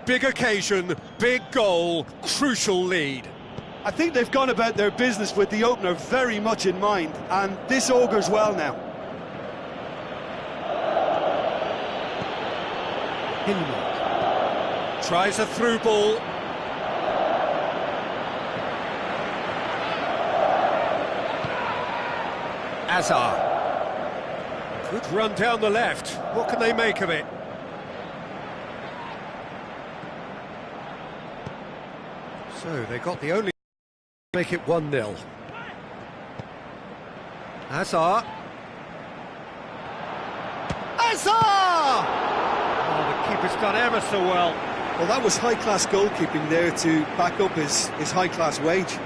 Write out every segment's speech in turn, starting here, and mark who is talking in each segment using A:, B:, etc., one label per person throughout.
A: Big occasion, big goal, crucial lead.
B: I think they've gone about their business with the opener very much in mind, and this augurs well now.
A: Hinmark tries a through ball. Azar. Good run down the left. What can they make of it? So they got the only... Make it 1-0. Azar. Azar! Oh, the keeper's done ever so well.
B: Well, that was high-class goalkeeping there to back up his high-class wage.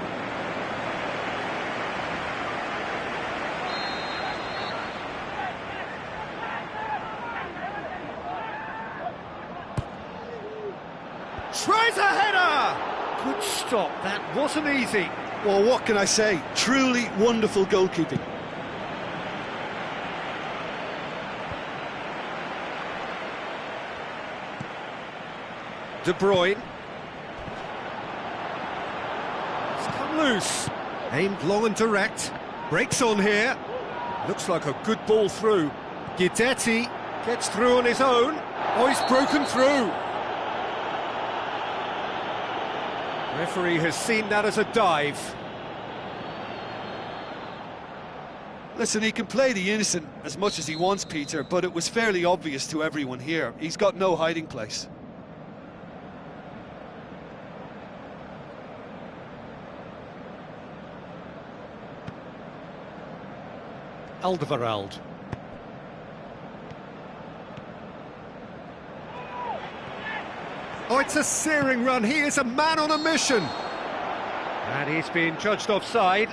A: Tries a header! Good stop, that wasn't easy.
B: Well, what can I say? Truly wonderful goalkeeping.
A: De Bruyne. It's come loose. Aimed long and direct. Breaks on here. Looks like a good ball through. Guidetti gets through on his own. Oh, he's broken through. Referee has seen that as a dive.
B: Listen, he can play the innocent as much as he wants, Peter, but it was fairly obvious to everyone here. He's got no hiding place.
A: Alderweireld. Oh, it's a searing run. He is a man on a mission. And he's being judged offside.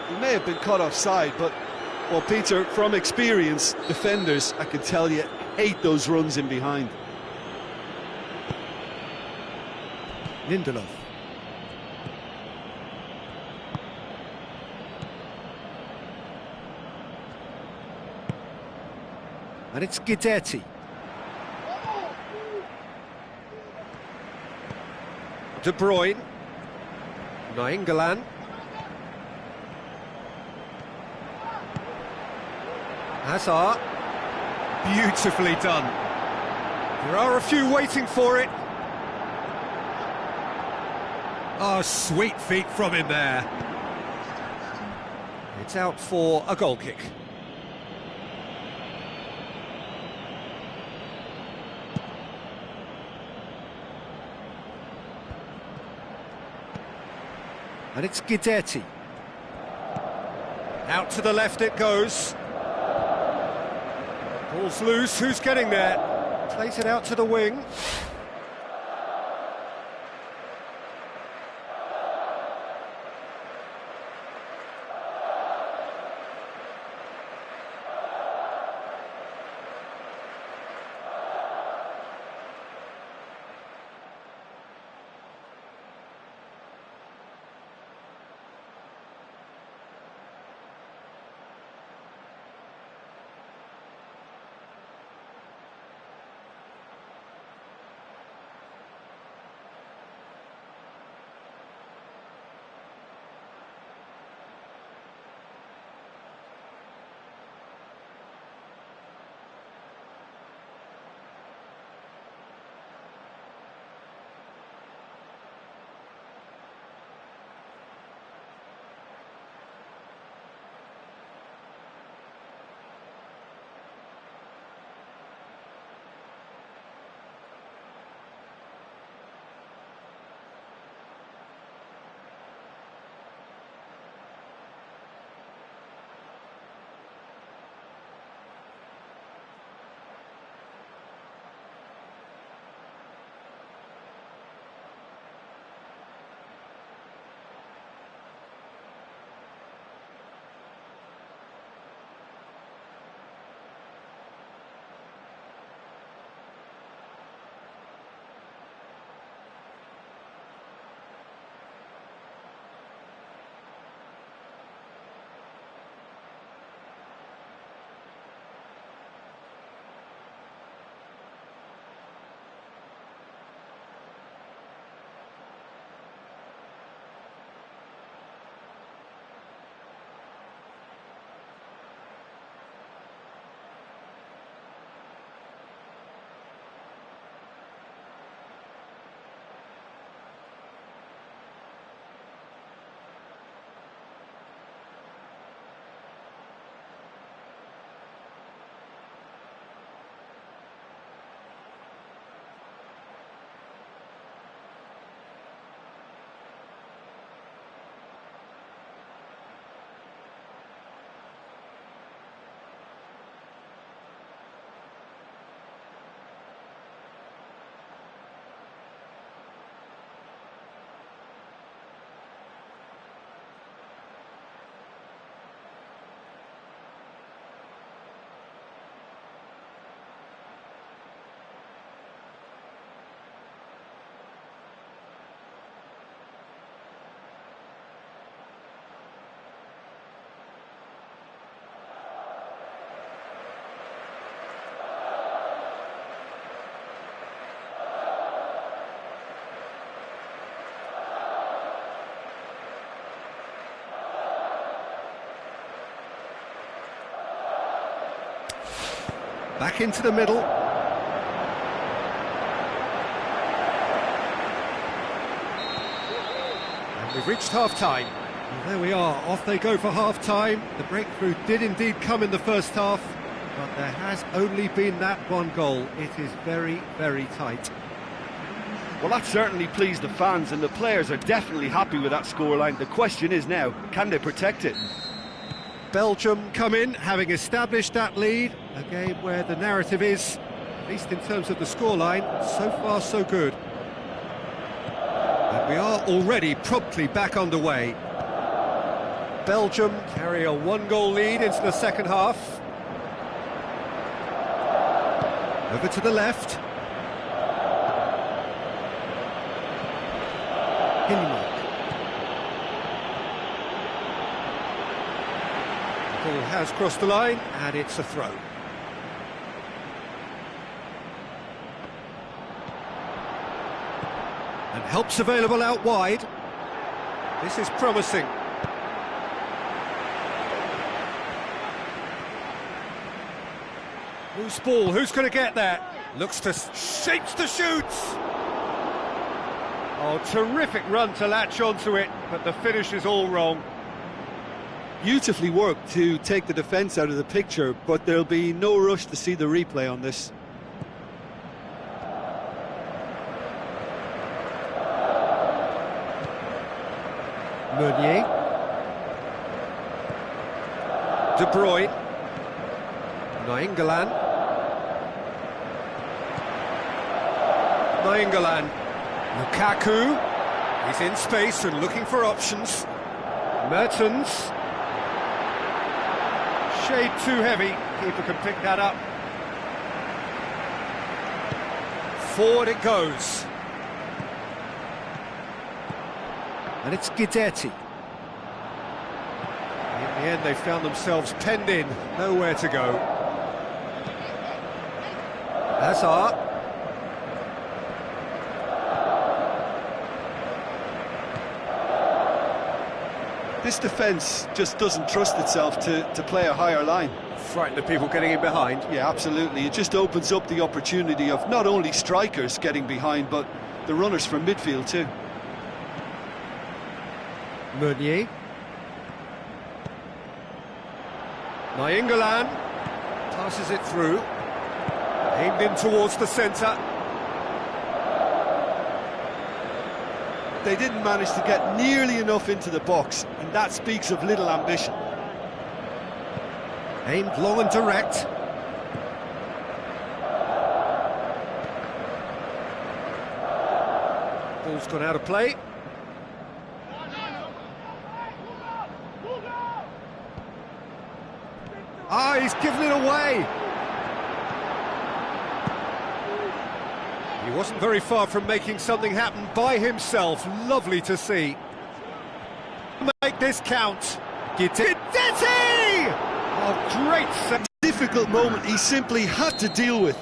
B: He may have been caught offside, but, well, Peter, from experience, defenders, I can tell you, hate those runs in behind.
A: Lindelof. And it's Guidetti. De Bruyne. Nainggolan. Hazard. Beautifully done. There are a few waiting for it. Oh, sweet feet from him there. It's out for a goal kick. And it's Guidetti. Out to the left it goes. Ball's loose, who's getting there? Plays it out to the wing. Back into the middle. And we've reached half-time. And there we are, off they go for half-time. The breakthrough did indeed come in the first half, but there has only been that one goal. It is very, very tight.
B: Well, that certainly pleased the fans, and the players are definitely happy with that scoreline. The question is now, can they protect it?
A: Belgium come in, having established that lead. A game where the narrative is, at least in terms of the scoreline, so far so good. And we are already promptly back underway. Belgium carry a one-goal lead into the second half. Over to the left. Hillimark. The ball has crossed the line, and it's a throw. And help's available out wide. This is promising. Loose ball, who's going to get that? Looks to... shapes to shoot! Oh, terrific run to latch onto it, but the finish is all wrong.
B: Beautifully worked to take the defence out of the picture, but there'll be no rush to see the replay on this.
A: Meunier. De Bruyne. Nainggolan. Nainggolan. Lukaku. He's in space and looking for options. Mertens. Shade too heavy. Keeper can pick that up. Forward it goes. And it's Guidetti. In the end, they found themselves penned in, nowhere to go. Hazard.
B: This defence just doesn't trust itself to play a higher line.
A: Frighten the people getting in behind.
B: Yeah, absolutely. It just opens up the opportunity of not only strikers getting behind, but the runners from midfield too.
A: Meunier. Nainggolan passes it through. Aimed in towards the centre.
B: They didn't manage to get nearly enough into the box, and that speaks of little ambition.
A: Aimed long and direct. Ball's gone out of play. Ah, he's given it away. He wasn't very far from making something happen by himself. Lovely to see. Make this count. Guidetti! Oh, great save.
B: Difficult moment he simply had to deal with.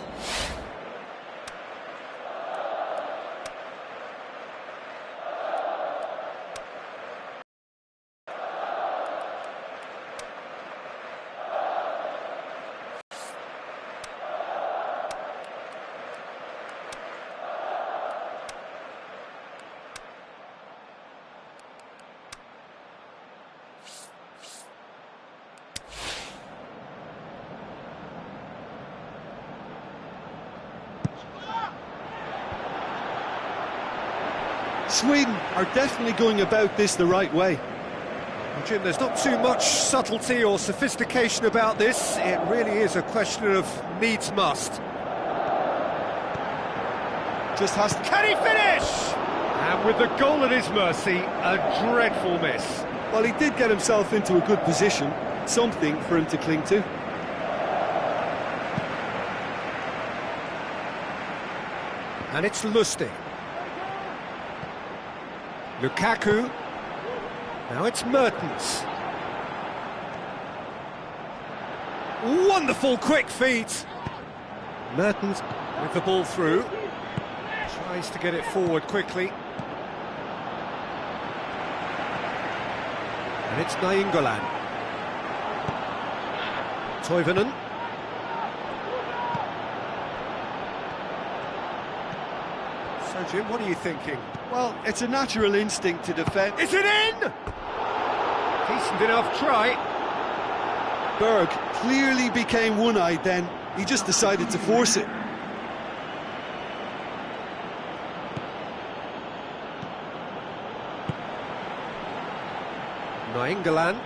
B: Sweden are definitely going about this the right way.
A: Well, Jim, there's not too much subtlety or sophistication about this. It really is a question of needs must.
B: Just has to...
A: Can he finish? And with the goal at his mercy, a dreadful miss.
B: Well, he did get himself into a good position, something for him to cling to.
A: And it's Lustig. Lukaku. Now it's Mertens. Wonderful quick feet. Mertens with the ball through. Tries to get it forward quickly. And it's Nainggolan. Toivonen. Jim, what are you thinking?
B: Well, it's a natural instinct to defend.
A: Is it in? Decent enough try.
B: Berg clearly became one-eyed then. He just decided to force it.
A: Nainggolan.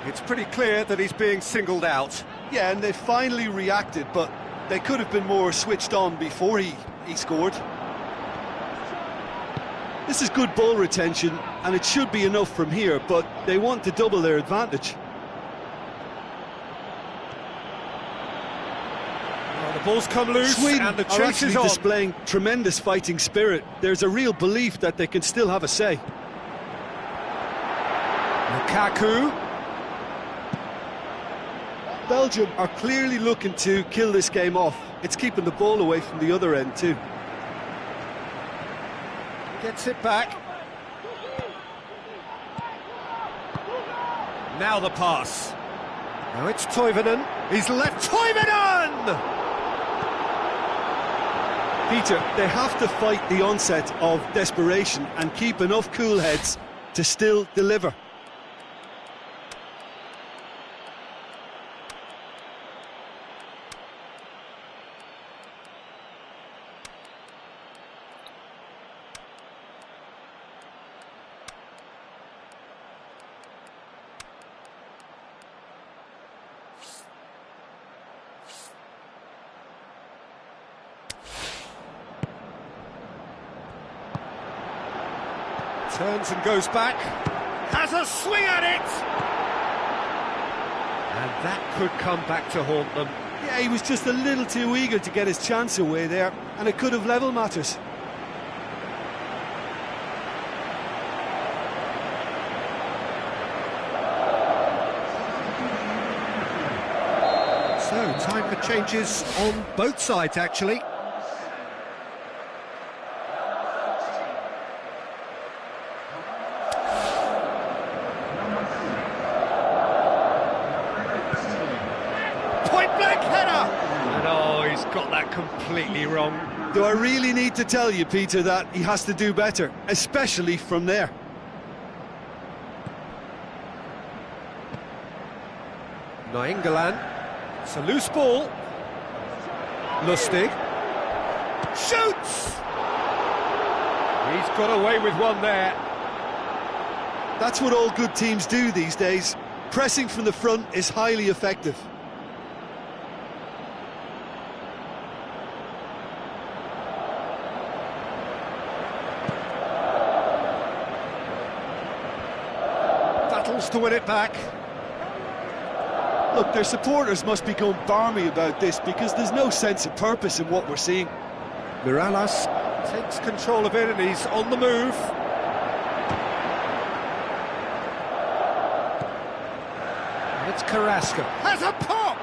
A: It's pretty clear that he's being singled out.
B: Yeah, and they finally reacted, but they could have been more switched on before he scored. This is good ball retention, and it should be enough from here, but they want to double their advantage.
A: Well, the ball's come loose,
B: Sweden
A: and the
B: are
A: chase is
B: actually
A: on.
B: displaying tremendous fighting spirit. There's a real belief that they can still have a say.
A: Lukaku.
B: Belgium are clearly looking to kill this game off. It's keeping the ball away from the other end too.
A: Gets it back. Now the pass. Now it's Toivonen. He's left Toivonen!
B: Peter, they have to fight the onset of desperation and keep enough cool heads to still deliver.
A: Turns and goes back. Has a swing at it! And that could come back to haunt them.
B: Yeah, he was just a little too eager to get his chance away there, and it could have level matters.
A: So, time for changes on both sides, actually. Point-blank header! And oh, he's got that completely wrong.
B: Do I really need to tell you, Peter, that he has to do better, especially from there?
A: Nainggolan. It's a loose ball. Lustig. Shoots! He's got away with one there.
B: That's what all good teams do these days. Pressing from the front is highly effective.
A: Battles to win it back.
B: Look, their supporters must be going barmy about this because there's no sense of purpose in what we're seeing.
A: Miralas takes control of it and he's on the move. And it's Carrasco. Has a pop!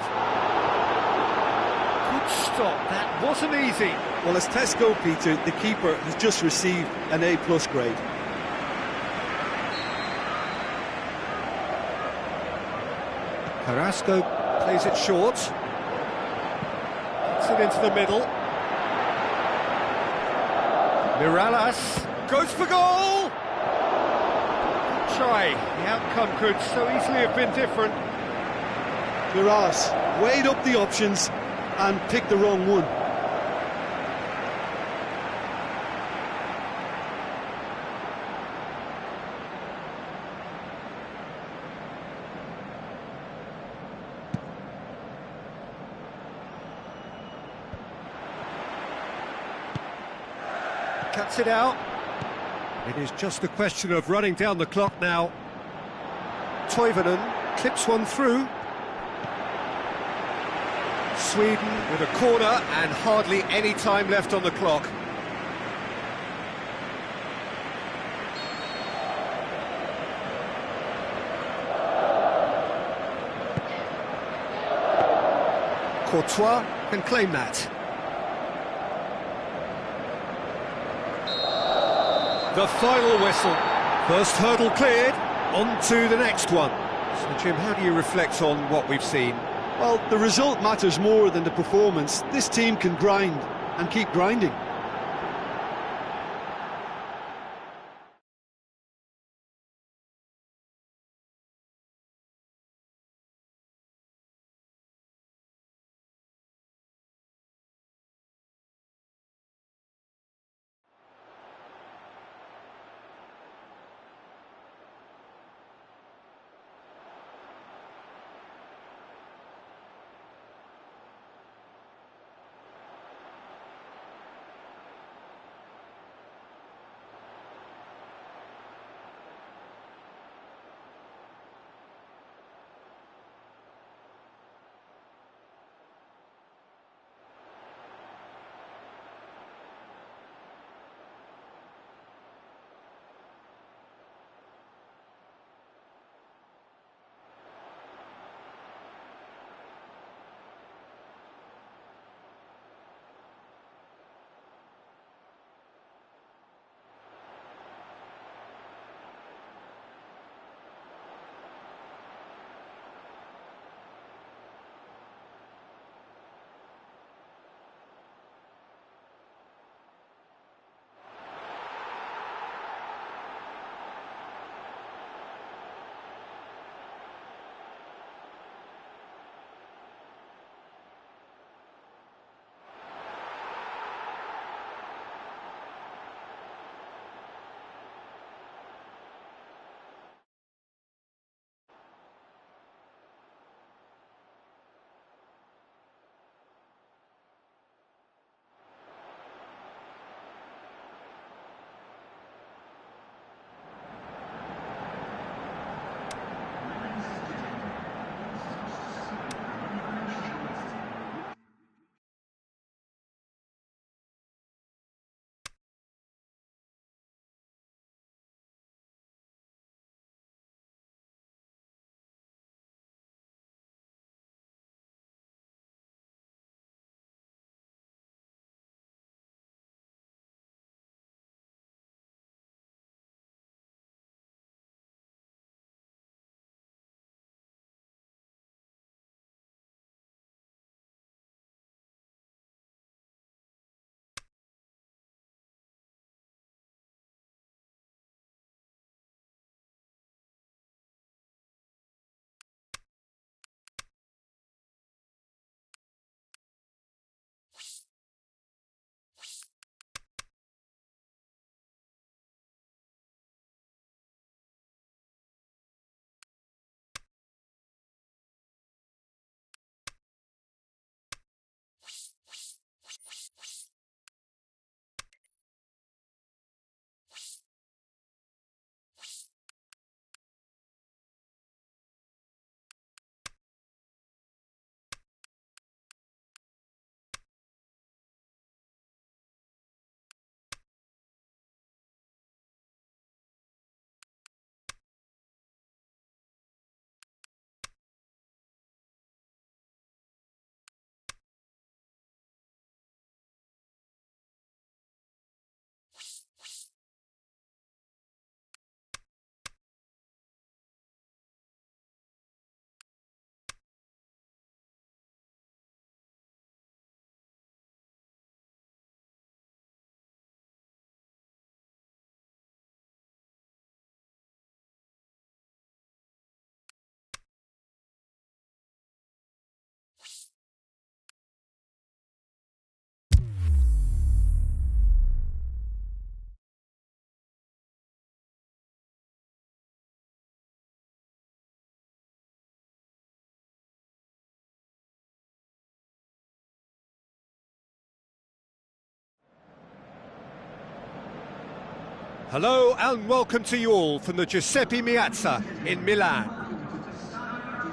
A: Good stop, that wasn't easy.
B: Well, as tests go, Peter, the keeper has just received an A+ grade.
A: Carrasco plays it short. Gets it into the middle. Miralas goes for goal! Good try. The outcome could so easily have been different.
B: Miralas weighed up the options and picked the wrong one.
A: Cuts it out. It is just a question of running down the clock now. Toivonen clips one through. Sweden with a corner and hardly any time left on the clock. Courtois can claim that. The final whistle. First hurdle cleared, on to the next one. So, Jim, how do you reflect on what we've seen?
B: Well, the result matters more than the performance. This team can grind. and keep grinding.
A: Hello and welcome to you all from the Giuseppe Meazza in Milan.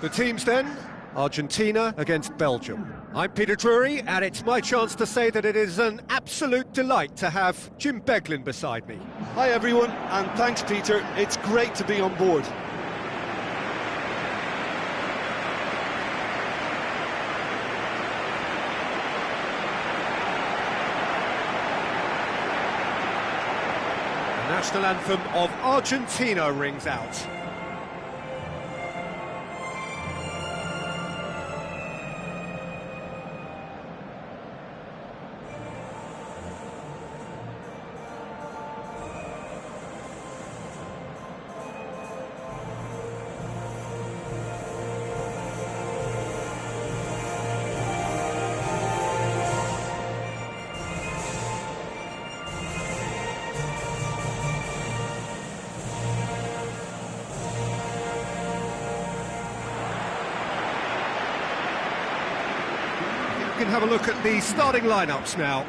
A: The teams then, Argentina against Belgium. I'm Peter Drury, and it's my chance to say that it is an absolute delight to have Jim Beglin beside me.
B: Hi everyone, and thanks Peter, it's great to be on board.
A: The national anthem of Argentina rings out. can have a look at the starting lineups now.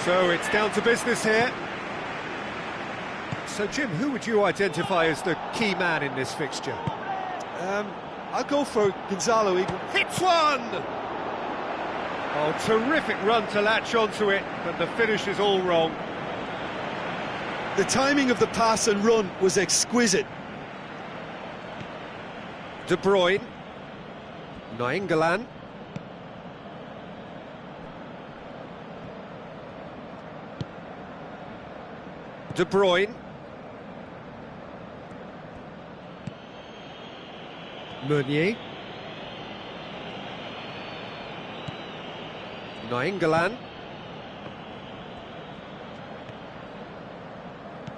A: So it's down to business here. So Jim, who would you identify as the key man in this fixture?
B: I'll go for Gonzalo Higuain.
A: Hits one! Oh, terrific run to latch onto it, but the finish is all wrong.
B: The timing of the pass and run was exquisite.
A: De Bruyne. Nainggolan. De Bruyne. Meunier. Nainggolan.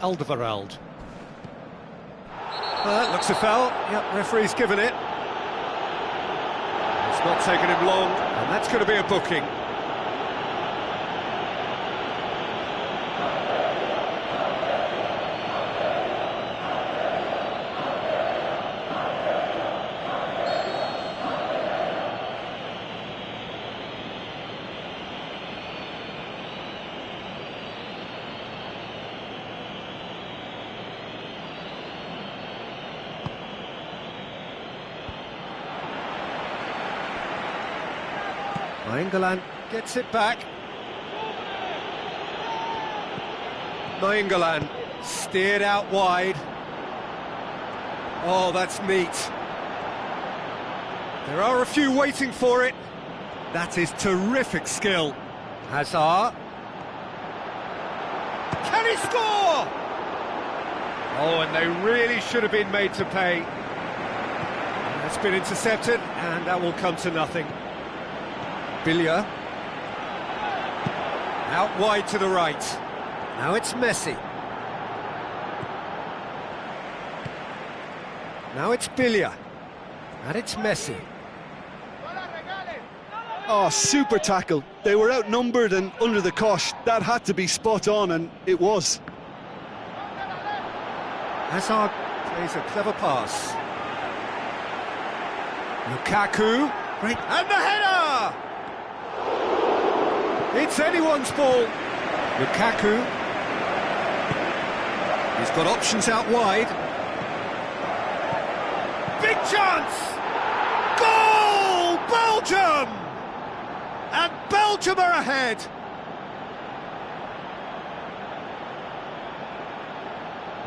A: Alderweireld. That looks a foul. Yep, referee's given it. It's not taken him long, and that's going to be a booking. Nainggolan gets it back. Nainggolan steered out wide. Oh, that's neat. There are a few waiting for it. That is terrific skill. Hazard. Can he score? Oh, and they really should have been made to pay. That's been intercepted, and that will come to nothing. Billia. Out wide to the right. Now it's Messi. Now it's Billia. And it's Messi.
B: Oh, super tackle. They were outnumbered and under the cosh. That had to be spot on, and it was.
A: Hazard plays a clever pass. Lukaku. Great. And the header! It's anyone's ball. Lukaku. He's got options out wide. Big chance! Goal! Belgium! And Belgium are ahead.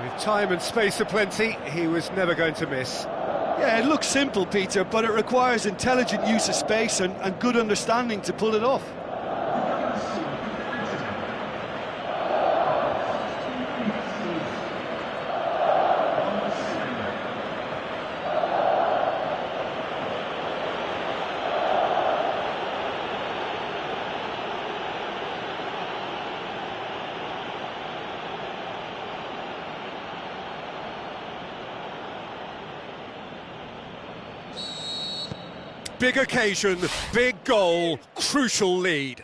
A: With time and space aplenty, he was never going to miss.
B: Yeah, it looks simple, Peter, but it requires intelligent use of space and good understanding to pull it off.
A: Big occasion, big goal, crucial lead.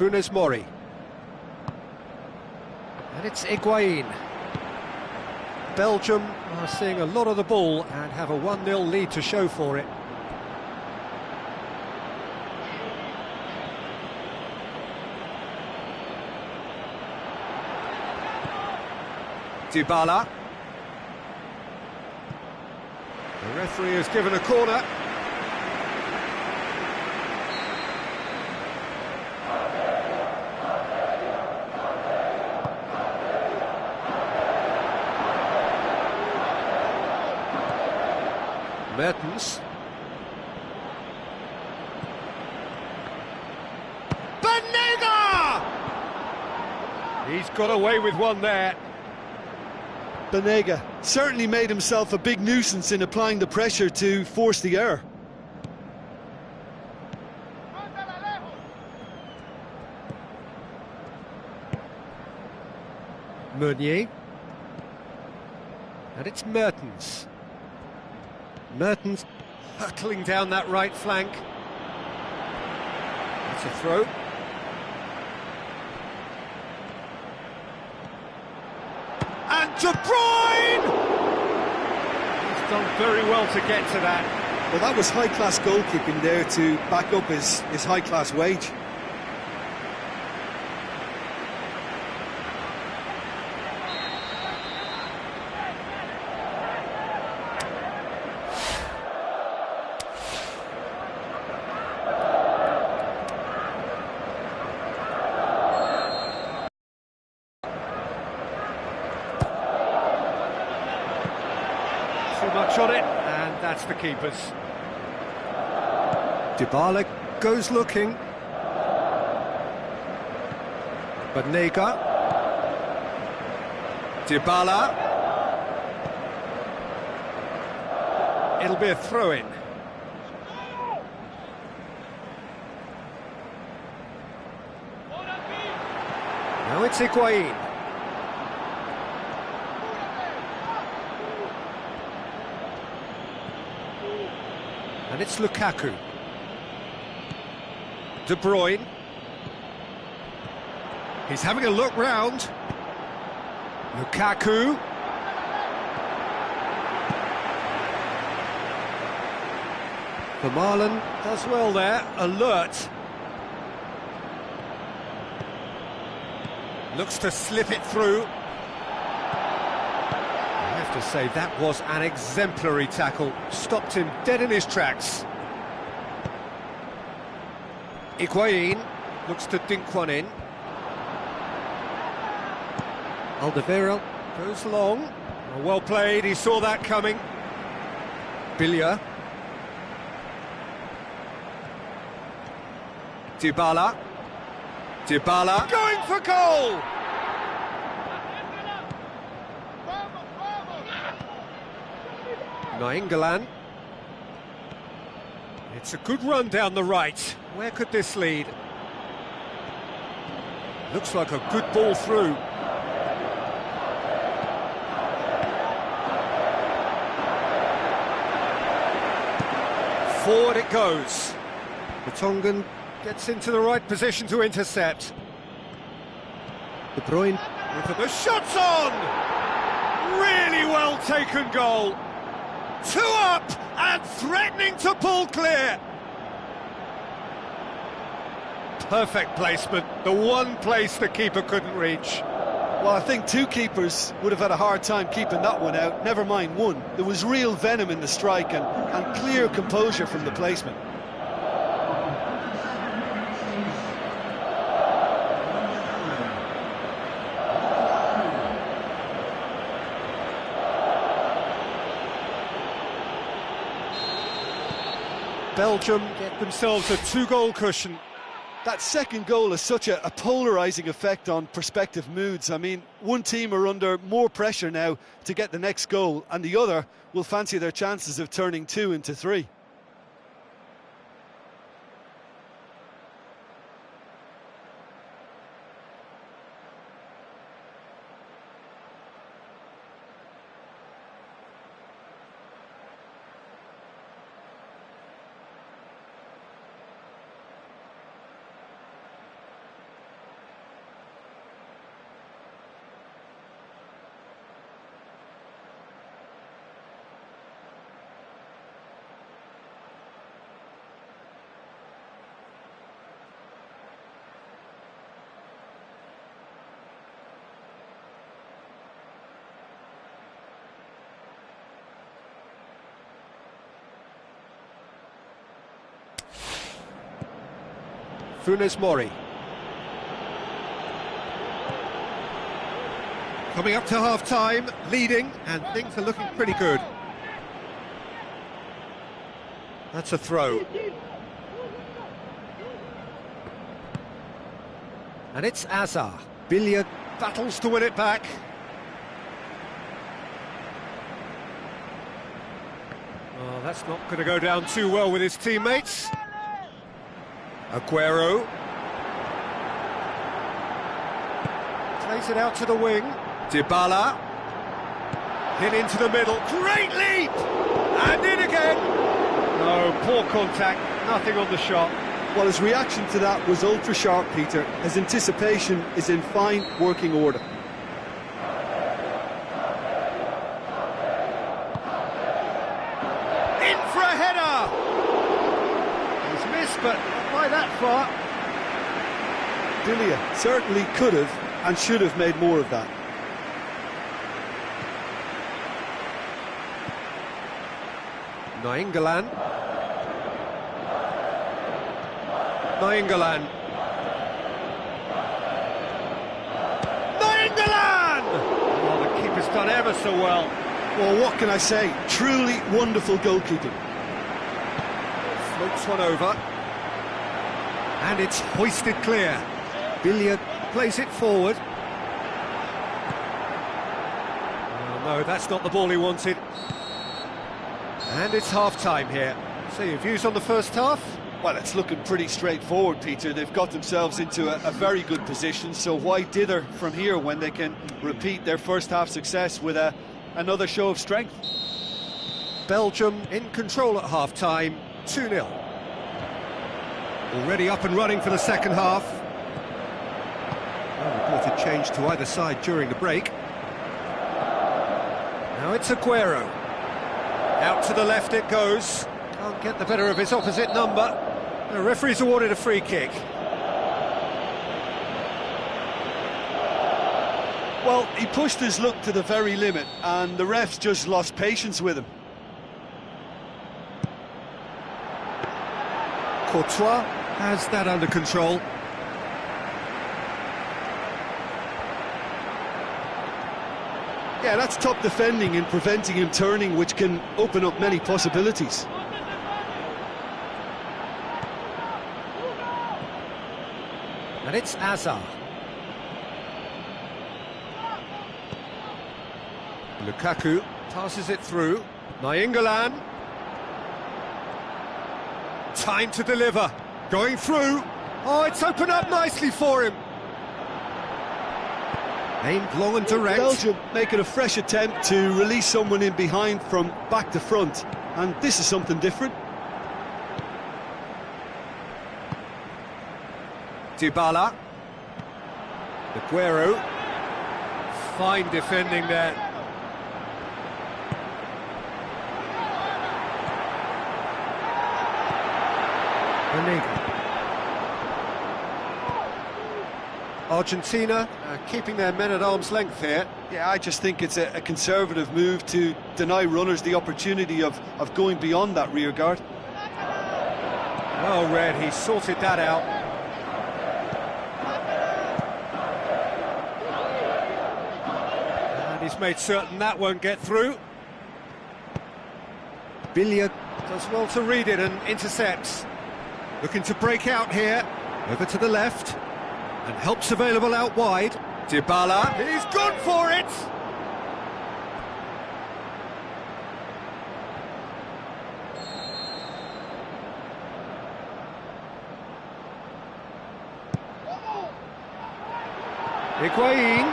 A: Funes Mori. And it's Higuain. Belgium are seeing a lot of the ball and have a 1-0 lead to show for it. Dybala. The referee has given a corner. Mertens. Banega! He's got away with one there.
B: Banega certainly made himself a big nuisance in applying the pressure to force the error.
A: Meunier. And it's Mertens. Mertens hurtling down that right flank. That's a throw. And De Bruyne! He's done very well to get to that.
B: Well, that was high-class goalkeeping there to back up his high-class wage.
A: Too much on it, and that's the keeper's. Dybala goes looking. Banega. Dybala. It'll be a throw-in. Now it's Higuain. And it's Lukaku. De Bruyne. He's having a look round. Lukaku. Vermaelen does well there, alert. Looks to slip it through. I have to say, that was an exemplary tackle. Stopped him dead in his tracks. Higuain looks to dink one in. Alderweireld goes long. Well played, he saw that coming. Billia. Dybala. Dybala going for goal! Nainggolan. It's a good run down the right. Where could this lead? Looks like a good ball through. Forward it goes. The Tongan gets into the right position to intercept. De Bruyne. With the shot's on! Really well taken goal. 2 up and threatening to pull clear. Perfect placement, the one place the keeper couldn't reach.
B: Well, I think 2 keepers would have had a hard time keeping that one out, never mind 1. There was real venom in the strike and clear composure from the placement.
A: Belgium get themselves a 2-goal cushion.
B: That second goal has such a polarising effect on prospective moods. I mean, one team are under more pressure now to get the next goal, and the other will fancy their chances of turning 2 into 3.
A: Funes Mori. Coming up to half-time, leading, and things are looking pretty good. That's a throw. And it's Azar. Billiard battles to win it back. Oh, that's not going to go down too well with his teammates. Aguero. Plays it out to the wing. Dybala. Hit into the middle. Great leap! And in again! No, poor contact. Nothing on the shot.
B: Well, his reaction to that was ultra-sharp, Peter. His anticipation is in fine working order.
A: In for a header! He's missed, but not by that far.
B: Dilia certainly could have and should have made more of that.
A: Nainggolan. Nainggolan. Nainggolan! Oh, the keeper's done ever so well.
B: Well, what can I say? Truly wonderful goalkeeping.
A: Floats one over. And it's hoisted clear. Billiard plays it forward. Oh, no, that's not the ball he wanted. And it's half-time here. So your views on the first half?
B: Well, it's looking pretty straightforward, Peter. They've got themselves into a very good position, so why dither from here when they can repeat their first-half success with another show of strength?
A: Belgium in control at half-time, 2-0. Already up and running for the second half. No reported change to either side during the break. Now it's Aguero. Out to the left it goes. Can't get the better of his opposite number. The referee's awarded a free kick.
B: Well, he pushed his luck to the very limit, and the refs just lost patience with him.
A: Courtois has that under control.
B: Yeah, that's top defending and preventing him turning, which can open up many possibilities.
A: And it's Azar. Lukaku passes it through. Nainggolan. Time to deliver. Going through. Oh, it's opened up nicely for him. Aimed long and direct.
B: Belgium making a fresh attempt to release someone in behind from back to front, and this is something different.
A: Dybala. Aguero. Fine defending there. Vanega. Argentina keeping their men at arm's length here.
B: Yeah, I just think it's a conservative move to deny runners the opportunity of going beyond that rear guard.
A: Well read, he sorted that out. And he's made certain that won't get through. Billiard does well to read it and intercepts. Looking to break out here. Over to the left. And help's available out wide. Dybala, he's gone for it! Higuain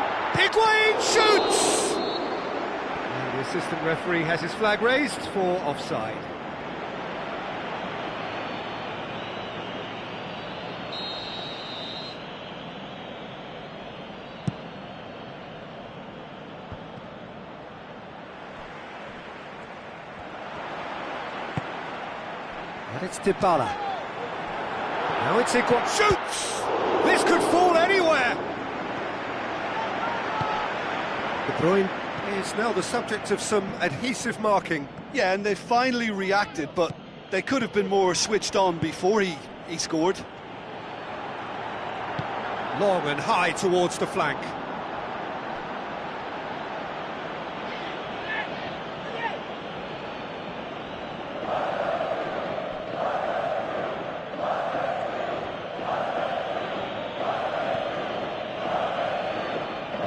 A: shoots! And the assistant referee has his flag raised for offside. And it's Dybala. Now it's Higuain. Shoots! This could fall anywhere! De Bruyne is now the subject of some adhesive marking.
B: Yeah, and they finally reacted, but they could have been more switched on before he scored.
A: Long and high towards the flank.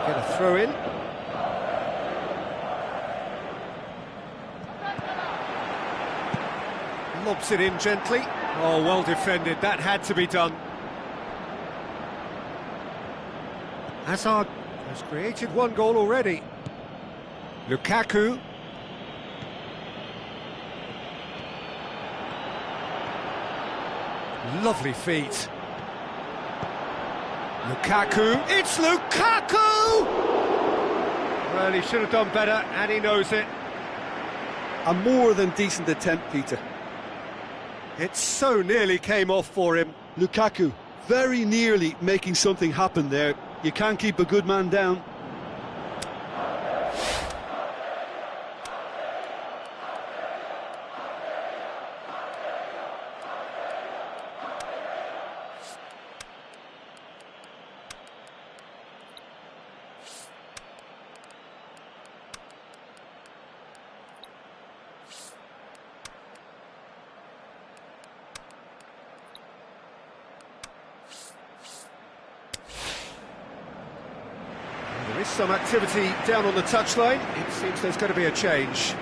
A: Get a throw in. Lobs it in gently. Oh, well defended. That had to be done. Hazard has created one goal already. Lukaku. Lovely feet. Lukaku. It's Lukaku! Well, he should have done better, and he knows it.
B: A more than decent attempt, Peter.
A: It so nearly came off for him.
B: Lukaku, very nearly making something happen there. You can't keep a good man down.
A: There is some activity down on the touchline. It seems there's going to be a change.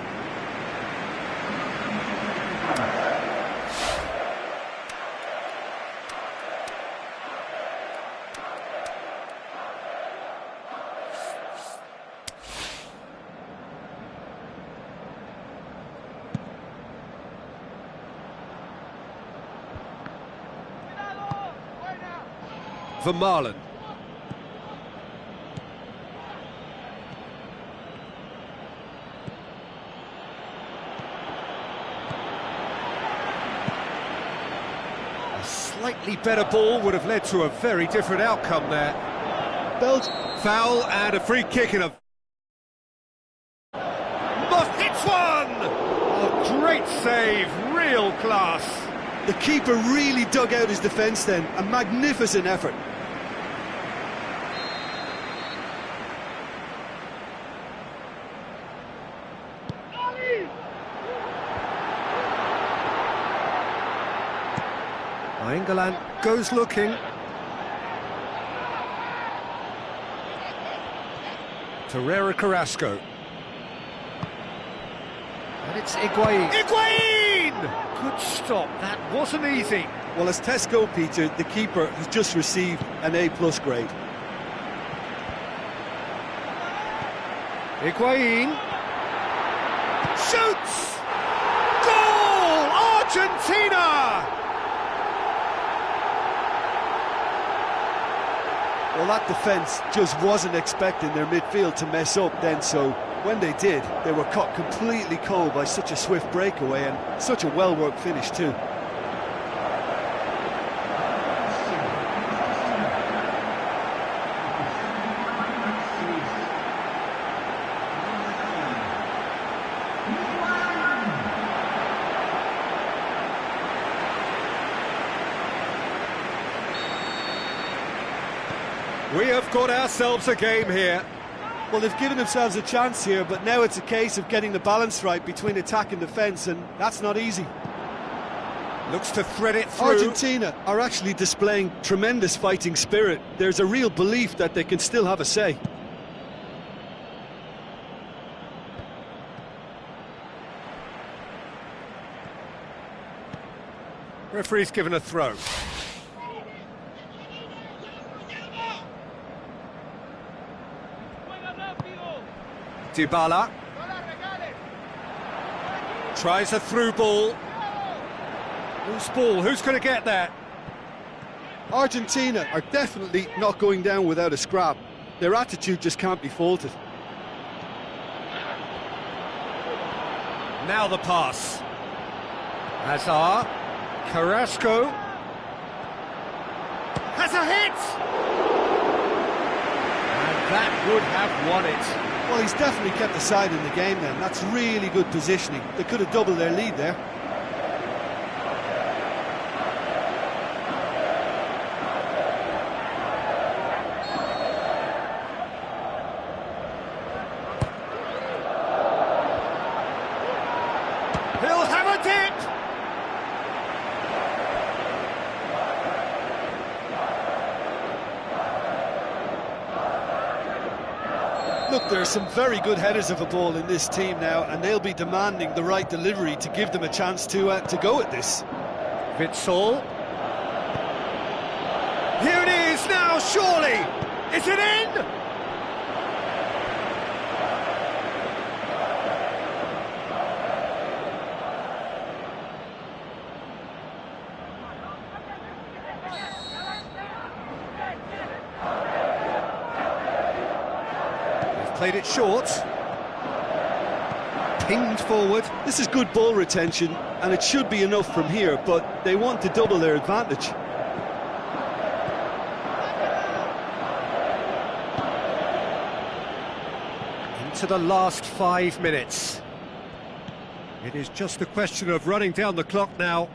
A: Vermaelen. A slightly better ball would have led to a very different outcome there. Foul and a free kick in a... Muff hits one! Oh, great save, real class.
B: The keeper really dug out his defence then. A magnificent effort.
A: England goes looking. Torreira Carrasco. And it's Higuain. Higuain! Good stop, that wasn't easy.
B: Well, as Tesco, Peter, the keeper has just received an A+ grade.
A: Higuain. Shoots! Goal! Argentina!
B: Well, that defence just wasn't expecting their midfield to mess up then, so when they did, they were caught completely cold by such a swift breakaway and such a well-worked finish too.
A: We have got ourselves a game here.
B: Well, they've given themselves a chance here, but now it's a case of getting the balance right between attack and defence, and that's not easy.
A: Looks to thread it through.
B: Argentina are actually displaying tremendous fighting spirit. There's a real belief that they can still have a say.
A: Referee's given a throw. Dybala tries a through ball. Loose ball, who's going to get that?
B: Argentina are definitely not going down without a scrap. Their attitude just can't be faulted.
A: Now the pass. Hazard, Carrasco has a hit! And that would have won it.
B: Well, he's definitely kept the side in the game then. That's really good positioning. They could have doubled their lead there. Look, there are some very good headers of a ball in this team now, and they'll be demanding the right delivery to give them a chance to go at this.
A: Witsel. Here it is now, surely! Is it in? Played it short. Pinged forward.
B: This is good ball retention, and it should be enough from here, but they want to double their advantage.
A: Into the last 5 minutes. It is just a question of running down the clock now.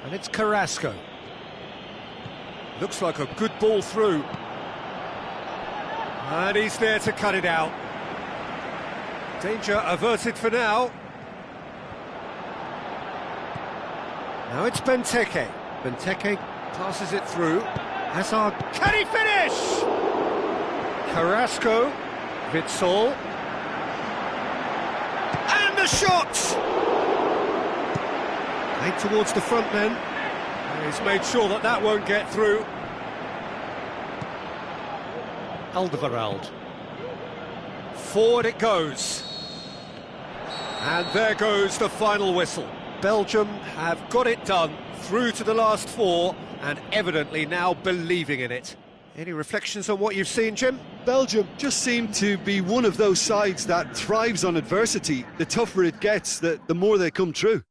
A: And it's Carrasco. Looks like a good ball through. And he's there to cut it out. Danger averted for now. Now it's Benteke. Benteke passes it through. Hazard, can he finish? Carrasco, Witsel. And the shot! Played towards the front men. He's made sure that that won't get through. Alderweireld. Forward it goes. And there goes the final whistle. Belgium have got it done, through to the last 4, and evidently now believing in it. Any reflections on what you've seen, Jim?
B: Belgium just seem to be one of those sides that thrives on adversity. The tougher it gets, the more they come through.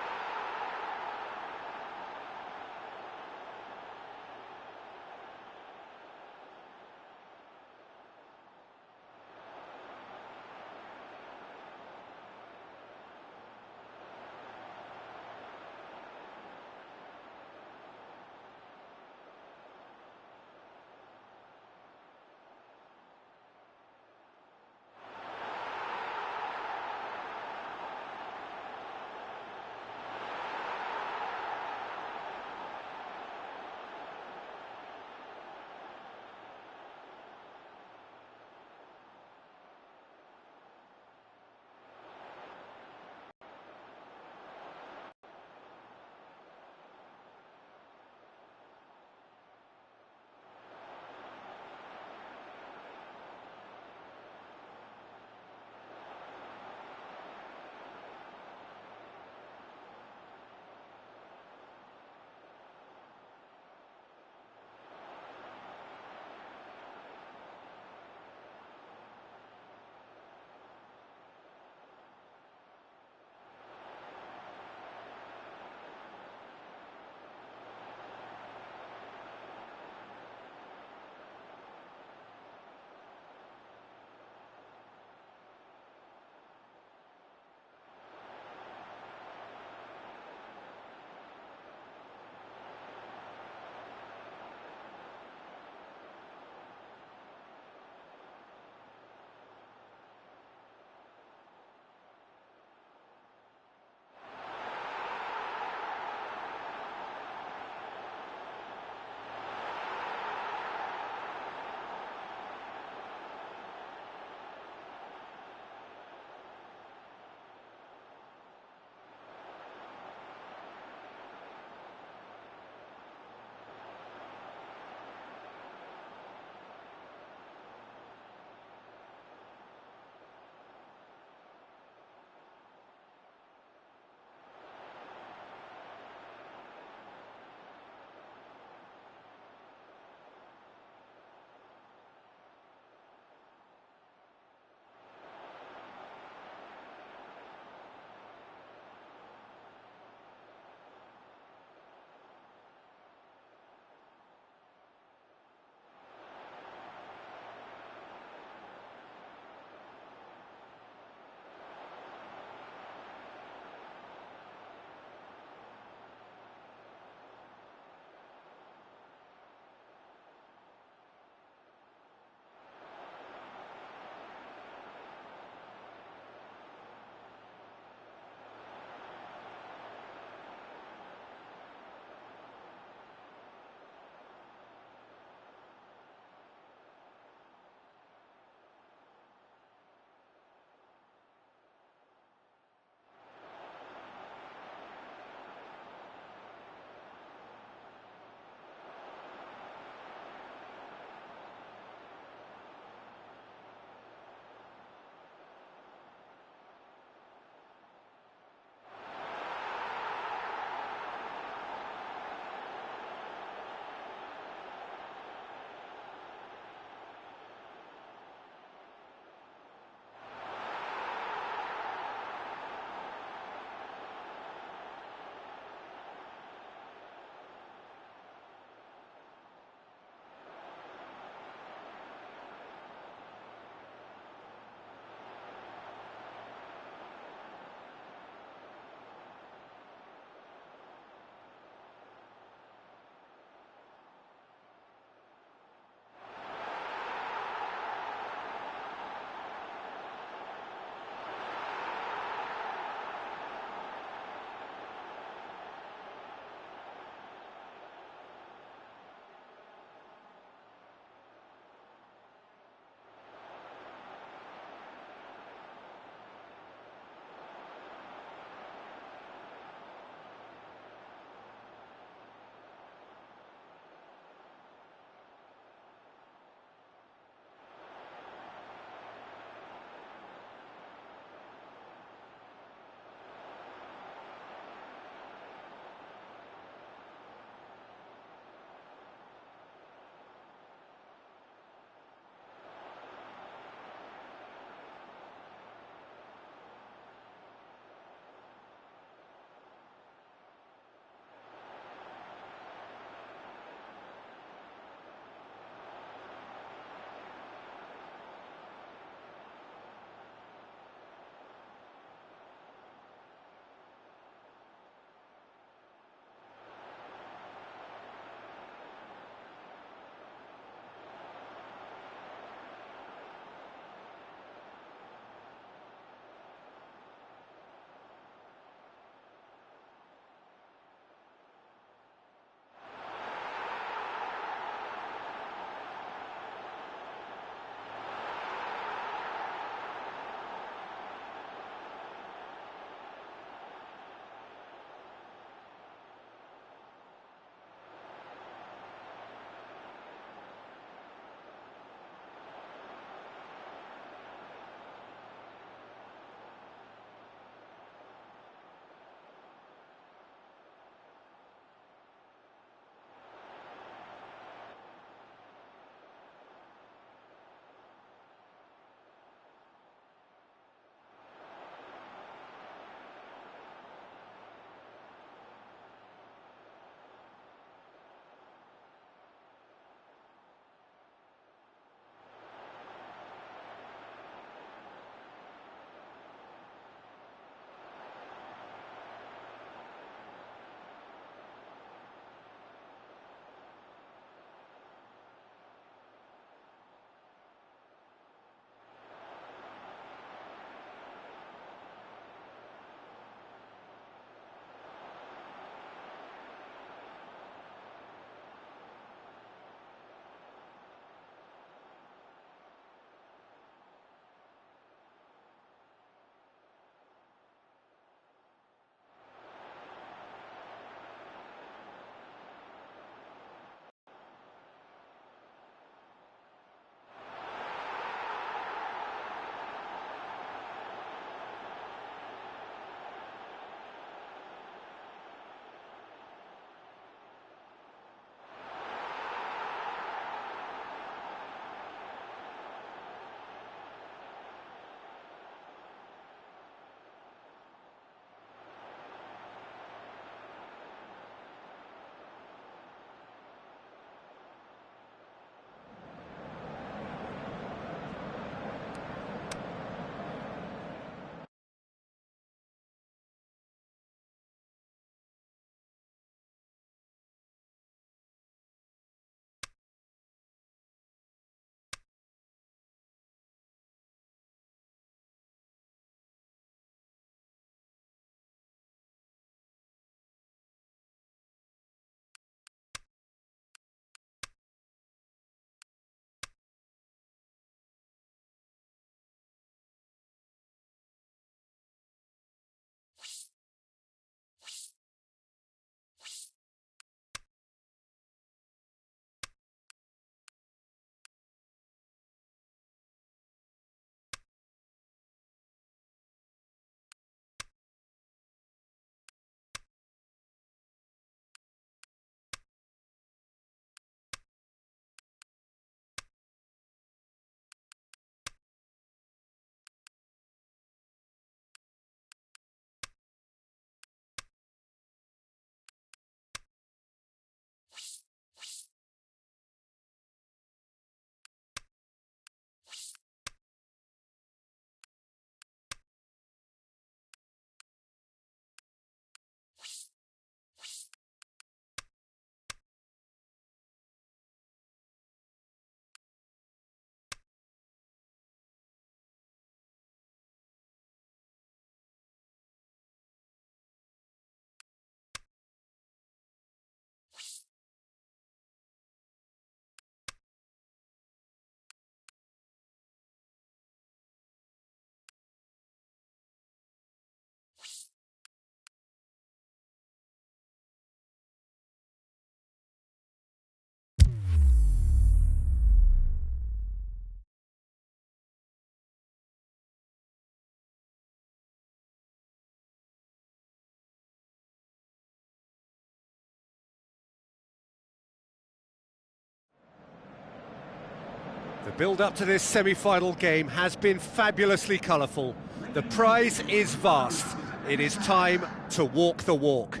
A: The build-up to this semi-final game has been fabulously colourful. The prize is vast. It is time to walk the walk.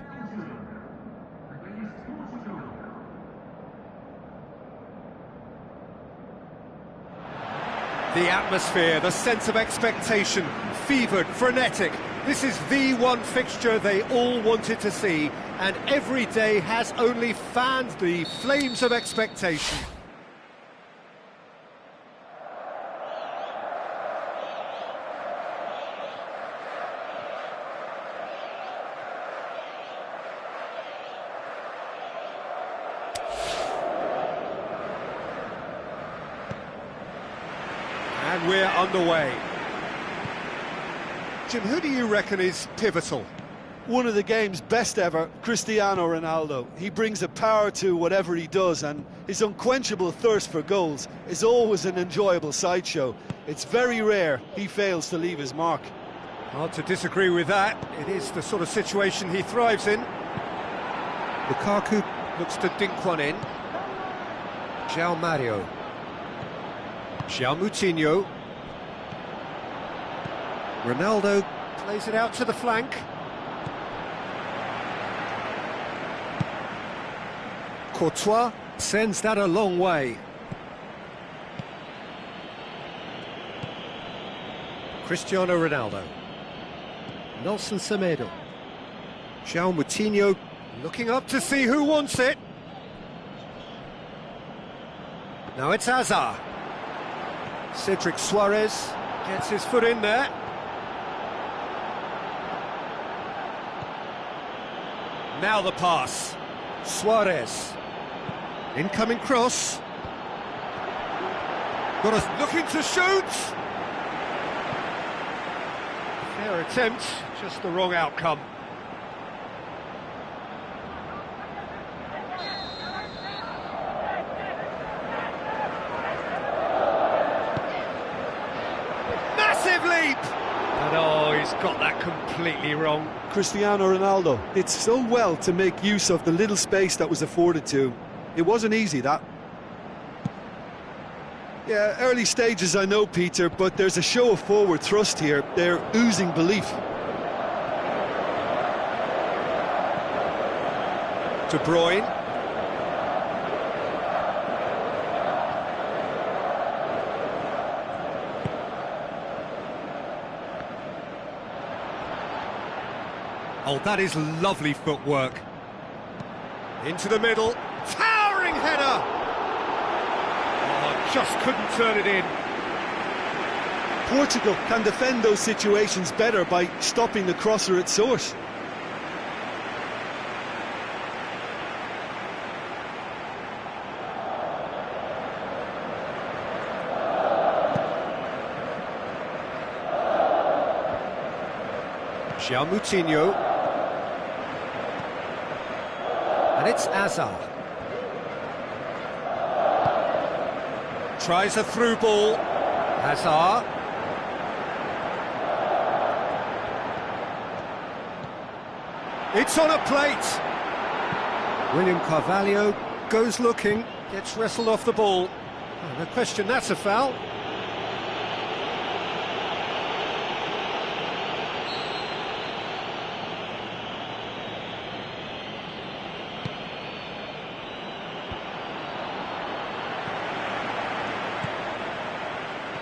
A: The atmosphere, the sense of expectation, fevered, frenetic. This is the one fixture they all wanted to see, and every day has only fanned the flames of expectation. And we're underway. Jim, who do you reckon is pivotal?
B: One of the game's best ever, Cristiano Ronaldo. He brings a power to whatever he does, and his unquenchable thirst for goals is always an enjoyable sideshow. It's very rare he fails to leave his mark.
A: Hard to disagree with that. It is the sort of situation he thrives in. Lukaku looks to dink one in. João Mario. João Moutinho. Ronaldo plays it out to the flank. Courtois sends that a long way. Cristiano Ronaldo. Nelson Semedo. João Moutinho looking up to see who wants it. Now it's Hazard. Cedric Suarez gets his foot in there. Now the pass. Suarez. Incoming cross. Got us looking to shoot. Fair attempt, just the wrong outcome. Massive leap! And oh, he's got that completely wrong.
B: Cristiano Ronaldo did so well to make use of the little space that was afforded to him. It wasn't easy, that. Yeah, early stages I know, Peter, but there's a show of forward thrust here. They're oozing belief.
A: De Bruyne. Oh, that is lovely footwork. Into the middle. Towering header! Oh, just couldn't turn it in.
B: Portugal can defend those situations better by stopping the crosser at source.
A: João Moutinho. And it's Hazard. Tries a through ball. Hazard. It's on a plate. William Carvalho goes looking, gets wrestled off the ball. Oh, no question, that's a foul.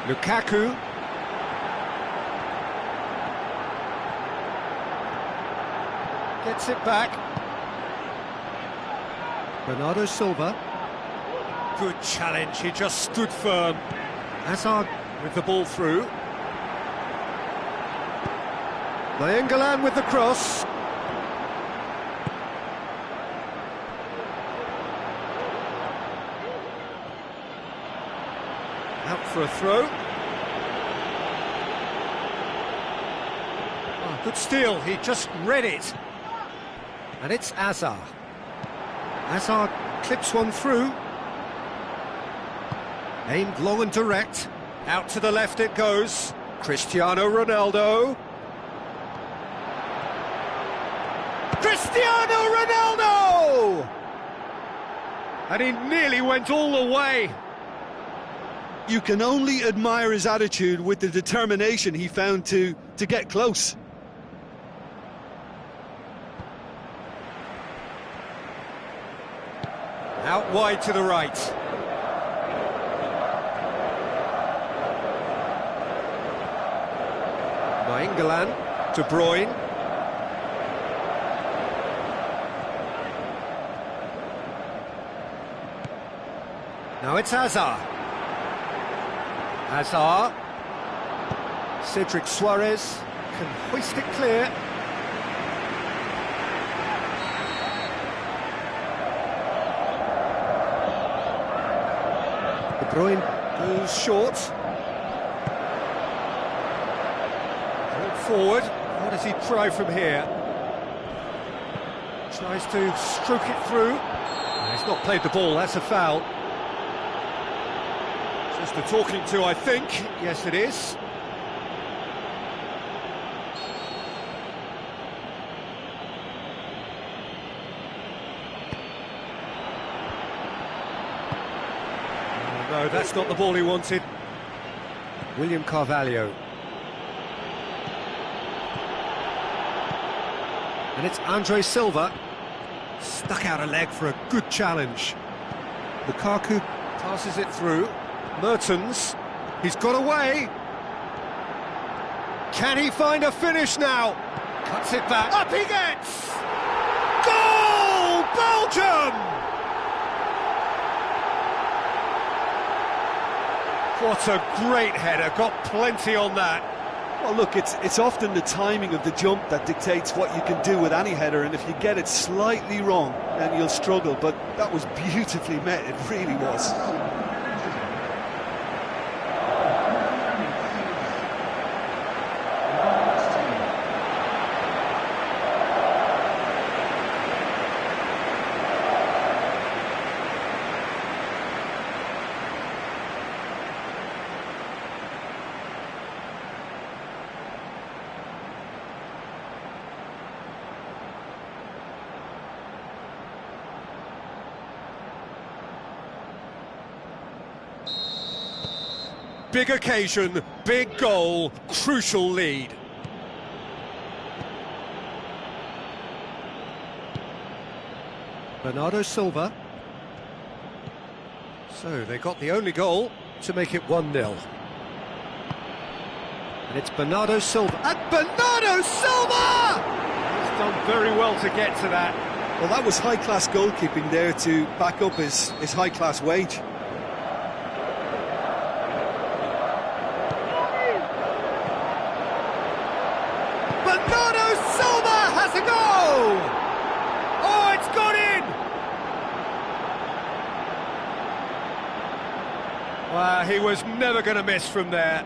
A: Lukaku. Gets it back. Bernardo Silva. Good challenge, he just stood firm. Hazard with the ball through. Nainggolan with the cross. Out for a throw. Oh, good steal, he just read it. And it's Hazard. Hazard clips one through. Aimed long and direct. Out to the left it goes. Cristiano Ronaldo. Cristiano Ronaldo! And he nearly went all the way.
B: You can only admire his attitude with the determination he found to get close.
A: Out wide to the right. Nainggolan, De Bruyne. Now it's Hazard. Hazard. Cedric Suarez can hoist it clear. De Bruyne goes short. Brought forward. What does he try from here? Tries to stroke it through. He's not played the ball, that's a foul. Just a talking to, I think. Yes, it is. Oh, no, that's not the ball he wanted. William Carvalho. And it's Andre Silva. Stuck out a leg for a good challenge. Lukaku passes it through. Mertens, he's got away. Can he find a finish now? Cuts it back. Up he gets! Goal! Belgium! What a great header, got plenty on that.
B: Well, look, it's often the timing of the jump that dictates what you can do with any header, and if you get it slightly wrong, then you'll struggle, but that was beautifully met, it really was.
A: Big occasion, big goal, crucial lead. Bernardo Silva. So they got the only goal to make it 1-0. And it's Bernardo Silva. And Bernardo Silva! He's done very well to get to that.
B: Well, that was high-class goalkeeping there to back up his high-class wage.
A: Bernardo Silva has a goal! Oh, it's gone in! Well, he was never going to miss from there.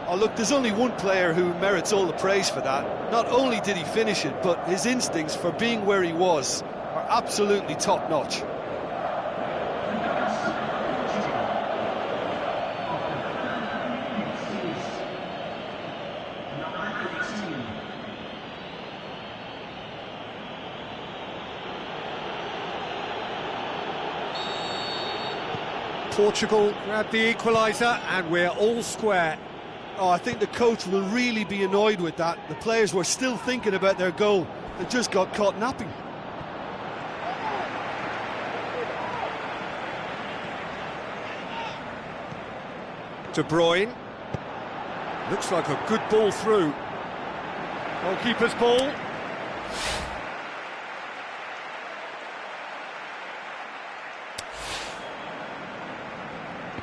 B: Oh, look, there's only one player who merits all the praise for that. Not only did he finish it, but his instincts for being where he was are absolutely top-notch.
A: Portugal grabbed the equaliser and we're all square.
B: Oh, I think the coach will really be annoyed with that. The players were still thinking about their goal and just got caught napping.
A: De Bruyne. Looks like a good ball through. Goalkeeper's ball.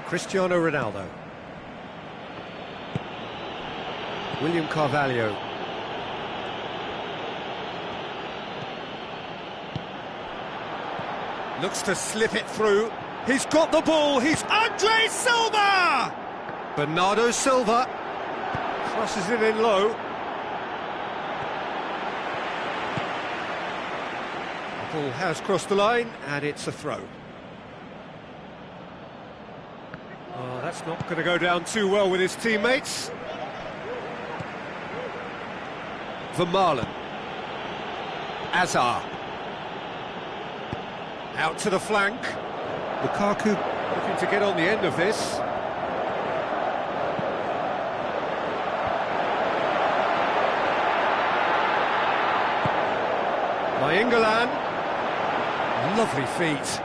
A: Cristiano Ronaldo. William Carvalho. Looks to slip it through. He's got the ball. He's Andre Silva! Bernardo Silva crosses it in low. The ball has crossed the line and it's a throw. Oh, that's not going to go down too well with his teammates. Vermaelen. Hazard. Out to the flank. Lukaku looking to get on the end of this. Nainggolan. Lovely feet.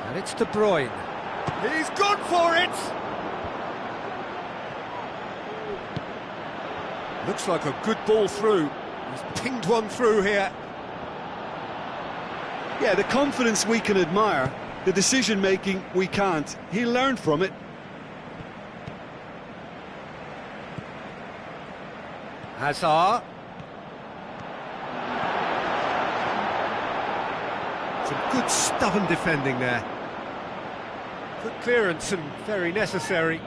A: And it's De Bruyne. He's gone for it! Looks like a good ball through. He's pinged one through here.
B: Yeah, the confidence we can admire, the decision-making we can't. He learned from it.
A: Hazard. Some good stubborn defending there. Good clearance and very necessary.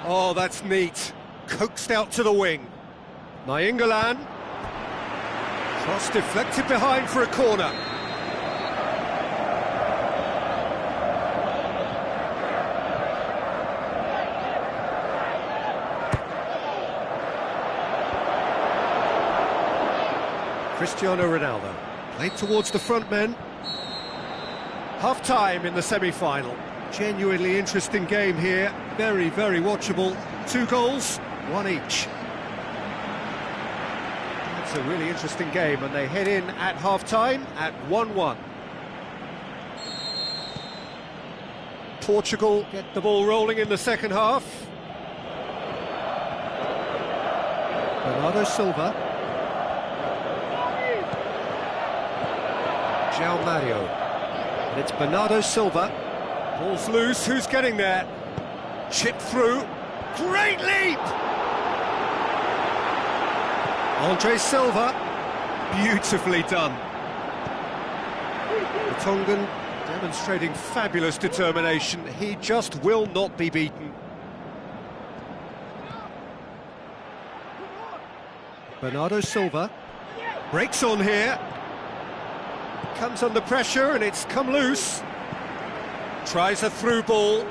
A: Oh, that's neat. Coaxed out to the wing. Nainggolan. Cross deflected behind for a corner. Cristiano Ronaldo. Played towards the front men. Half-time in the semi-final. Genuinely interesting game here. Very, very watchable. 2 goals, 1 each. It's a really interesting game, and they head in at half-time at 1-1. Portugal get the ball rolling in the second half. Bernardo Silva. João Mario. And it's Bernardo Silva. Ball's loose, who's getting there? Chip through. Great leap! Andre Silva. Beautifully done. The Tongan demonstrating fabulous determination. He just will not be beaten. Bernardo Silva. Breaks on here. Comes under pressure and it's come loose. Tries a through ball.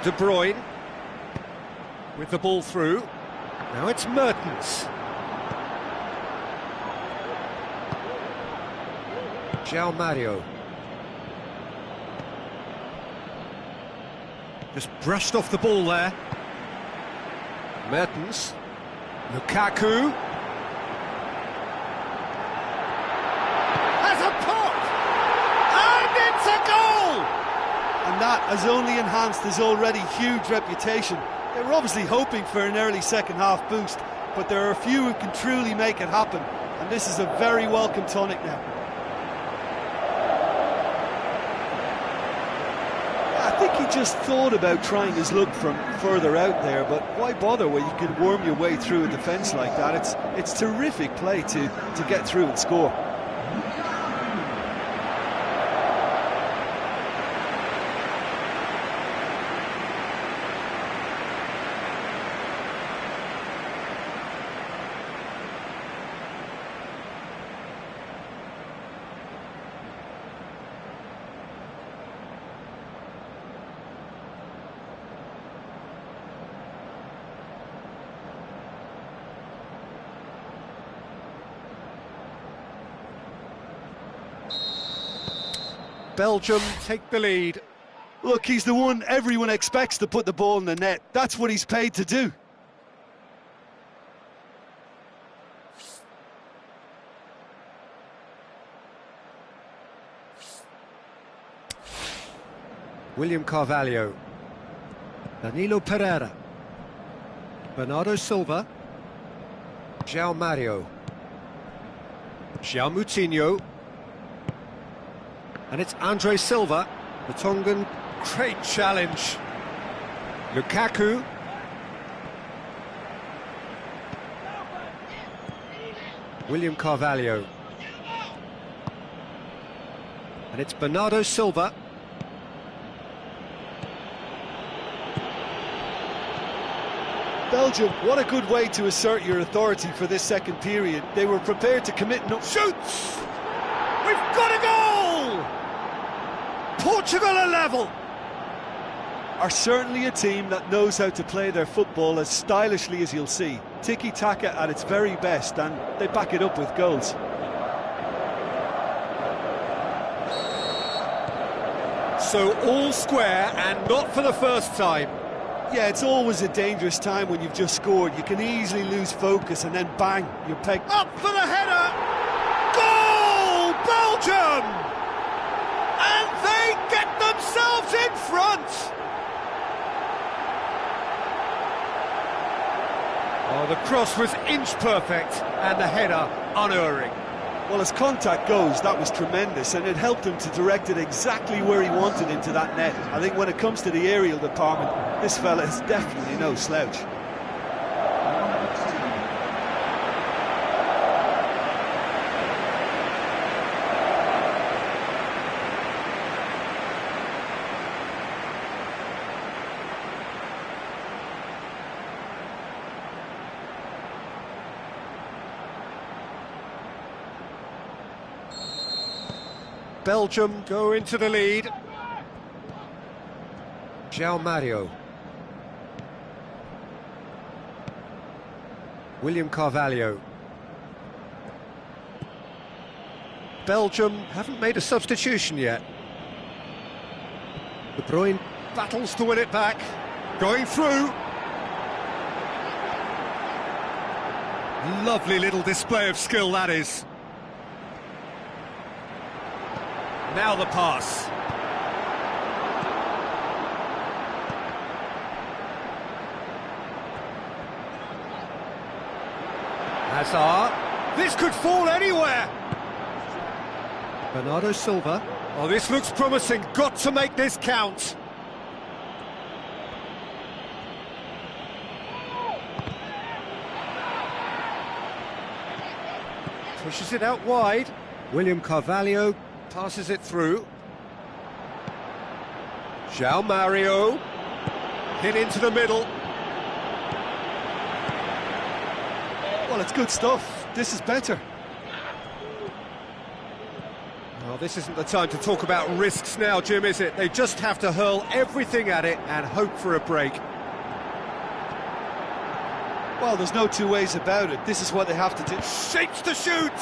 A: De Bruyne with the ball through. Now it's Mertens. João Mario. Just brushed off the ball there. Mertens. Lukaku.
B: And that has only enhanced his already huge reputation. They were obviously hoping for an early second-half boost, but there are a few who can truly make it happen, and this is a very welcome tonic now. I think he just thought about trying his luck from further out there, but why bother when you can worm your way through a defence like that? It's terrific play to get through and score.
A: Belgium take the lead.
B: Look, he's the one everyone expects to put the ball in the net. That's what he's paid to do.
A: William Carvalho. Danilo Pereira. Bernardo Silva. João Mario. João Moutinho. And it's Andre Silva, the Tongan. Great challenge. Lukaku. William Carvalho. And it's Bernardo Silva.
B: Belgium, what a good way to assert your authority for this second period. They were prepared to commit no...
A: Shoots! We've got a goal! Portugal are level!
B: Are certainly a team that knows how to play their football as stylishly as you'll see. Tiki-taka at its very best, and they back it up with goals.
A: So all square, and not for the first time.
B: Yeah, it's always a dangerous time when you've just scored. You can easily lose focus and then bang, you're pegged.
A: Up for the header! Goal! Belgium! And they get themselves in front! Oh, the cross was inch perfect and the header unerring.
B: Well, as contact goes, that was tremendous, and it helped him to direct it exactly where he wanted into that net. I think when it comes to the aerial department, this fella is definitely no slouch.
A: Belgium go into the lead. João Mario. William Carvalho. Belgium haven't made a substitution yet. De Bruyne battles to win it back. Going through. Lovely little display of skill, that is. Now the pass. Hazard. This could fall anywhere. Bernardo Silva. Oh, this looks promising. Got to make this count. Pushes it out wide. William Carvalho passes it through. João Mario. Hit into the middle.
B: Well, it's good stuff. This is better.
A: Well, this isn't the time to talk about risks now, Jim, is it? They just have to hurl everything at it and hope for a break.
B: Well, there's no two ways about it. This is what they have to do.
A: Shapes to shoot!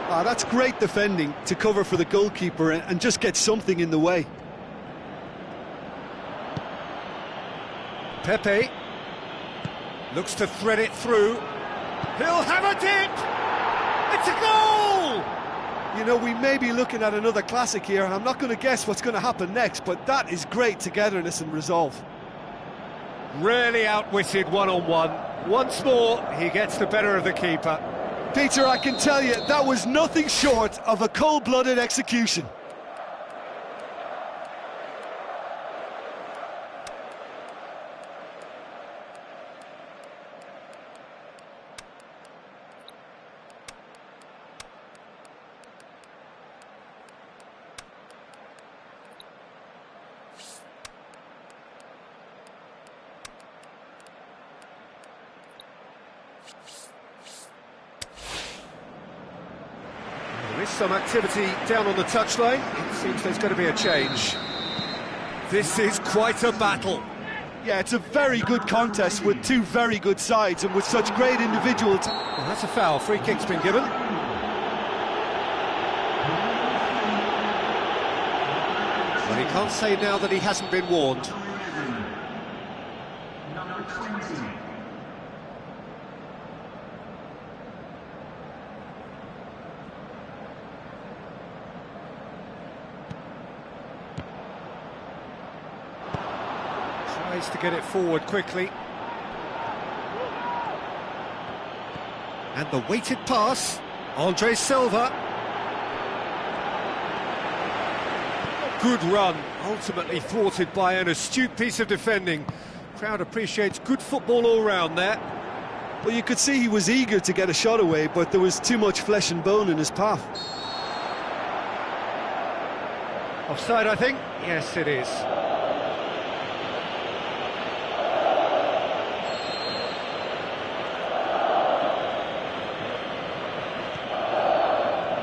B: Ah, that's great defending to cover for the goalkeeper and just get something in the way.
A: Pepe looks to thread it through. He'll have a dip! It's a goal!
B: You know, we may be looking at another classic here. I'm not going to guess what's going to happen next, but that is great togetherness and resolve.
A: Really outwitted one-on-one. Once more, he gets the better of the keeper.
B: Peter, I can tell you, that was nothing short of a cold-blooded execution.
A: There is some activity down on the touchline. It seems there's going to be a change. This is quite a battle.
B: Yeah, it's a very good contest with two very good sides and with such great individual...
A: Well, that's a foul. Free kick's been given. Well, he can't say now that he hasn't been warned.
C: Number 20.
A: Tries to get it forward quickly. And the weighted pass. Andre Silva. Good run, ultimately thwarted by an astute piece of defending. Crowd appreciates good football all round there.
B: Well, you could see he was eager to get a shot away, but there was too much flesh and bone in his path.
A: Offside, I think? Yes, it is.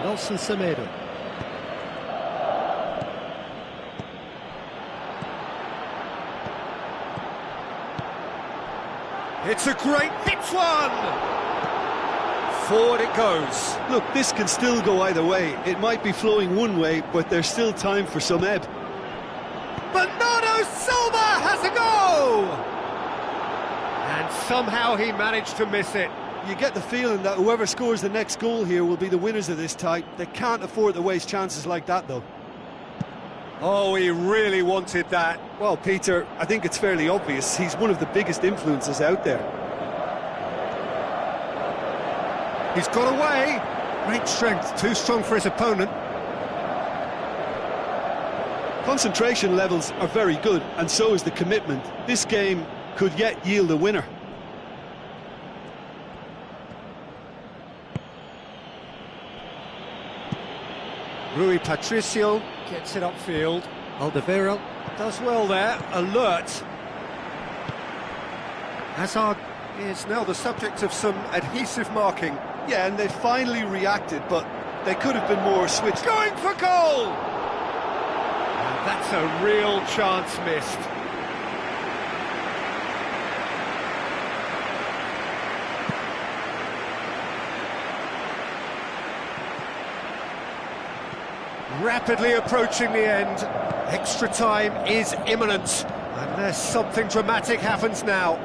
A: Nelson Semedo. It's a great hit one! Forward it goes.
B: Look, this can still go either way. It might be flowing one way, but there's still time for some ebb.
A: Bernardo Bernardo Silva has a go! And somehow he managed to miss it.
B: You get the feeling that whoever scores the next goal here will be the winners of this tie. They can't afford to waste chances like that, though.
A: Oh, he really wanted that.
B: Well, Peter, I think it's fairly obvious. He's one of the biggest influences out there.
A: He's got away. Great strength, too strong for his opponent.
B: Concentration levels are very good, and so is the commitment. This game could yet yield a winner.
A: Rui Patricio gets it upfield. Alderweireld does well there, alert. Hazard is now the subject of some adhesive marking.
B: Yeah, and they finally reacted, but they could have been more switched.
A: Going for goal! And that's a real chance missed. Rapidly approaching the end. Extra time is imminent, unless something dramatic happens now.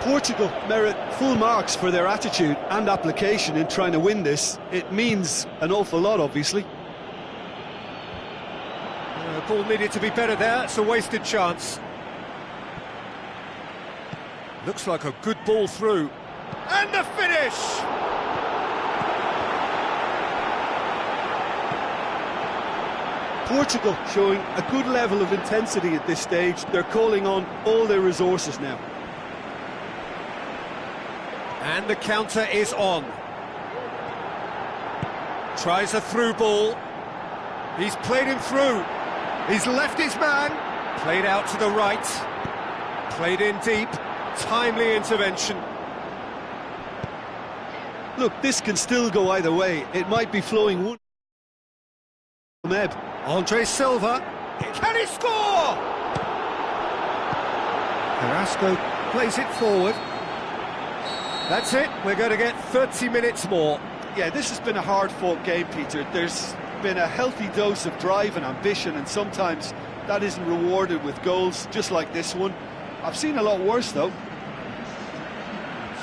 B: Portugal merit full marks for their attitude and application in trying to win this. It means an awful lot, obviously.
A: The ball needed to be better there, it's a wasted chance. Looks like a good ball through. And the finish!
B: Portugal showing a good level of intensity at this stage. They're calling on all their resources now.
A: And the counter is on. Tries a through ball. He's played him through. He's left his man. Played out to the right. Played in deep. Timely intervention.
B: Look, this can still go either way. It might be flowing one.
A: Andre Silva. Can he score? Carrasco plays it forward. That's it, we're going to get 30 minutes more.
B: Yeah, this has been a hard-fought game, Peter. There's been a healthy dose of drive and ambition, and sometimes that isn't rewarded with goals, just like this one. I've seen a lot worse, though.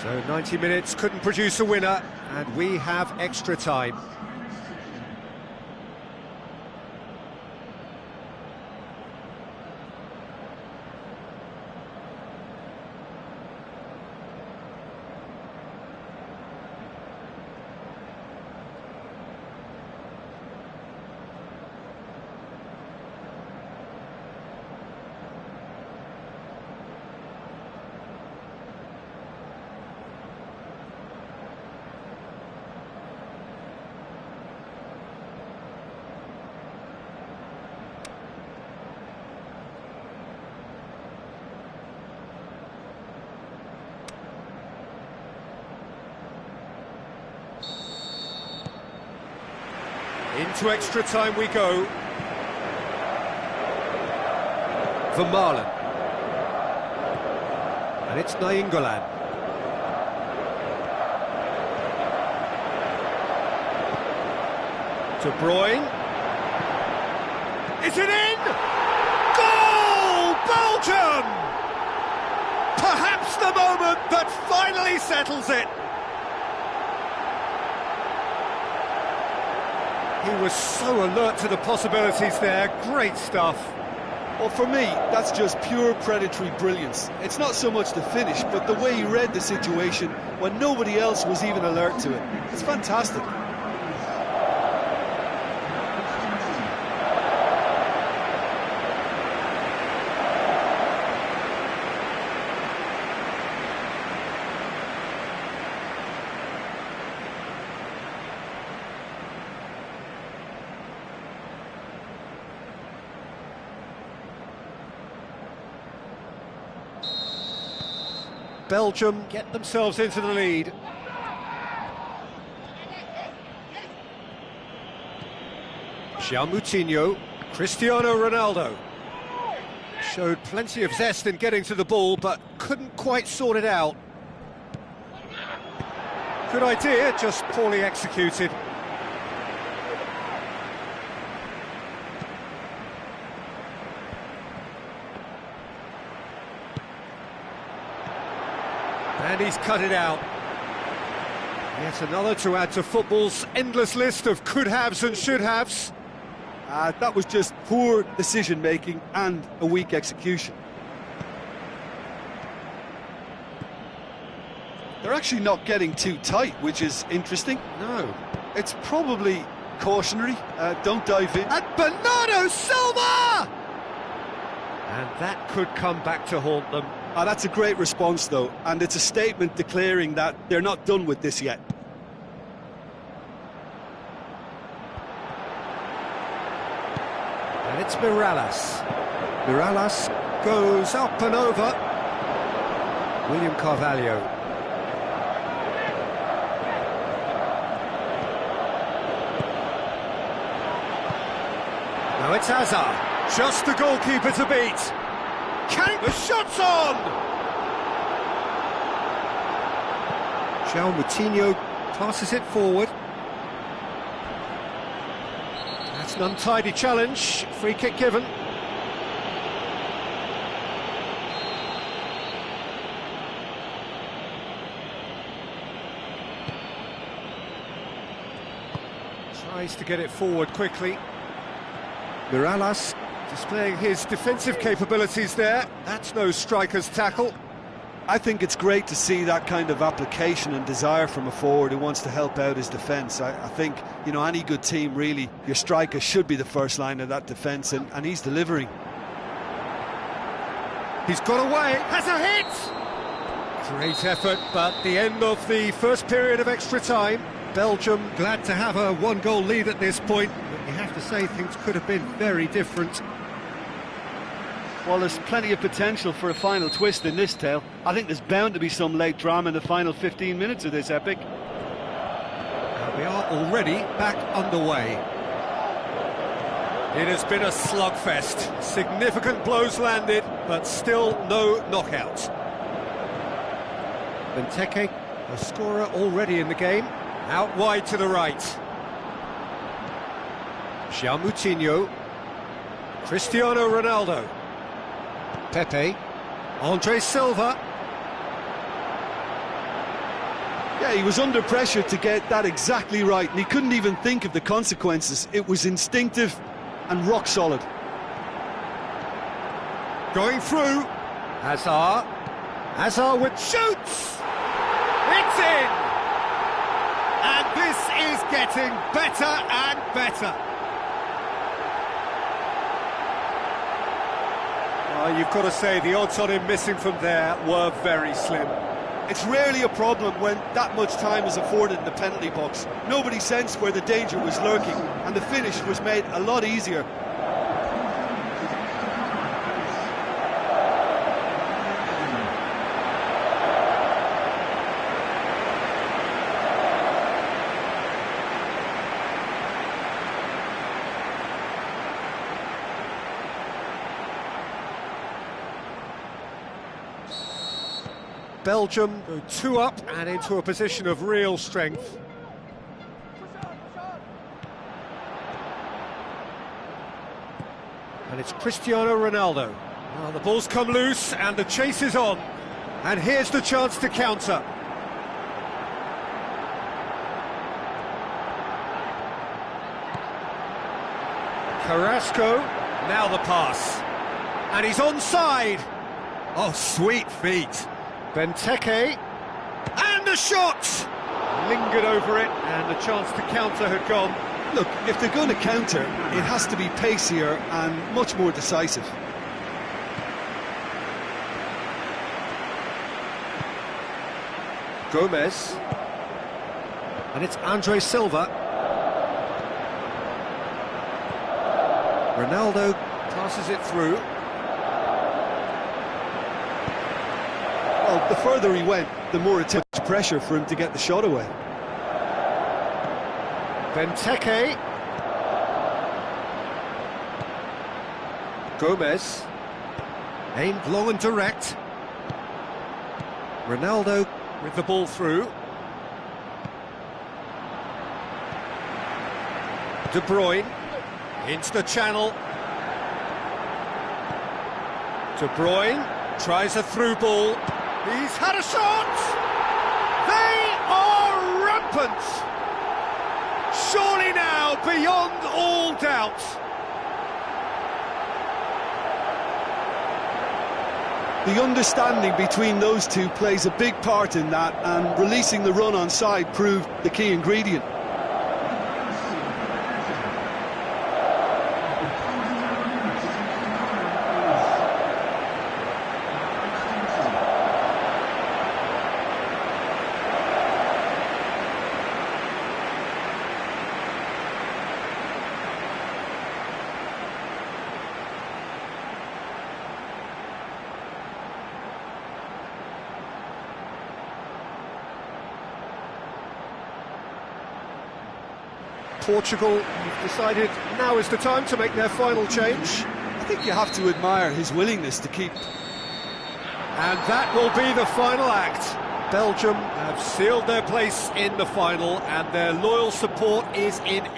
A: So 90 minutes couldn't produce a winner, and we have extra time. Into extra time we go. Vermaelen. And it's Nainggolan. De Bruyne. Is it in? Goal! Belgium! Perhaps the moment that finally settles it. He was so alert to the possibilities there. Great stuff.
B: Well, for me, that's just pure predatory brilliance. It's not so much the finish, but the way he read the situation when nobody else was even alert to it. It's fantastic.
A: Belgium get themselves into the lead. João Moutinho, Cristiano Ronaldo. Showed plenty of zest in getting to the ball, but couldn't quite sort it out. Good idea, just poorly executed. And he's cut it out. Yet another to add to football's endless list of could-haves and should-haves.
B: That was just poor decision-making and a weak execution. They're actually not getting too tight, which is interesting.
A: No.
B: It's probably cautionary. Don't dive in.
A: And Bernardo Silva! And that could come back to haunt them.
B: That's a great response, though, and it's a statement declaring that they're not done with this yet.
A: And it's Mirallas. Mirallas goes up and over. William Carvalho. Now it's Hazard. Just the goalkeeper to beat. The shot's on! João Moutinho passes it forward. That's an untidy challenge. Free kick given. Tries to get it forward quickly. Mirallas displaying his defensive capabilities there. That's no striker's tackle.
B: I think it's great to see that kind of application and desire from a forward who wants to help out his defence. I think, you know, any good team, really, your striker should be the first line of that defence, and he's delivering.
A: He's got away, has a hit! Great effort, but the end of the first period of extra time. Belgium glad to have a one-goal lead at this point, but you have to say things could have been very different.
B: Well, there's plenty of potential for a final twist in this tale. I think there's bound to be some late drama in the final 15 minutes of this epic.
A: And we are already back underway. It has been a slugfest. Significant blows landed, but still no knockout. Benteke, a scorer already in the game, out wide to the right. João Moutinho, Cristiano Ronaldo, Pepe, Andre Silva.
B: Yeah, he was under pressure to get that exactly right, and he couldn't even think of the consequences. It was instinctive and rock solid.
A: Going through, Hazard. Hazard with shoots! It's in! And this is getting better and better. You've got to say, the odds on him missing from there were very slim.
B: It's rarely a problem when that much time is afforded in the penalty box. Nobody sensed where the danger was lurking, and the finish was made a lot easier.
A: Belgium go 2 up and into a position of real strength. And it's Cristiano Ronaldo. Well, the ball's come loose and the chase is on. And here's the chance to counter. Carrasco, now the pass. And he's onside. Oh, sweet feet. Benteke, and the shot! Lingered over it, and the chance to counter had gone.
B: Look, if they're going to counter, it has to be pacier and much more decisive.
A: Gomez, and it's Andre Silva. Ronaldo passes it through.
B: Well, the further he went, the more it took pressure for him to get the shot away.
A: Benteke. Gomez. Aimed long and direct. Ronaldo with the ball through. De Bruyne into the channel. De Bruyne tries a through ball. He's had a shot! moment! Surely now, beyond all doubt.
B: The understanding between those two plays a big part in that, and releasing the run on side proved the key ingredient.
A: Portugal have decided now is the time to make their final change.
B: I think you have to admire his willingness to keep.
A: And that will be the final act. Belgium have sealed their place in the final, and their loyal support is in.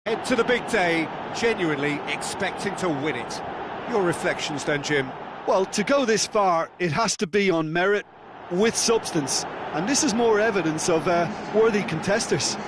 A: Head to the big day, genuinely expecting to win it. Your reflections then, Jim?
B: Well, to go this far, it has to be on merit, with substance. And this is more evidence of worthy contesters.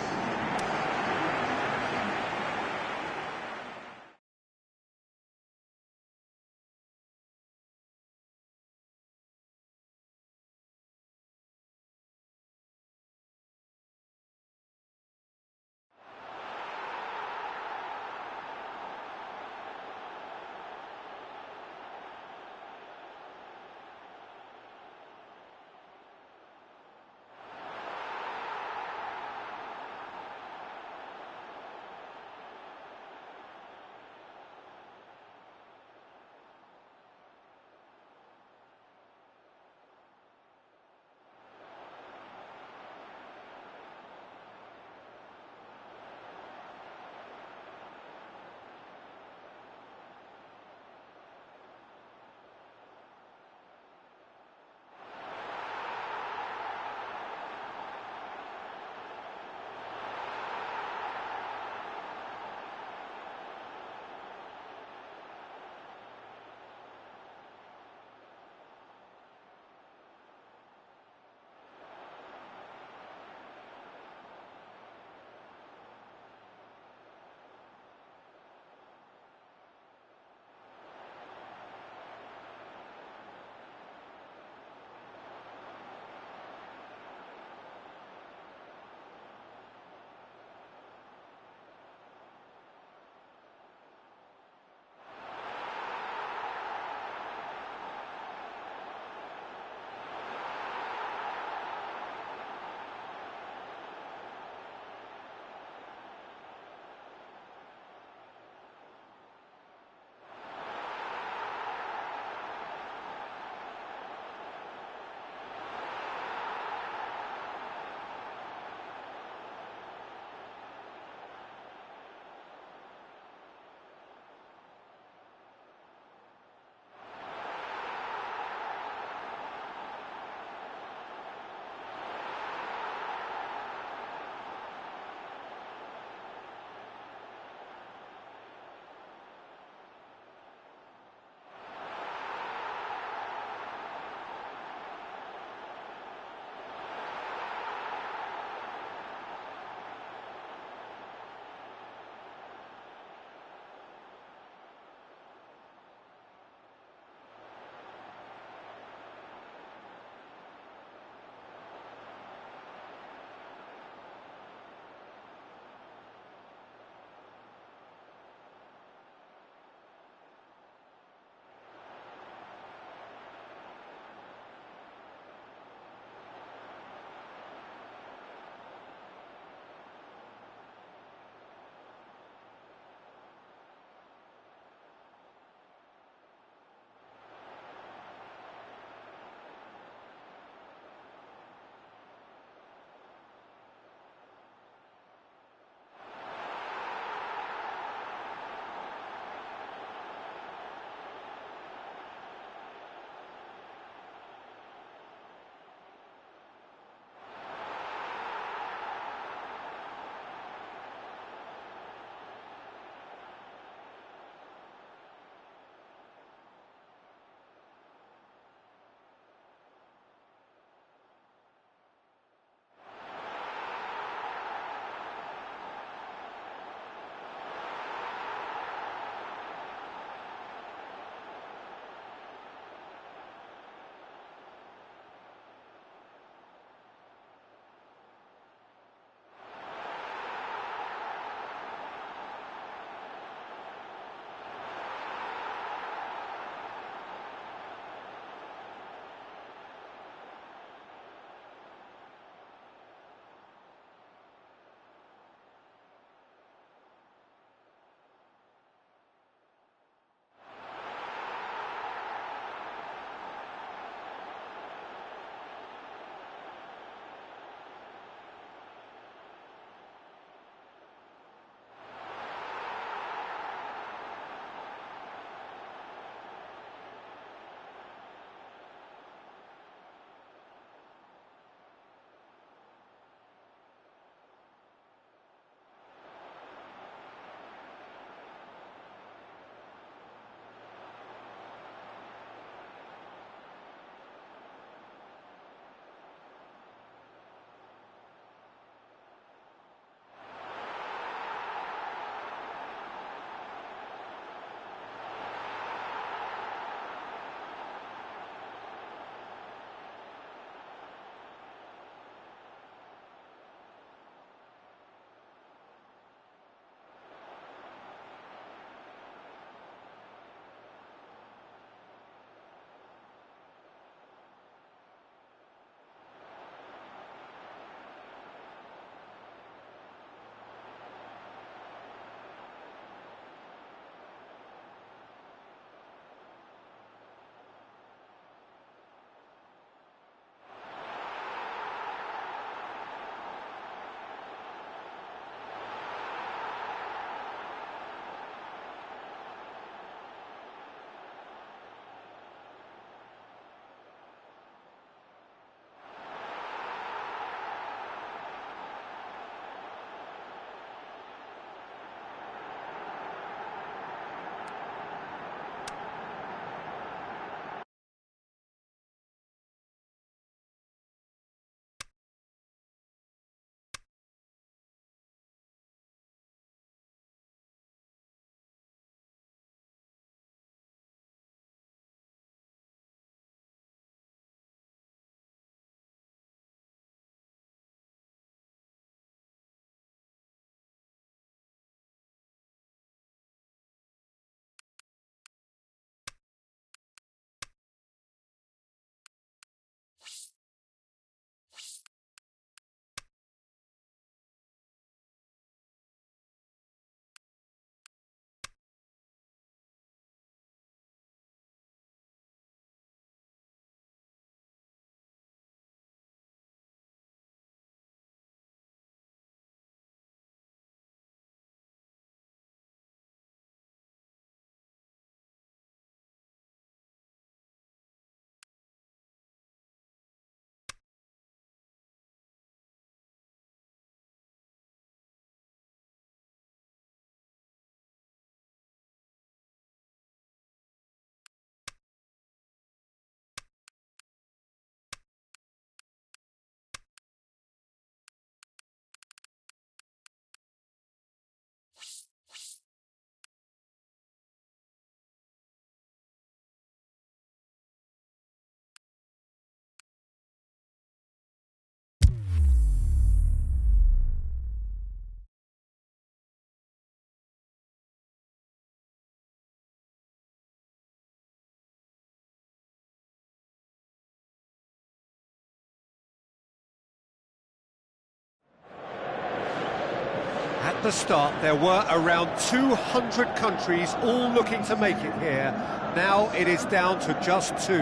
A: the start, there were around 200 countries all looking to make it here. Now it is down to just 2.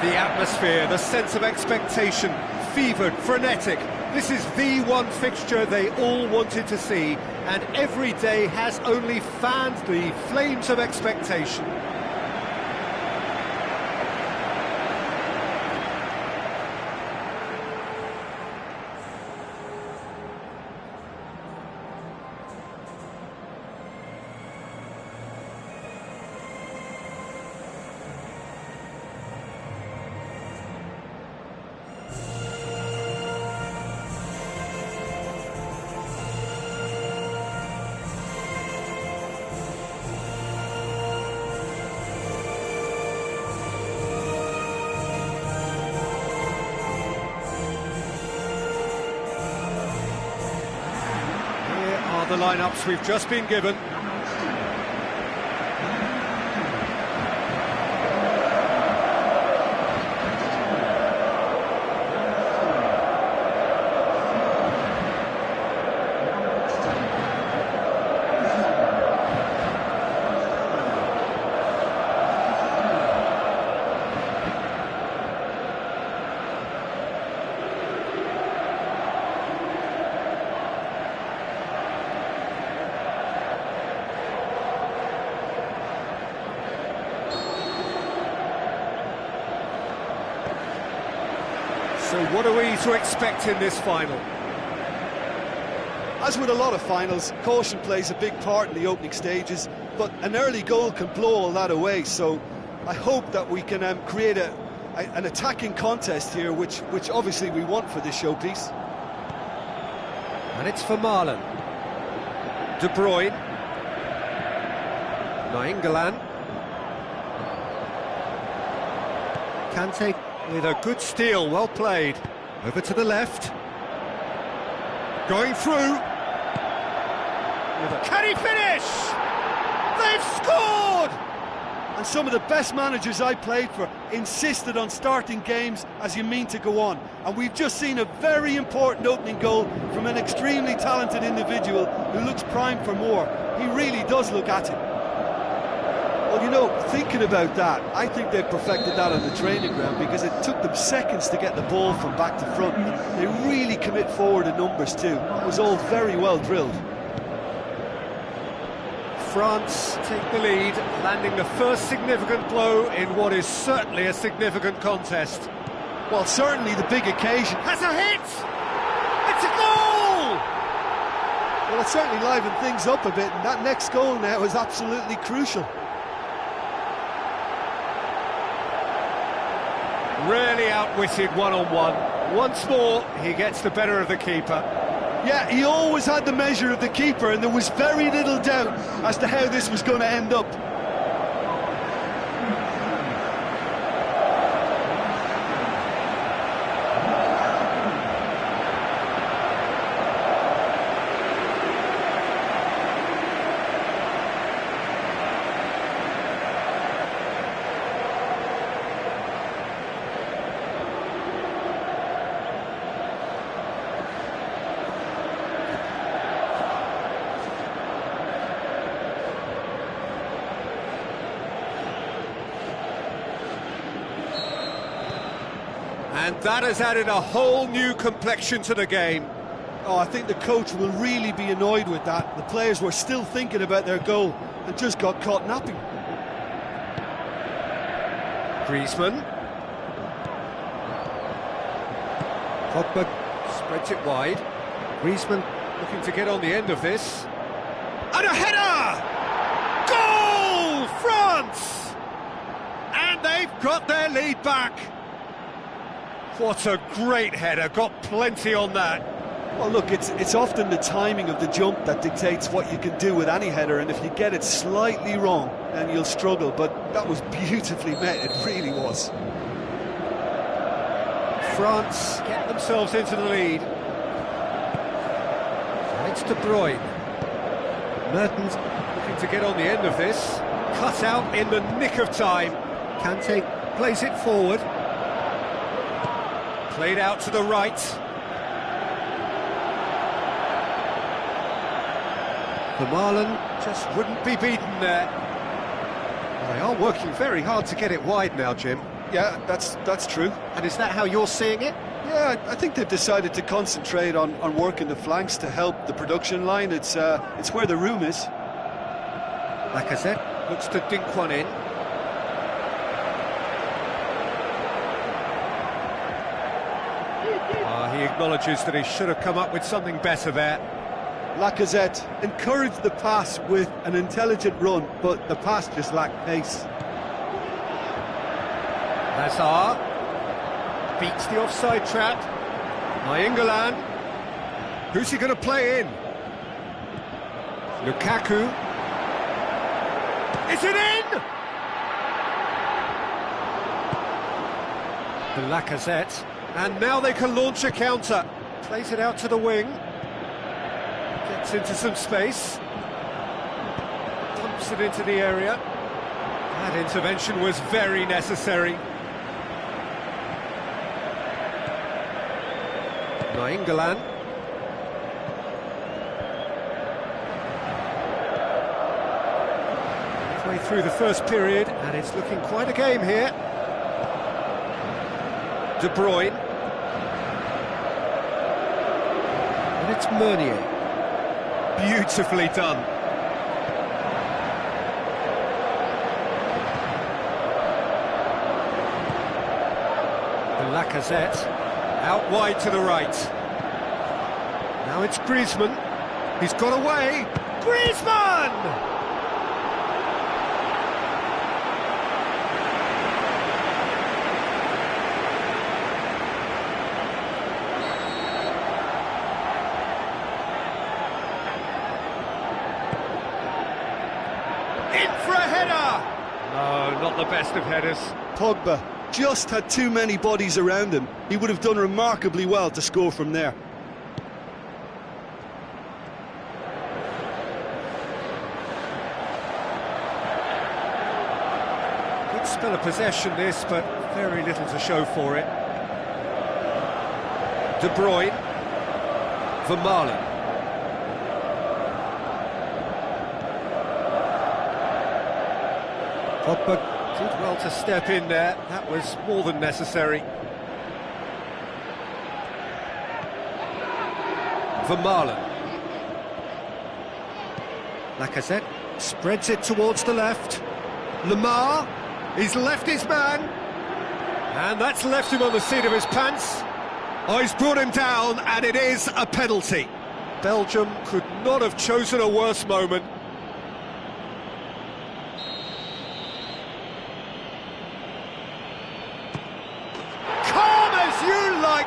A: The atmosphere, the sense of expectation, fevered, frenetic. This is the one fixture they all wanted to see, and every day has only fanned the flames of expectation. The lineups we've just been given. So what are we to expect in this final?
B: As with a lot of finals, caution plays a big part in the opening stages, but an early goal can blow all that away, so I hope that we can create an attacking contest here, which obviously we want for this showpiece.
A: And it's for Marlon. De Bruyne. Nainggolan. Kante with a good steal, well played. Over to the left. Going through. Can he finish? They've scored!
B: And some of the best managers I played for insisted on starting games as you mean to go on. And we've just seen a very important opening goal from an extremely talented individual who looks primed for more. He really does look at it. Well, you know, thinking about that, I think they've perfected that on the training ground because it took them seconds to get the ball from back to front. They really commit forward in numbers too. It was all very well drilled.
A: France take the lead, landing the first significant blow in what is certainly a significant contest.
B: Well, certainly the big occasion.
A: Has a hit! It's a goal!
B: Well, it certainly livened things up a bit, and that next goal now is absolutely crucial.
A: Really outwitted one-on-one. Once more, he gets the better of the keeper.
B: Yeah, he always had the measure of the keeper, and there was very little doubt as to how this was going to end up.
A: And that has added a whole new complexion to the game.
B: Oh, I think the coach will really be annoyed with that. The players were still thinking about their goal and just got caught napping.
A: Griezmann. Pogba spreads it wide. Griezmann looking to get on the end of this. And a header! Goal! France! And they've got their lead back. What a great header, got plenty on that.
B: Well, look, it's often the timing of the jump that dictates what you can do with any header, and if you get it slightly wrong, then you'll struggle, but that was beautifully met, it really was.
A: France get themselves into the lead. It's De Bruyne. Mertens looking to get on the end of this. Cut out in the nick of time. Kante plays it forward. Played out to the right. Vermaelen just wouldn't be beaten there. They are working very hard to get it wide now, Jim.
B: Yeah, that's true.
A: And is that how you're seeing it?
B: Yeah, I think they've decided to concentrate on working the flanks to help the production line. It's where the room is.
A: Lacazette looks to dink one in. He acknowledges that he should have come up with something better there.
B: Lacazette encouraged the pass with an intelligent run, but the pass just lacked pace.
A: Hazard beats the offside trap. Nainggolan. Who's he going to play in? Lukaku. Is it in? The Lacazette. And now they can launch a counter. Plays it out to the wing. Gets into some space. Pumps it into the area. That intervention was very necessary. Nainggolan. Halfway through the first period, and it's looking quite a game here. De Bruyne. And it's Meunier. Beautifully done. The Lacazette. Out wide to the right. Now it's Griezmann. He's got away. Griezmann! In for a header! No, not the best of headers.
B: Pogba just had too many bodies around him. He would have done remarkably well to score from there.
A: Good spell of possession this, but very little to show for it. De Bruyne. Vermaelen. Pogba did well to step in there. That was more than necessary. Vermaelen. Lacazette spreads it towards the left. Lemar, he's left his man. And that's left him on the seat of his pants. Oh, he's brought him down, and it is a penalty. Belgium could not have chosen a worse moment.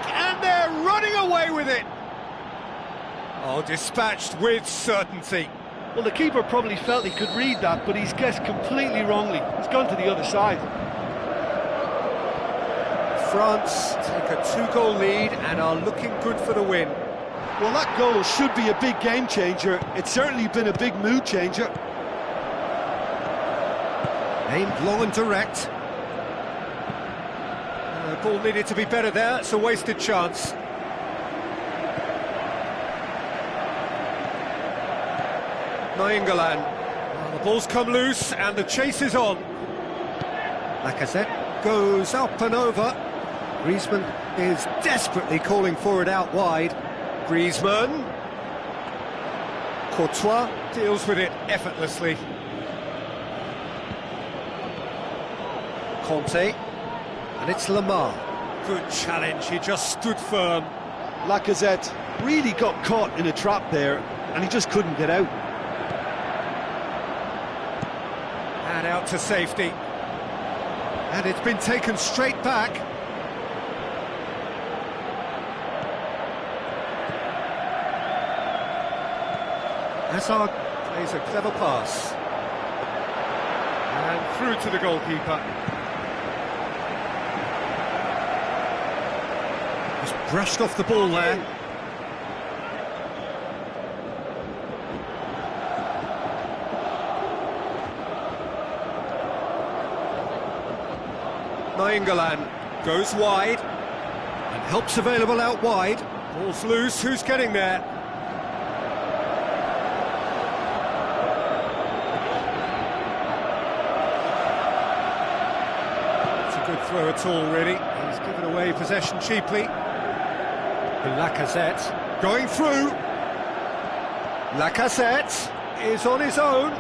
A: And they're running away with it. Oh, dispatched with certainty.
B: Well, the keeper probably felt he could read that, but he's guessed completely wrongly. He's gone to the other side.
A: France take a 2-goal lead and are looking good for the win.
B: Well, that goal should be a big game changer. It's certainly been a big mood changer.
A: Aimed long and direct. The ball needed to be better there, it's a wasted chance. Nainggolan. The ball's come loose and the chase is on. Lacazette goes up and over. Griezmann is desperately calling for it out wide. Griezmann. Courtois deals with it effortlessly. Conte. And it's Lemar. Good challenge, he just stood firm.
B: Lacazette really got caught in a trap there, and he just couldn't get out.
A: And out to safety. And it's been taken straight back. Hazard plays a clever pass. And through to the goalkeeper. Just brushed off the ball there. Nainggolan goes wide, and help's available out wide. Ball's loose, who's getting there? It's a good throw at all, really. He's given away possession cheaply. Lacazette going through. Lacazette is on his own.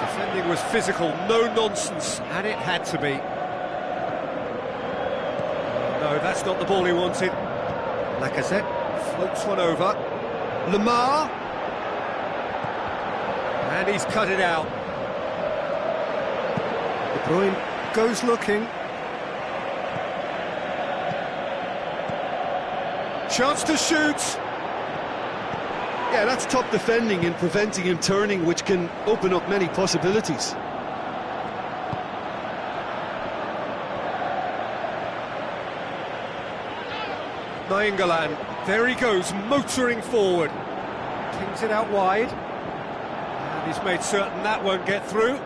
A: Defending was physical, no nonsense, and it had to be. No, that's not the ball he wanted. Lacazette floats one over. Lamar. And he's cut it out. De Bruyne goes looking. Chance to shoot.
B: Yeah, that's top defending and preventing him turning, which can open up many possibilities.
A: Nainggolan, there he goes, motoring forward. Pings it out wide. And he's made certain that won't get through.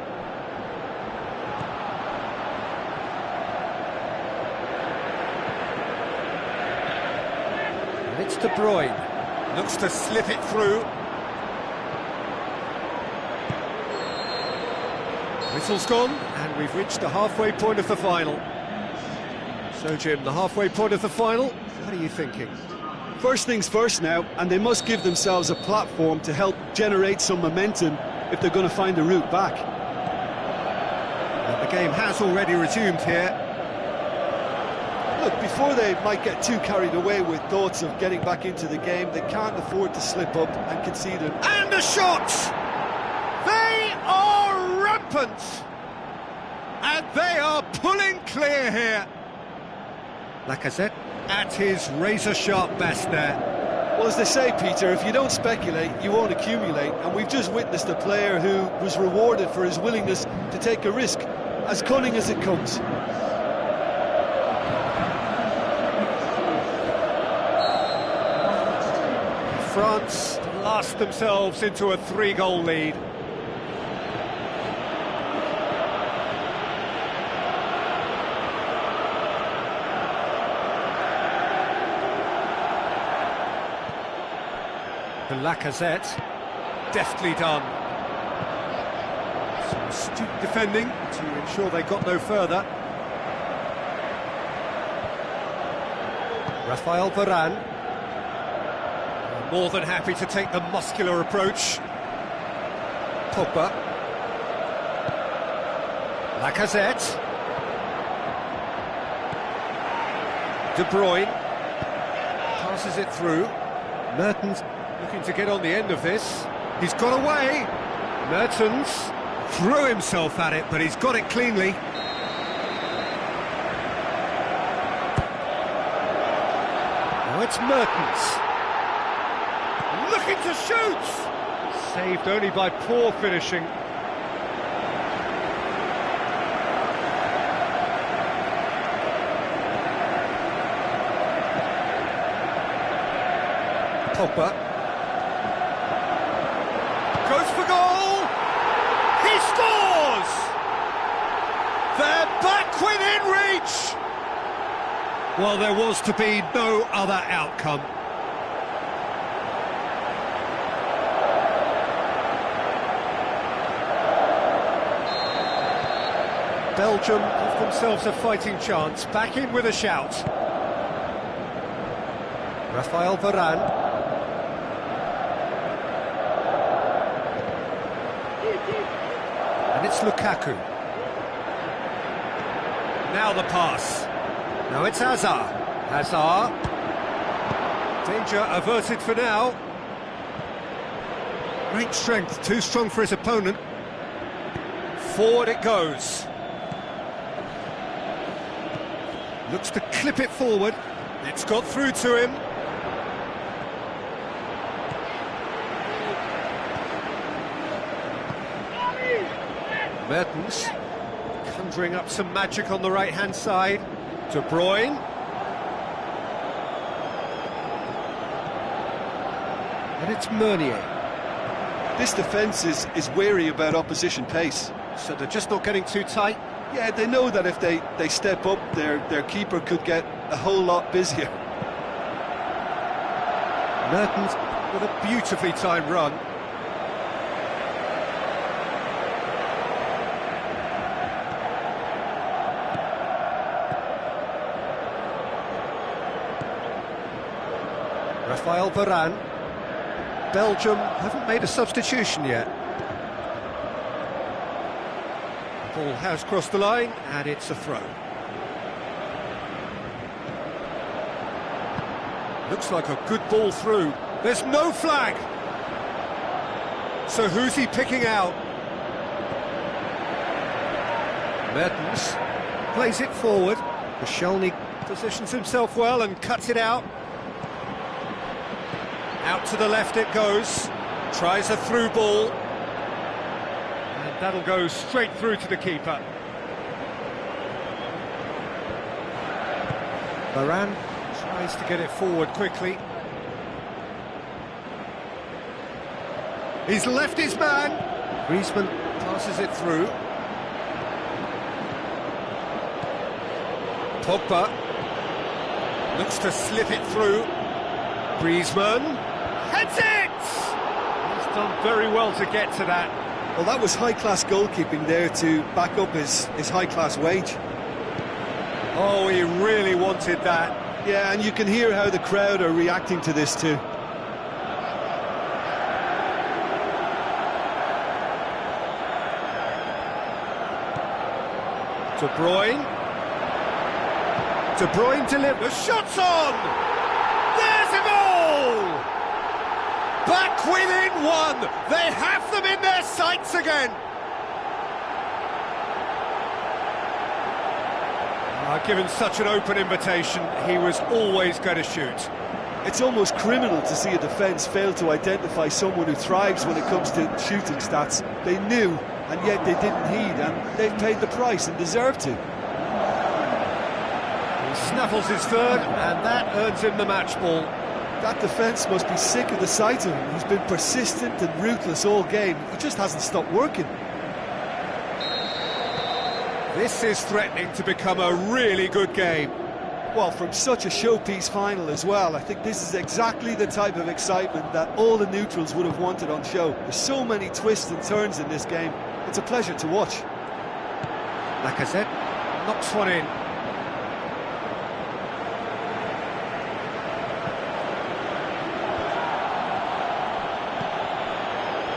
A: And it's De Bruyne. Looks to slip it through. Whistle's gone, and we've reached the halfway point of the final. So, Jim, the halfway point of the final, what are you thinking?
B: First things first now, and they must give themselves a platform to help generate some momentum if they're going to find a route back.
A: And the game has already resumed here.
B: Look, before they might get too carried away with thoughts of getting back into the game, they can't afford to slip up and concede it.
A: And a shot! They are rampant! And they are pulling clear here. Lacazette at his razor-sharp best there.
B: Well, as they say, Peter, if you don't speculate, you won't accumulate. And we've just witnessed a player who was rewarded for his willingness to take a risk, as cunning as it comes.
A: France last themselves into a 3-goal lead. The Lacazette, deftly done. Some astute defending to ensure they got no further. Rafael Varane. More than happy to take the muscular approach. Pogba. Lacazette. De Bruyne. Passes it through. Mertens looking to get on the end of this. He's got away. Mertens threw himself at it, but he's got it cleanly. Now it's Mertens. Looking to shoot! Saved only by poor finishing. Pogba. Goes for goal! He scores! They're back within reach! Well, there was to be no other outcome. Belgium give themselves a fighting chance, back in with a shout. Rafael Varane. And it's Lukaku. Now the pass. Now it's Hazard. Hazard. Danger averted for now. Great strength, too strong for his opponent. Forward it goes. Looks to clip it forward. It's got through to him. Mertens conjuring up some magic on the right-hand side. De Bruyne. And it's Meunier.
B: This defence is wary about opposition pace.
A: So they're just not getting too tight.
B: Yeah, they know that if they step up, their keeper could get a whole lot busier.
A: Mertens with a beautifully timed run. Rafael Varane. Belgium haven't made a substitution yet. Ball has crossed the line, and it's a throw. Looks like a good ball through. There's no flag! So who's he picking out? Mertens plays it forward. Koscielny positions himself well and cuts it out. Out to the left it goes. Tries a through ball. And that'll go straight through to the keeper. Varane tries to get it forward quickly. He's left his man. Griezmann passes it through. Pogba looks to slip it through. Griezmann heads it! He's done very well to get to that.
B: Well, that was high-class goalkeeping there to back up his high-class wage.
A: Oh, he really wanted that.
B: Yeah, and you can hear how the crowd are reacting to this too.
A: De Bruyne. De Bruyne delivers. Shots on! There's a goal! Back within one. They have them in their sights again. Given such an open invitation, he was always going to shoot.
B: It's almost criminal to see a defence fail to identify someone who thrives when it comes to shooting stats. They knew, and yet they didn't heed, and they've paid the price and deserve to.
A: He snaffles his third, and that earns him the match ball.
B: That defence must be sick of the sight of him. He's been persistent and ruthless all game. He just hasn't stopped working.
A: This is threatening to become a really good game.
B: Well, from such a showpiece final as well, I think this is exactly the type of excitement that all the neutrals would have wanted on show. There's so many twists and turns in this game. It's a pleasure to watch.
A: Lacazette knocks one in.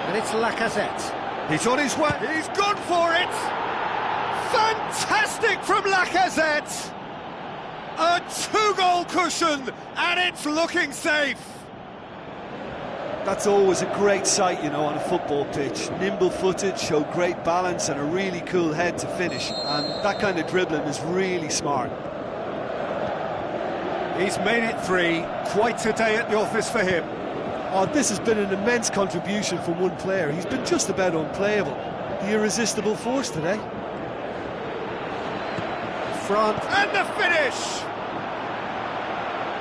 A: And it's Lacazette. He's on his way. He's gone for it. Fantastic from Lacazette! A two-goal cushion, and it's looking safe.
B: That's always a great sight, you know, on a football pitch. Nimble-footed, showed great balance and a really cool head to finish. And that kind of dribbling is really smart.
A: He's made it three. Quite a day at the office for him.
B: Oh, this has been an immense contribution from one player. He's been just about unplayable. The irresistible force today.
A: Front and the finish.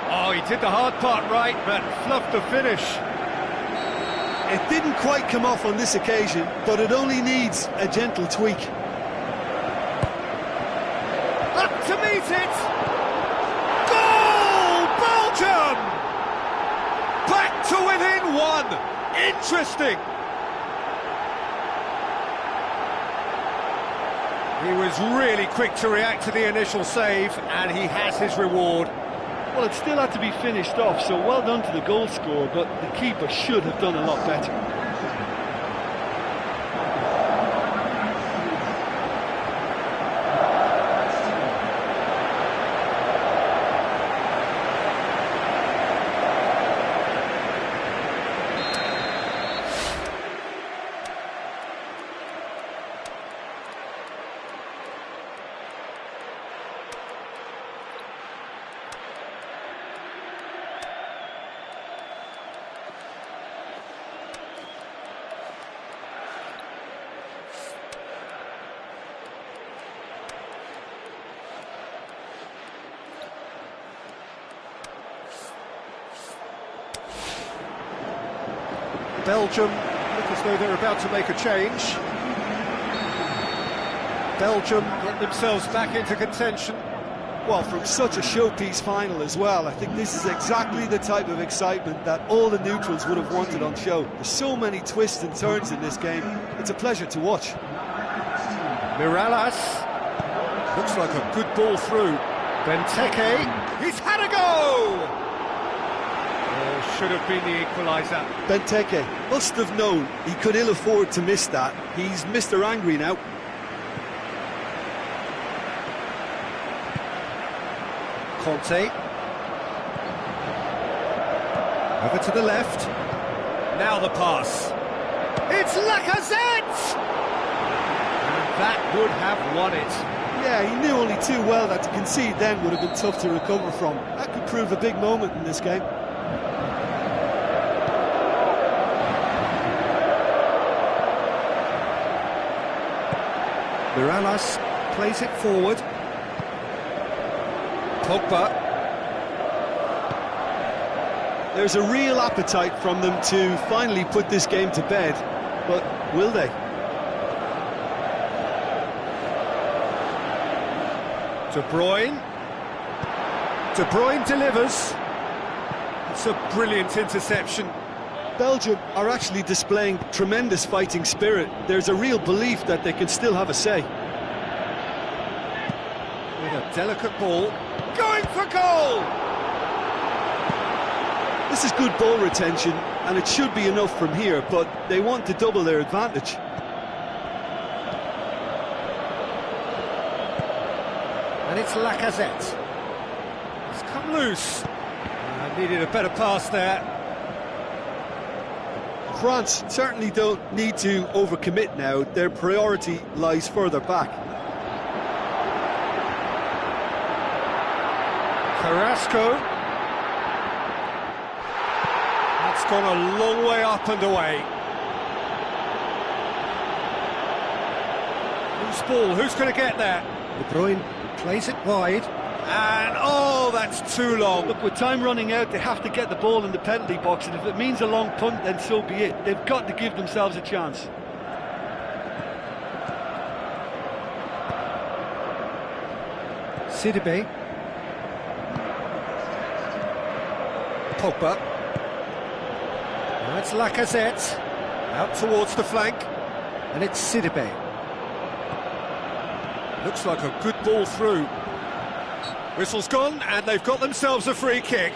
A: Oh, he did the hard part right, but fluffed the finish.
B: It didn't quite come off on this occasion, but it only needs a gentle tweak.
A: Up to meet it. Goal, Belgium! Back to within one. Interesting. He was really quick to react to the initial save, and he has his reward.
B: Well, it still had to be finished off, so well done to the goal scorer, but the keeper should have done a lot better.
A: Belgium look as though they're about to make a change. Belgium get themselves back into contention.
B: Well, from such a showpiece final as well, I think this is exactly the type of excitement that all the neutrals would have wanted on show. There's so many twists and turns in this game. It's a pleasure to watch.
A: Mirallas. Looks like a good ball through. Benteke. He's had a go! Oh, should have been the equaliser.
B: Benteke must have known he could ill afford to miss that. He's Mr. Angry now.
A: Conte. Over to the left. Now the pass. It's Lacazette! And that would have won it.
B: Yeah, he knew only too well that to concede then would have been tough to recover from. That could prove a big moment in this game.
A: Mirallas plays it forward. Pogba.
B: There's a real appetite from them to finally put this game to bed, but will they?
A: De Bruyne. De Bruyne delivers. It's a brilliant interception.
B: Belgium are actually displaying tremendous fighting spirit. There's a real belief that they can still have a say.
A: With a delicate ball. Going for goal!
B: This is good ball retention, and it should be enough from here, but they want to double their advantage.
A: And it's Lacazette. It's come loose. Needed a better pass there.
B: France certainly don't need to overcommit now. Their priority lies further back.
A: Carrasco. That's gone a long way up and away. Loose ball, who's going to get there? De Bruyne plays it wide. And, oh, that's too long.
B: Look, with time running out, they have to get the ball in the penalty box, and if it means a long punt, then so be it. They've got to give themselves a chance.
A: Sidibe. Pogba. Now it's Lacazette. Out towards the flank. And it's Sidibe. Looks like a good ball through. Whistle's gone, and they've got themselves a free kick.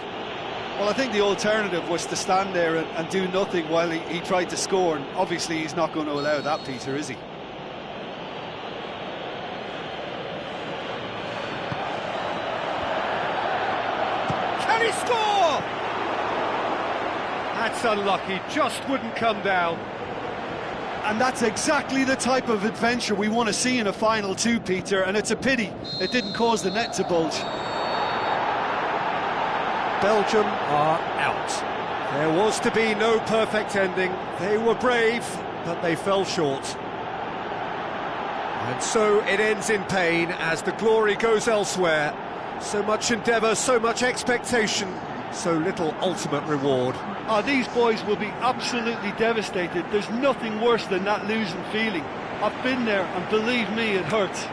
B: Well, I think the alternative was to stand there and do nothing while he tried to score, and obviously he's not going to allow that, Peter, is he?
A: Can he score? That's unlucky, just wouldn't come down.
B: And that's exactly the type of adventure we want to see in a final too, Peter, and it's a pity it didn't cause the net to bulge.
A: Belgium are out. There was to be no perfect ending. They were brave, but they fell short. And so it ends in pain as the glory goes elsewhere. So much endeavour, so much expectation, so little ultimate reward.
B: Oh, these boys will be absolutely devastated. There's nothing worse than that losing feeling. I've been there, and believe me, it hurts.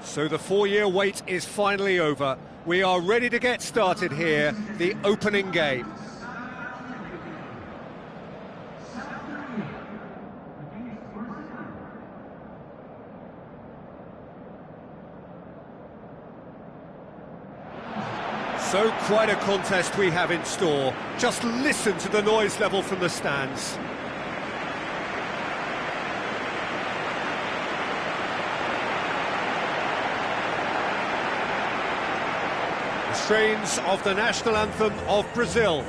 A: So the 4-year wait is finally over. We are ready to get started here, the opening game. So quite a contest we have in store. Just listen to the noise level from the stands. The strains of the national anthem of Brazil.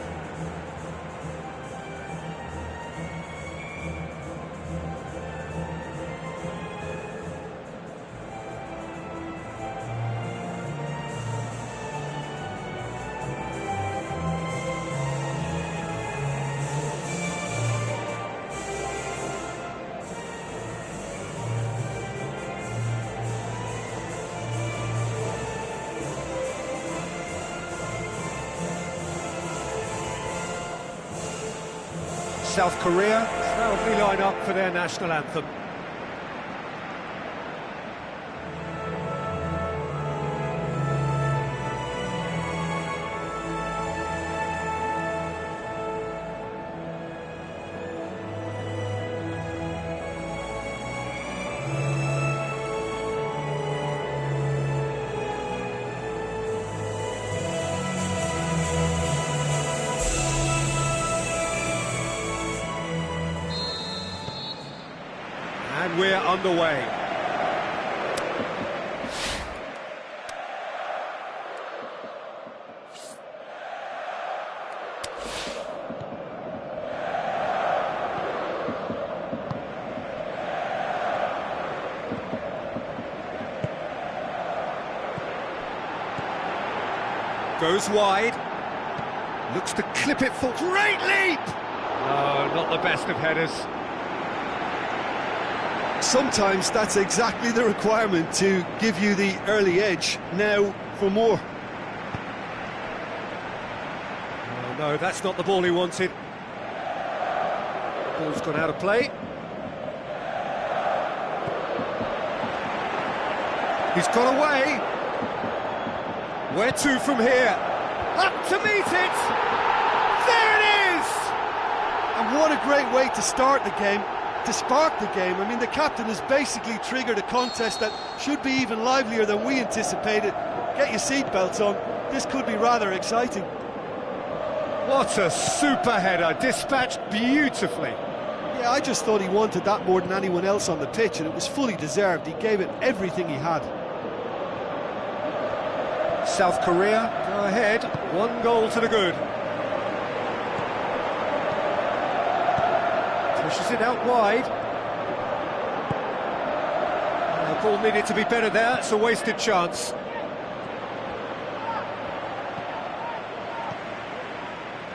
A: South Korea proudly line up for their national anthem. And we're underway. Goes wide. Looks to clip it for great leap! No, not the best of headers.
B: Sometimes that's exactly the requirement to give you the early edge. Now for more.
A: Oh, no, that's not the ball he wanted. Ball's gone out of play. He's got away. Where to from here? Up to meet it! There it is!
B: And what a great way to start the game. To spark the game. I mean, the captain has basically triggered a contest that should be even livelier than we anticipated. Get your seatbelts on. This could be rather exciting.
A: What a super header, dispatched beautifully.
B: Yeah, I just thought he wanted that more than anyone else on the pitch, and it was fully deserved. He gave it everything he had.
A: South Korea go ahead, 1 goal to the good. Pushes it out wide. The ball needed to be better there, it's a wasted chance.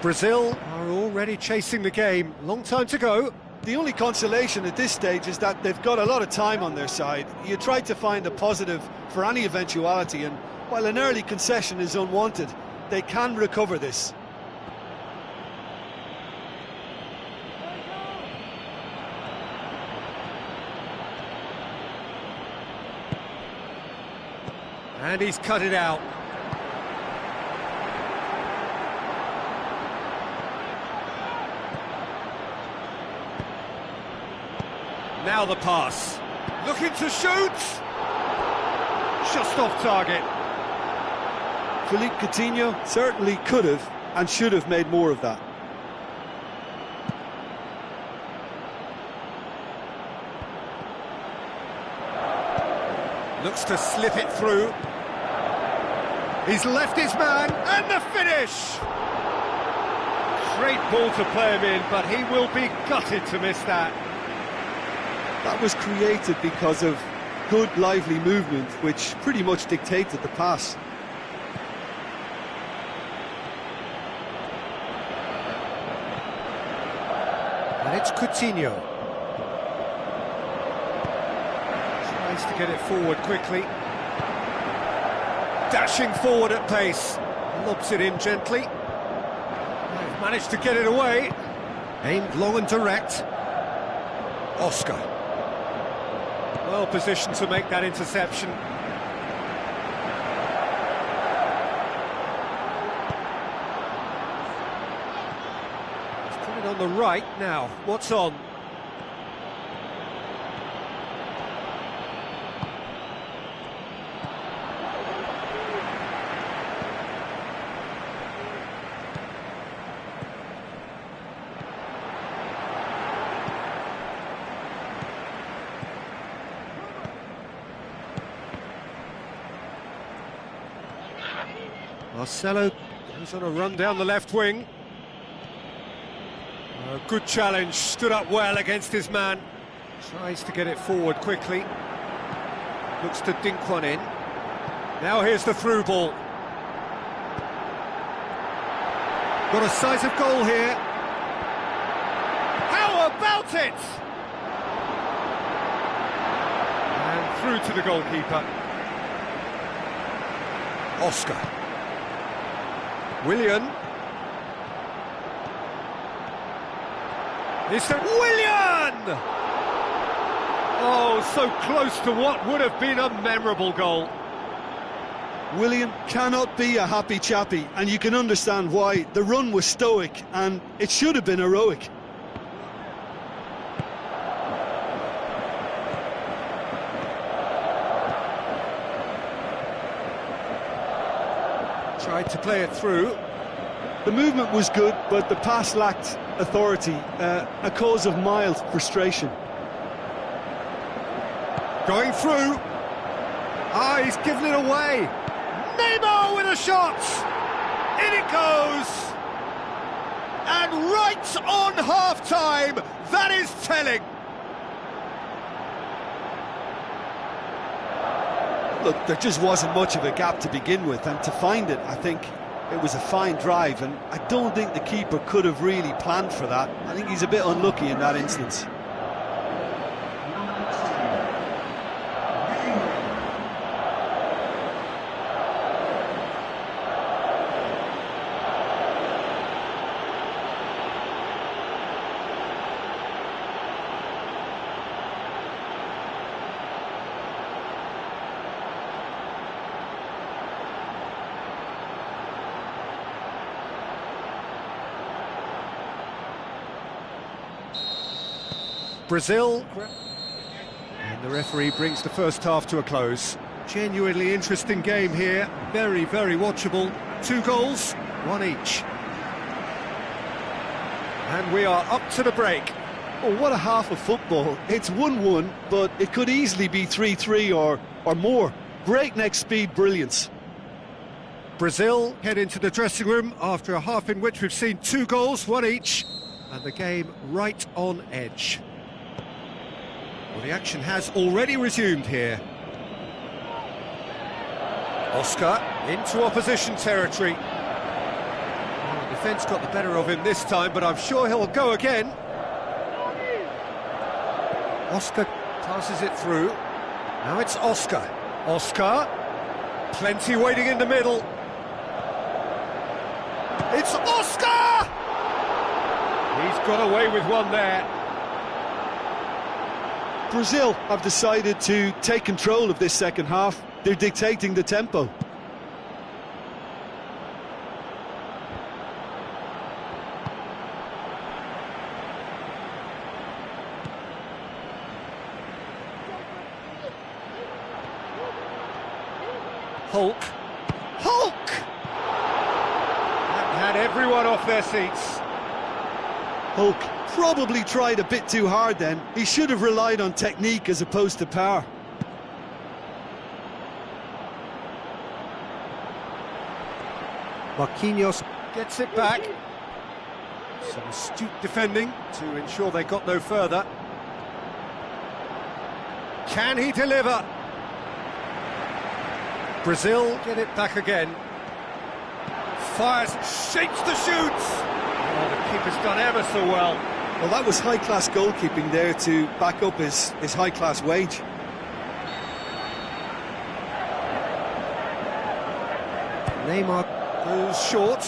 A: Brazil are already chasing the game, long time to go.
B: The only consolation at this stage is that they've got a lot of time on their side. You try to find a positive for any eventuality, and while an early concession is unwanted, they can recover this.
A: And he's cut it out. Now the pass. Looking to shoot! Just off target.
B: Philippe Coutinho certainly could have and should have made more of that.
A: Looks to slip it through. He's left his man, and the finish! Great ball to play him in, but he will be gutted to miss that.
B: That was created because of good, lively movement, which pretty much dictated the pass.
A: And it's Coutinho. Tries to get it forward quickly. Dashing forward at pace. Lobs it in gently. They've managed to get it away. Aimed long and direct. Oscar. Well positioned to make that interception. the right now. What's on? Marcelo goes on a run down the left wing. A good challenge, stood up well against his man. Tries to get it forward quickly. Looks to dink one in. Now here's the through ball. Got a sight of goal here. How about it? And through to the goalkeeper. Oscar. Willian. It's Willian! Oh, so close to what would have been a memorable goal.
B: Willian cannot be a happy chappy, and you can understand why. The run was stoic, and it should have been heroic.
A: Tried to play it through.
B: The movement was good, but the pass lacked authority, a cause of mild frustration.
A: Going through. Ah, he's given it away. Neymar with a shot. In it goes. And right on half-time, that is telling.
B: Look, there just wasn't much of a gap to begin with, and to find it, I think it was a fine drive, and I don't think the keeper could have really planned for that. I think he's a bit unlucky in that instance.
A: Brazil, and the referee brings the first half to a close. Genuinely interesting game here, very, very watchable. 2 goals, 1 each. And we are up to the break.
B: Oh, what a half of football. It's 1-1, but it could easily be 3-3 or more. Breakneck speed brilliance.
A: Brazil head into the dressing room after a half in which we've seen 2 goals, 1 each, and the game right on edge. Well, the action has already resumed here. Oscar into opposition territory. Well, the defence got the better of him this time, but I'm sure he'll go again. Oscar passes it through. Now it's Oscar. Oscar. Plenty waiting in the middle. It's Oscar! He's got away with one there.
B: Brazil have decided to take control of this second half. They're dictating the tempo.
A: Hulk. Hulk! That had everyone off their seats.
B: Hulk probably tried a bit too hard then. He should have relied on technique as opposed to power.
A: Marquinhos gets it back. Some astute defending to ensure they got no further. Can he deliver? Brazil get it back again. Fires, shapes the shoots. Oh, the keeper's done ever so well.
B: Well, that was high-class goalkeeping there to back up his high-class wage.
A: Neymar goes short.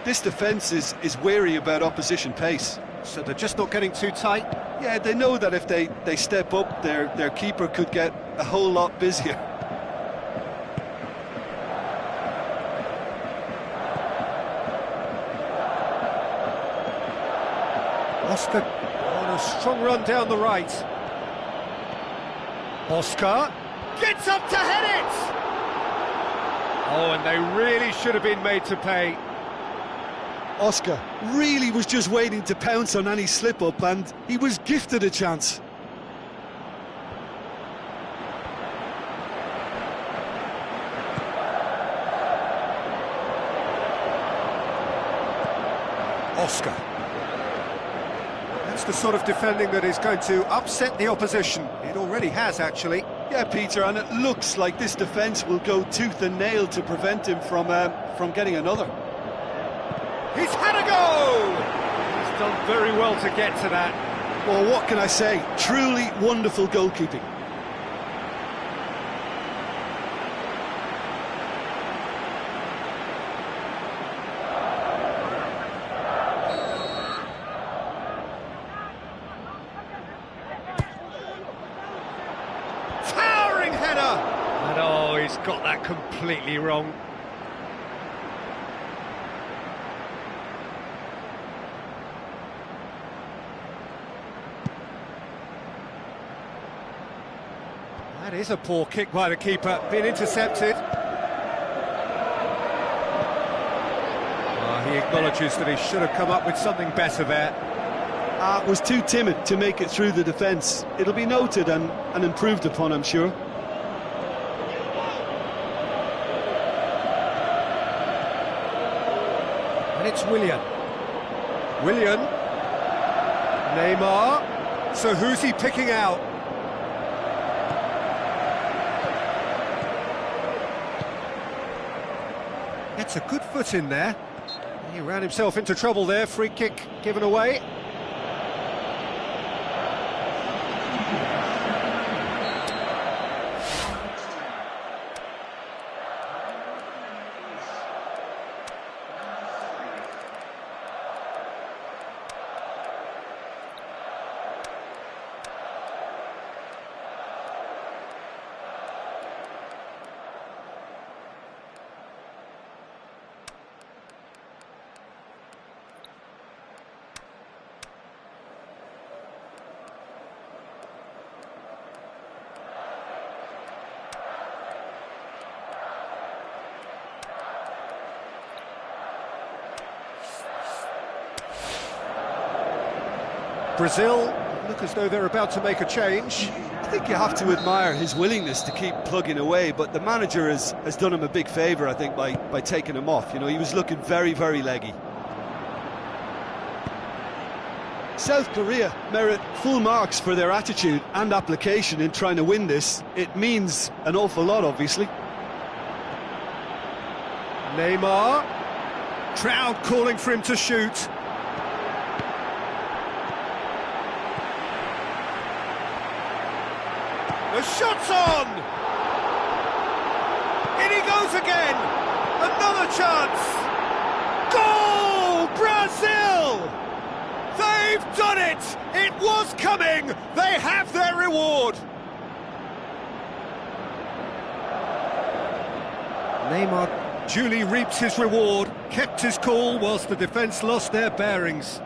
B: This defence is wary about opposition pace.
A: So they're just not getting too tight.
B: Yeah, they know that if they step up, their keeper could get a whole lot busier.
A: Oscar on a strong run down the right. Oscar gets up to head it! Oh, and they really should have been made to pay.
B: Oscar really was just waiting to pounce on any slip-up, and he was gifted a chance.
A: Oscar. That's the sort of defending that is going to upset the opposition. It already has, actually.
B: Yeah, Peter, and it looks like this defence will go tooth and nail to prevent him from getting another.
A: He's had a go! He's done very well to get to that.
B: Well, what can I say? Truly wonderful goalkeeping.
A: Towering header! And oh, he's got that completely wrong. That is a poor kick by the keeper, been intercepted. He acknowledges that he should have come up with something better there.
B: Was too timid to make it through the defence. It'll be noted and improved upon, I'm sure.
A: And it's Willian. Willian. Neymar. So who's he picking out? Gets a good foot in there. He ran himself into trouble there. Free kick given away. Brazil look as though they're about to make a change.
B: I think you have to admire his willingness to keep plugging away, but the manager has done him a big favour, I think, by taking him off. You know, he was looking very, very leggy. South Korea merit full marks for their attitude and application in trying to win this. It means an awful lot, obviously.
A: Neymar. Crowd calling for him to shoot. The shot's on! In he goes again! Another chance! Goal! Brazil! They've done it! It was coming! They have their reward! Neymar duly reaps his reward, kept his cool whilst the defence lost their bearings.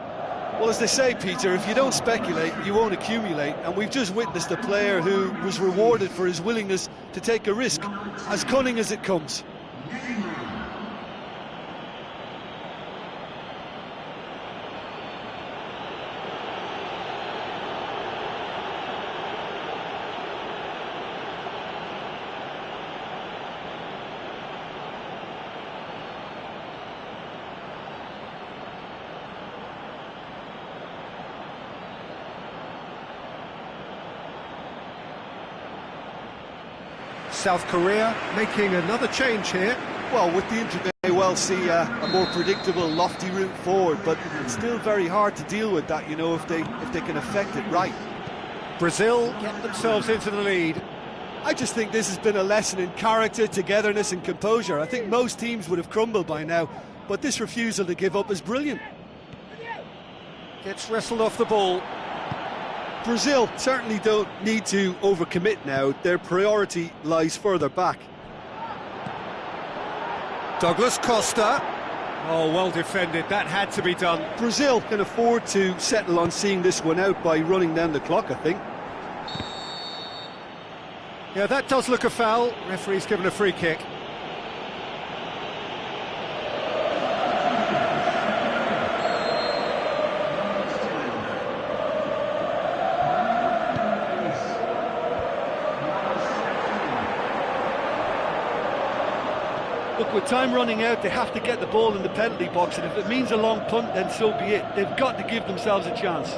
B: Well, as they say, Peter, if you don't speculate, you won't accumulate, and we've just witnessed a player who was rewarded for his willingness to take a risk, as cunning as it comes.
A: South Korea making another change here.
B: Well, with the injury, they may well see a more predictable, lofty route forward, but it's still very hard to deal with that, you know, if they can affect it right.
A: Brazil get themselves into the lead.
B: I just think this has been a lesson in character, togetherness and composure. I think most teams would have crumbled by now, but this refusal to give up is brilliant.
A: Gets wrestled off the ball.
B: Brazil certainly don't need to overcommit now. Their priority lies further back.
A: Douglas Costa. Oh, well defended, that had to be done.
B: Brazil can afford to settle on seeing this one out by running down the clock, I think.
A: Yeah, that does look a foul. Referee's given a free kick.
B: Look, with time running out, they have to get the ball in the penalty box, and if it means a long punt, then so be it. They've got to give themselves a chance.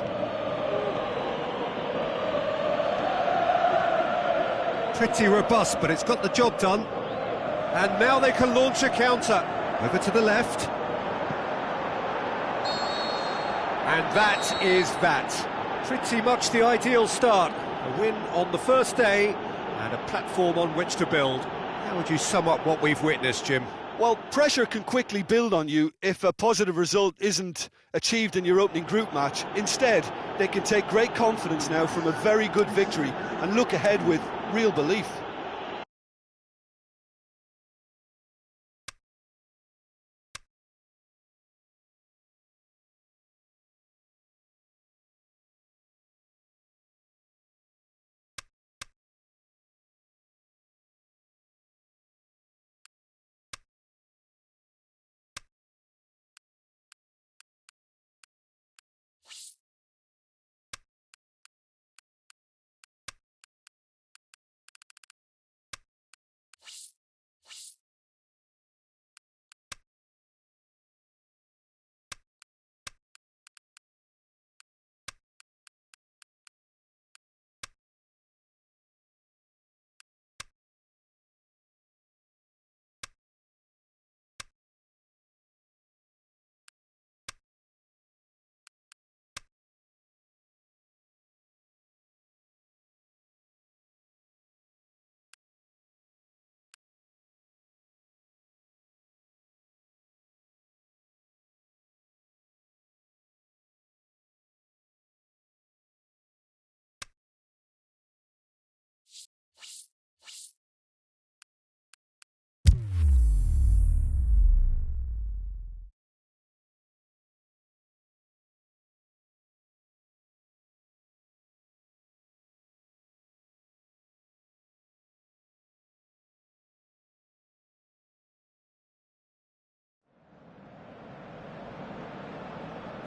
A: Pretty robust, but it's got the job done. And now they can launch a counter. Over to the left. And that is that. Pretty much the ideal start. A win on the first day and a platform on which to build. How would you sum up what we've witnessed, Jim?
B: Well, pressure can quickly build on you if a positive result isn't achieved in your opening group match. Instead, they can take great confidence now from a very good victory and look ahead with real belief.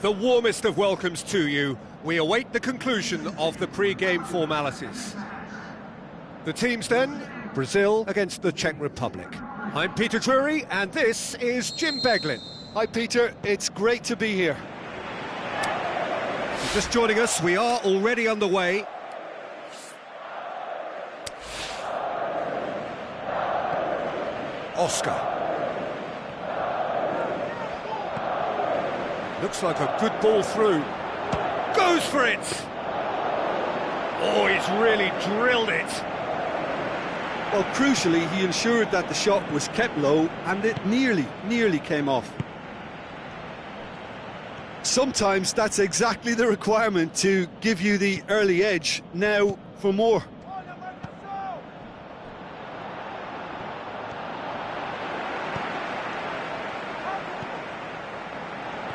A: The warmest of welcomes to you. We await the conclusion of the pre-game formalities. The teams then, Brazil against the Czech Republic. I'm Peter Drury, and this is Jim Beglin.
B: Hi Peter, it's great to be here.
A: Just joining us, we are already underway. Oscar. Looks like a good ball through. Goes for it! Oh, he's really drilled it.
B: Well, crucially, he ensured that the shot was kept low and it nearly came off. Sometimes that's exactly the requirement to give you the early edge. Now for more.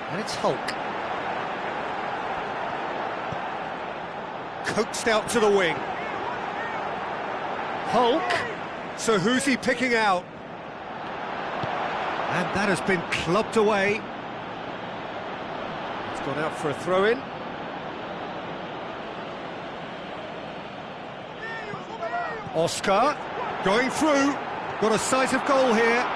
A: And it's Hulk. Coaxed out to the wing. Hulk. So who's he picking out? And that has been clubbed away. It's gone out for a throw-in. Oscar going through. Got a sight of goal here.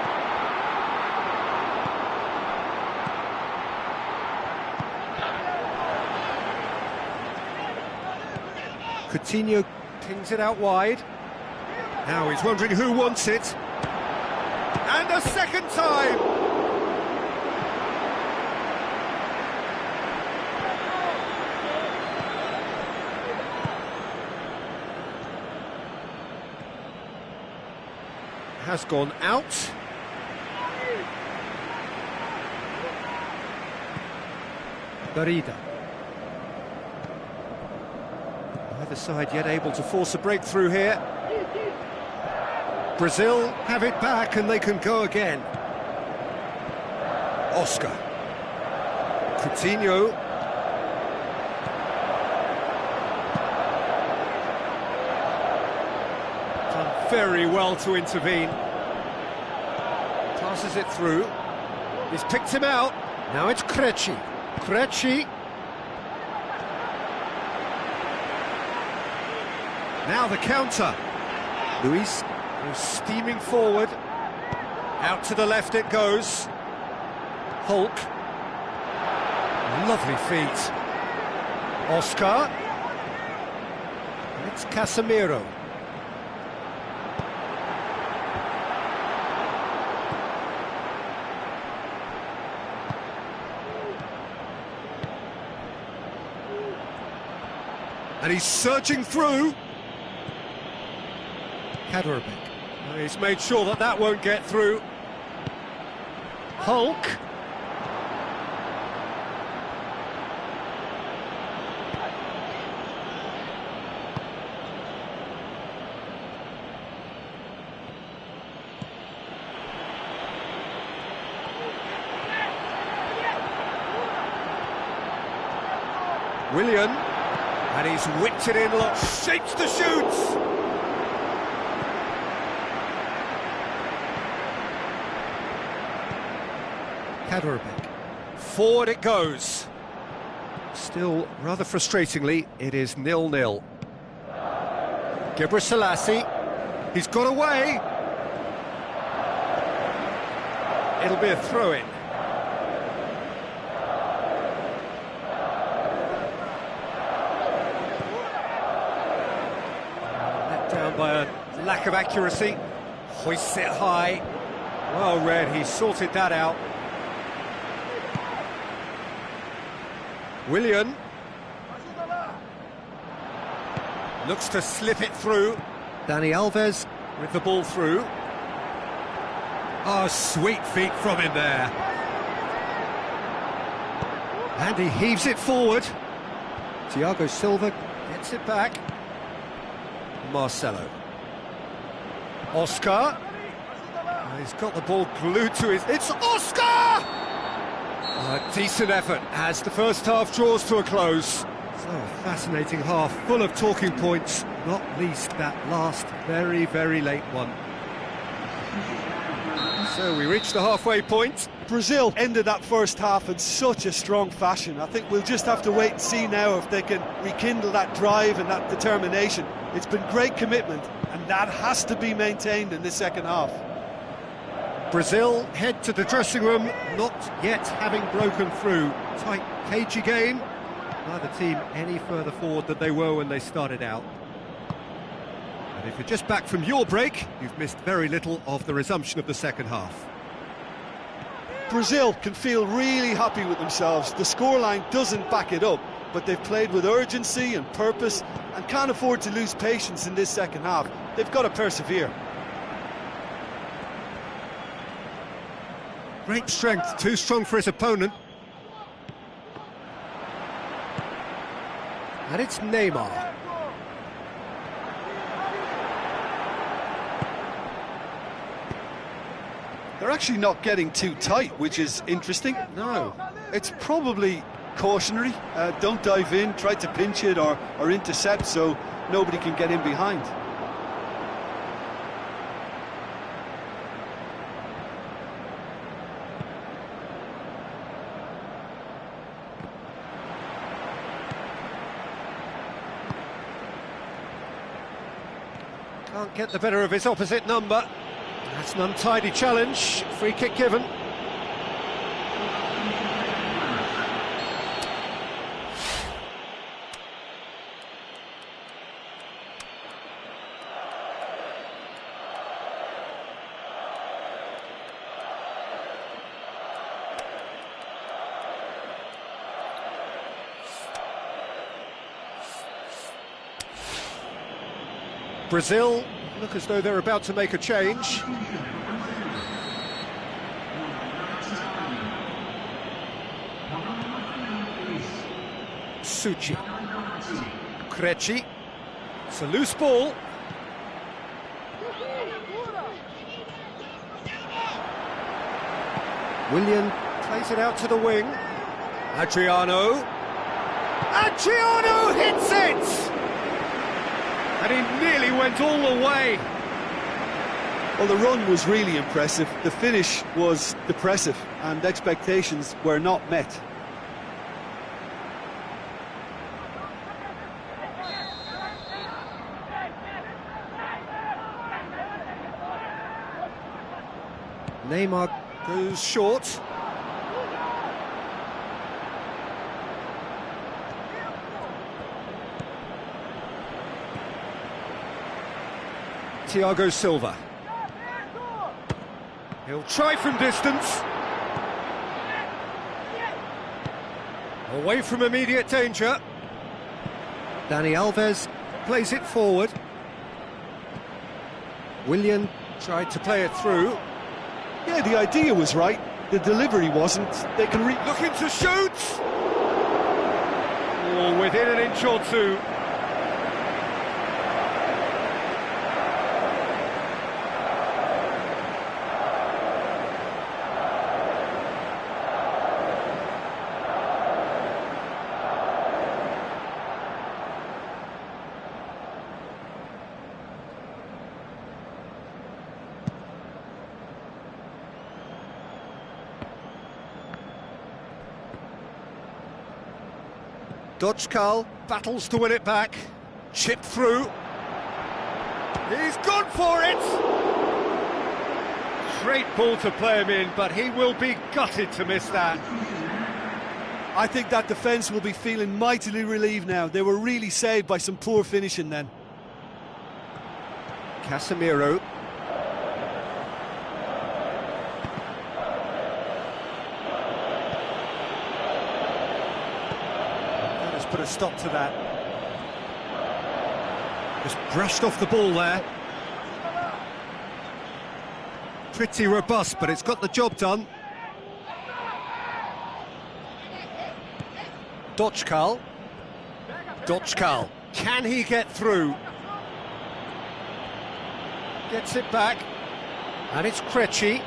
A: Coutinho pings it out wide. Now he's wondering who wants it. And a second time! Has gone out. Garida. Neither side yet able to force a breakthrough here. Brazil have it back and they can go again. Oscar. Coutinho. Done very well to intervene. Passes it through. He's picked him out. Now it's Krejci. Krejci. Now the counter. Luis goes steaming forward. Out to the left it goes. Hulk. Lovely feet. Oscar. And it's Casemiro. And he's surging through. Kaderabek. He's made sure that that won't get through. Hulk. Willian. And he's whipped it in, look, shapes the shoots! Kaderabek. Forward it goes. Still, rather frustratingly, it is 0-0. Gebrselassie. He's got away. It'll be a throw-in. Down by a lack of accuracy. Hoists it high. Well read, he sorted that out. Willian. Looks to slip it through. Dani Alves with the ball through. Oh, sweet feet from him there. And he heaves it forward. Thiago Silva gets it back. Marcelo. Oscar. He's got the ball glued to his... It's Oscar! A decent effort as the first half draws to a close. So a fascinating half, full of talking points, not least that last very, very late one. So we reach the halfway point.
B: Brazil ended that first half in such a strong fashion. I think we'll just have to wait and see now if they can rekindle that drive and that determination. It's been great commitment, and that has to be maintained in the second half.
A: Brazil head to the dressing room, not yet having broken through. Tight, cagey game. Neither team any further forward than they were when they started out. And if you're just back from your break, you've missed very little of the resumption of the second half.
B: Brazil can feel really happy with themselves. The scoreline doesn't back it up, but they've played with urgency and purpose and can't afford to lose patience in this second half. They've got to persevere.
A: Great strength, too strong for his opponent. And it's Neymar.
B: They're actually not getting too tight, which is interesting.
A: No.
B: It's probably cautionary. Don't dive in, try to pinch it or intercept so nobody can get in behind.
A: Can't get the better of his opposite number. That's an untidy challenge. Free kick given. Brazil look as though they're about to make a change. Suchi. Krejci. It's a loose ball. Willian Plays it out to the wing. Adriano hits it! And he nearly went all the way.
B: Well, the run was really impressive. The finish was depressive, and expectations were not met.
A: Neymar goes short. Thiago Silva. He'll try from distance. Away from immediate danger. Dani Alves plays it forward. Willian tried to play it through.
B: Yeah, the idea was right. The delivery wasn't. They can
A: looking to shoot! Oh, within an inch or two. Dodgkal battles to win it back. Chip through. He's gone for it! Great ball to play him in, but he will be gutted to miss that.
B: I think that defence will be feeling mightily relieved now. They were really saved by some poor finishing then.
A: Casemiro. Put a stop to that. Just brushed off the ball there. Pretty robust, but it's got the job done. Dodgkal. Can he get through? Gets it back. And it's Krejci.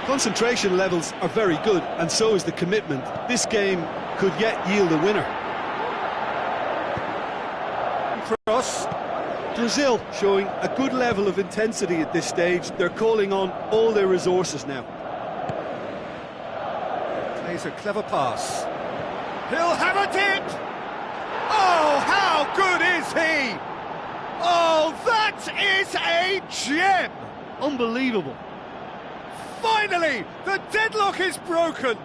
B: Concentration levels are very good, and so is the commitment. This game could yet yield a winner.
A: Cross.
B: Brazil showing a good level of intensity at this stage. They're calling on all their resources now.
A: Plays a clever pass. He'll have a dip! Oh, how good is he? Oh, that is a gem!
B: Unbelievable.
A: Finally, the deadlock is broken.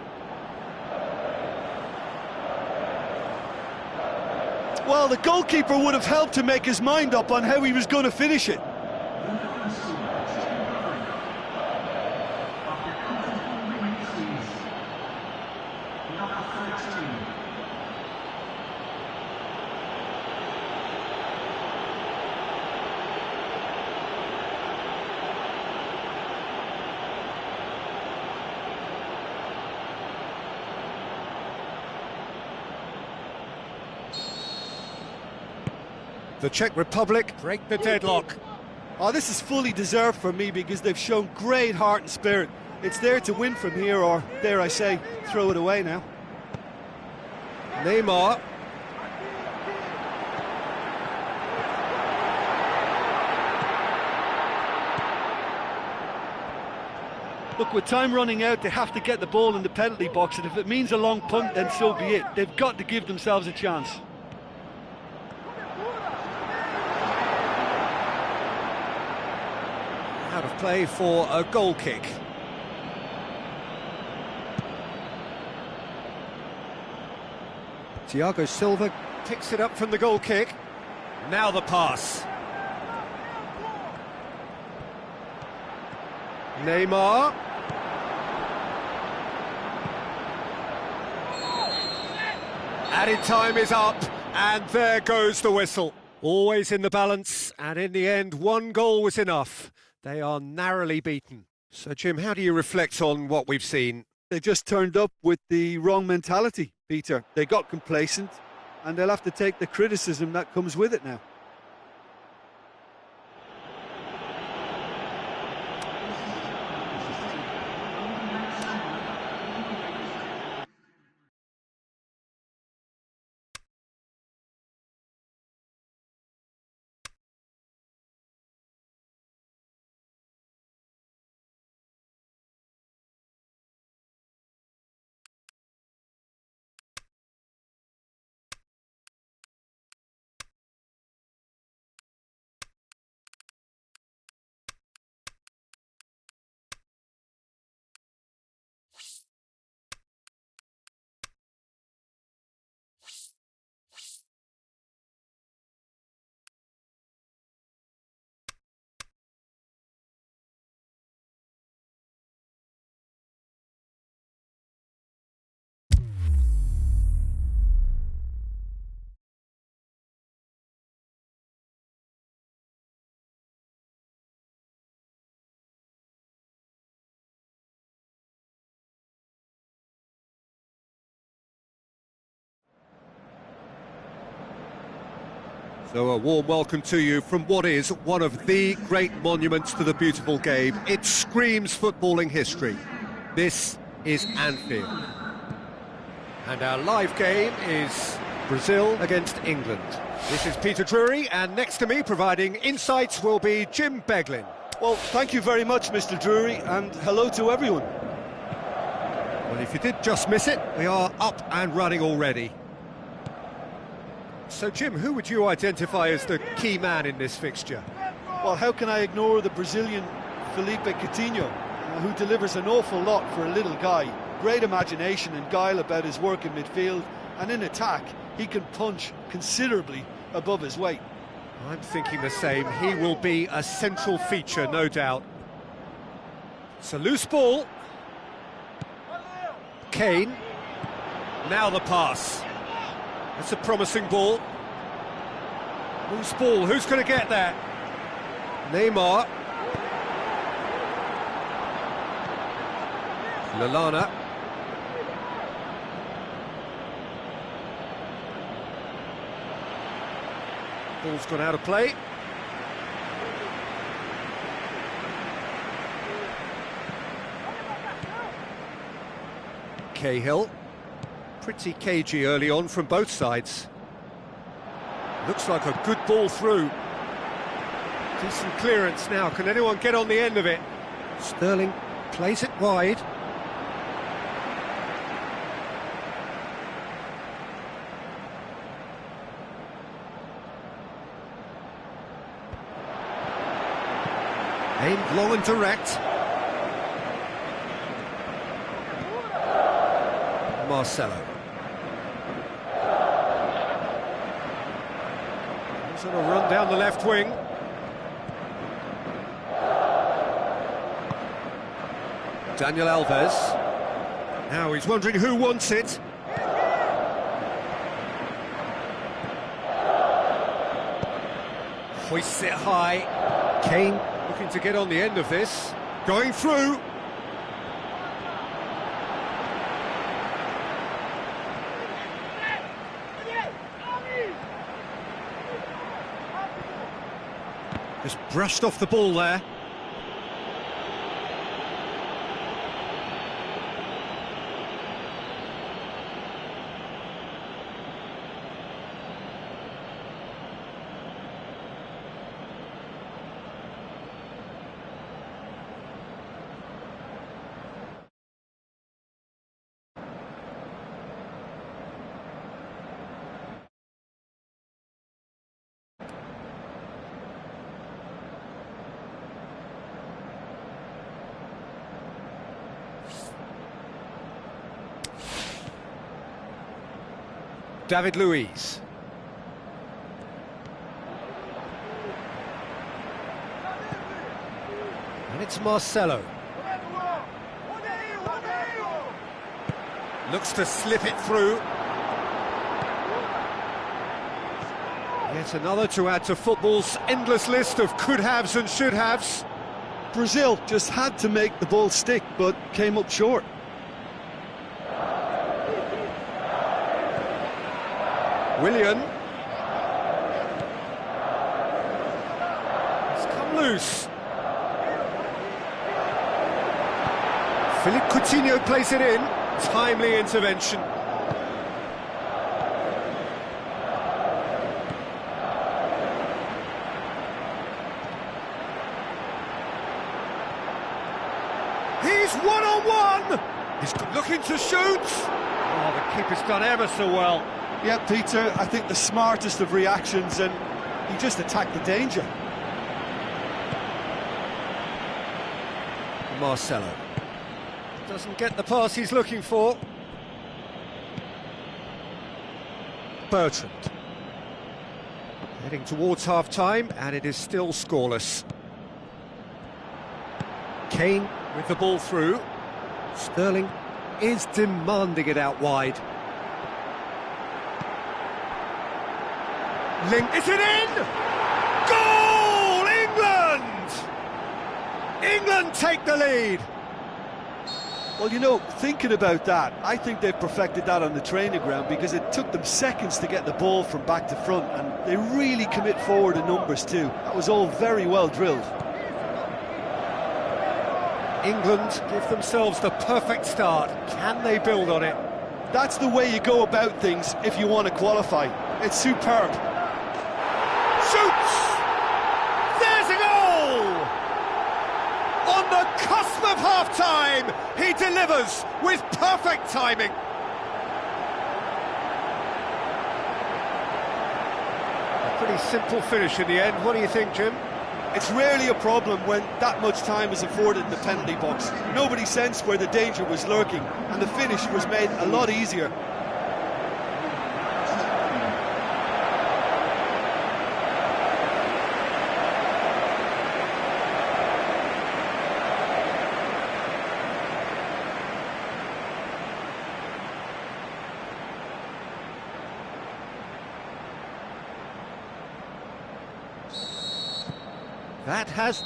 B: Well, the goalkeeper would have helped to make his mind up on how he was going to finish it.
A: The Czech Republic break the deadlock.
B: Oh, this is fully deserved for me because they've shown great heart and spirit. It's there to win from here, or, dare I say, throw it away now.
A: Neymar.
B: Look, with time running out, they have to get the ball in the penalty box, and if it means a long punt, then so be it. They've got to give themselves a chance.
A: Out of play for a goal kick. Thiago Silva picks it up from the goal kick. Now the pass. Neymar. Added time is up, and there goes the whistle. Always in the balance, and in the end, one goal was enough. They are narrowly beaten. So, Jim, how do you reflect on what we've seen?
B: They just turned up with the wrong mentality, Peter. They got complacent, and they'll have to take the criticism that comes with it now.
A: So a warm welcome to you from what is one of the great monuments to the beautiful game. It screams footballing history. This is Anfield. And our live game is Brazil against England. This is Peter Drury, and next to me providing insights will be Jim Beglin.
B: Well, thank you very much, Mr. Drury, and hello to everyone.
A: Well, if you did just miss it, we are up and running already. So, Jim, who would you identify as the key man in this fixture?
B: Well, how can I ignore the Brazilian Felipe Coutinho, who delivers an awful lot for a little guy. Great imagination and guile about his work in midfield, and in attack, he can punch considerably above his weight.
A: I'm thinking the same. He will be a central feature, no doubt. It's a loose ball. Kane. Now the pass. That's a promising ball. Loose ball, who's going to get that? Neymar. Lallana. Ball's gone out of play. Cahill. Pretty cagey early on from both sides. Looks like a good ball through. Decent clearance now. Can anyone get on the end of it? Sterling plays it wide. Aimed long and direct. Marcelo. He's on a run down the left wing. Daniel Alves. Now he's wondering who wants it. Hoists it high. Kane looking to get on the end of this. Going through. Just brushed off the ball there. David Luiz. And it's Marcelo. Looks to slip it through. Yet another to add to football's endless list of could-haves and should-haves.
B: Brazil just had to make the ball stick, but came up short.
A: Willian. It's come loose. Philippe Coutinho plays it in. Timely intervention. He's one-on-one! He's looking to shoot. Oh, the keeper's done ever so well.
B: Yeah, Peter, I think the smartest of reactions, and he just attacked the danger.
A: Marcelo doesn't get the pass he's looking for. Bertrand heading towards half-time, and it is still scoreless. Kane with the ball through. Sterling is demanding it out wide. Is it in? Goal! England! England take the lead.
B: Well, you know, thinking about that, I think they've perfected that on the training ground because it took them seconds to get the ball from back to front, and they really commit forward in numbers too. That was all very well drilled.
A: England give themselves the perfect start. Can they build on it?
B: That's the way you go about things if you want to qualify. It's superb.
A: Shoots! There's a goal! On the cusp of half-time, he delivers with perfect timing. A pretty simple finish in the end. What do you think, Jim?
B: It's rarely a problem when that much time is afforded in the penalty box. Nobody sensed where the danger was lurking, and the finish was made a lot easier.
A: That has...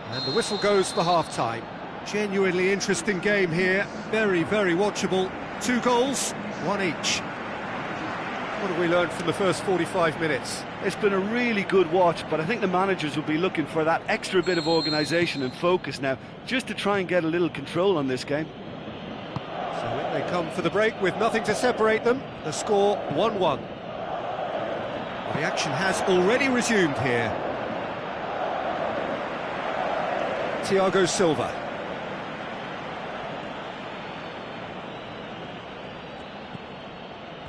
A: And the whistle goes for half-time. Genuinely interesting game here. Very, very watchable. 2 goals, 1 each. What have we learned from the first 45 minutes?
B: It's been a really good watch, but I think the managers will be looking for that extra bit of organisation and focus now, just to try and get a little control on this game.
A: So in they come for the break with nothing to separate them. The score 1-1. Well, the action has already resumed here. Thiago Silva.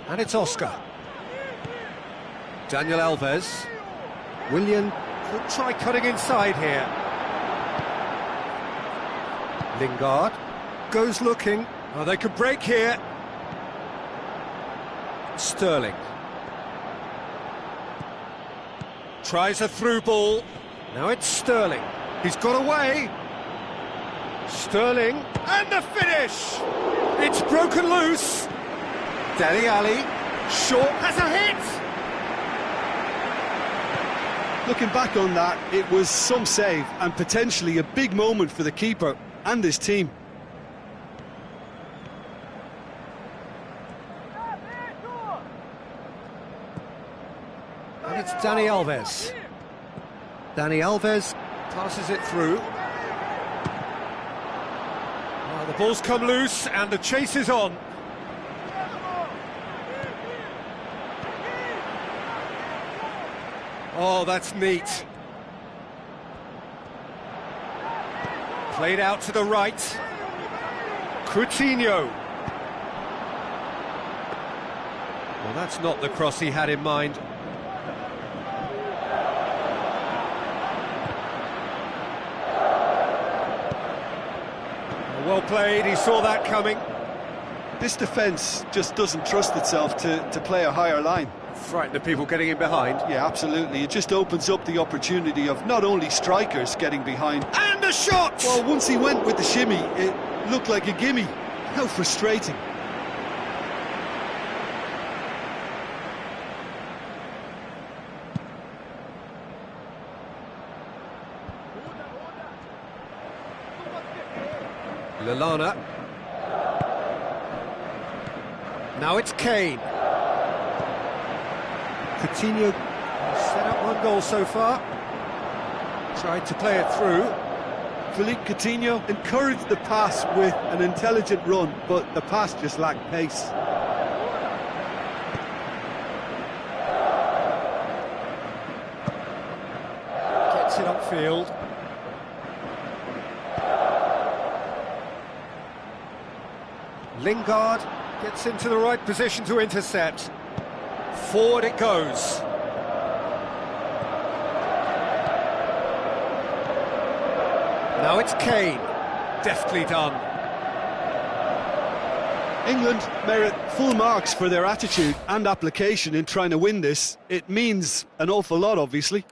A: And it's Oscar. Daniel Alves. Willian could try cutting inside here. Lingard goes looking. Oh, they could break here. Sterling. Tries a through ball. Now it's Sterling. He's got away. Sterling, and the finish! It's broken loose. Dele Alli, short, has a hit!
B: Looking back on that, it was some save and potentially a big moment for the keeper and his team.
A: And it's Dani Alves. Dani Alves passes it through. Well, the ball's come loose and the chase is on. Oh, that's neat. Played out to the right. Coutinho. Well, that's not the cross he had in mind. Well played, he saw that coming.
B: This defence just doesn't trust itself to play a higher line.
A: Frighten the people getting in behind.
B: Yeah, absolutely. It just opens up the opportunity of not only strikers getting behind.
A: And a shot!
B: Well, once he went with the shimmy, it looked like a gimme. How frustrating.
A: Lallana. Now it's Kane. Coutinho set up 1 goal so far. Tried to play it through.
B: Philippe Coutinho encouraged the pass with an intelligent run, but the pass just lacked pace.
A: Gets it upfield. Lingard gets into the right position to intercept. Forward it goes. Now it's Kane. Deftly done.
B: England merit full marks for their attitude and application in trying to win this. It means an awful lot, obviously.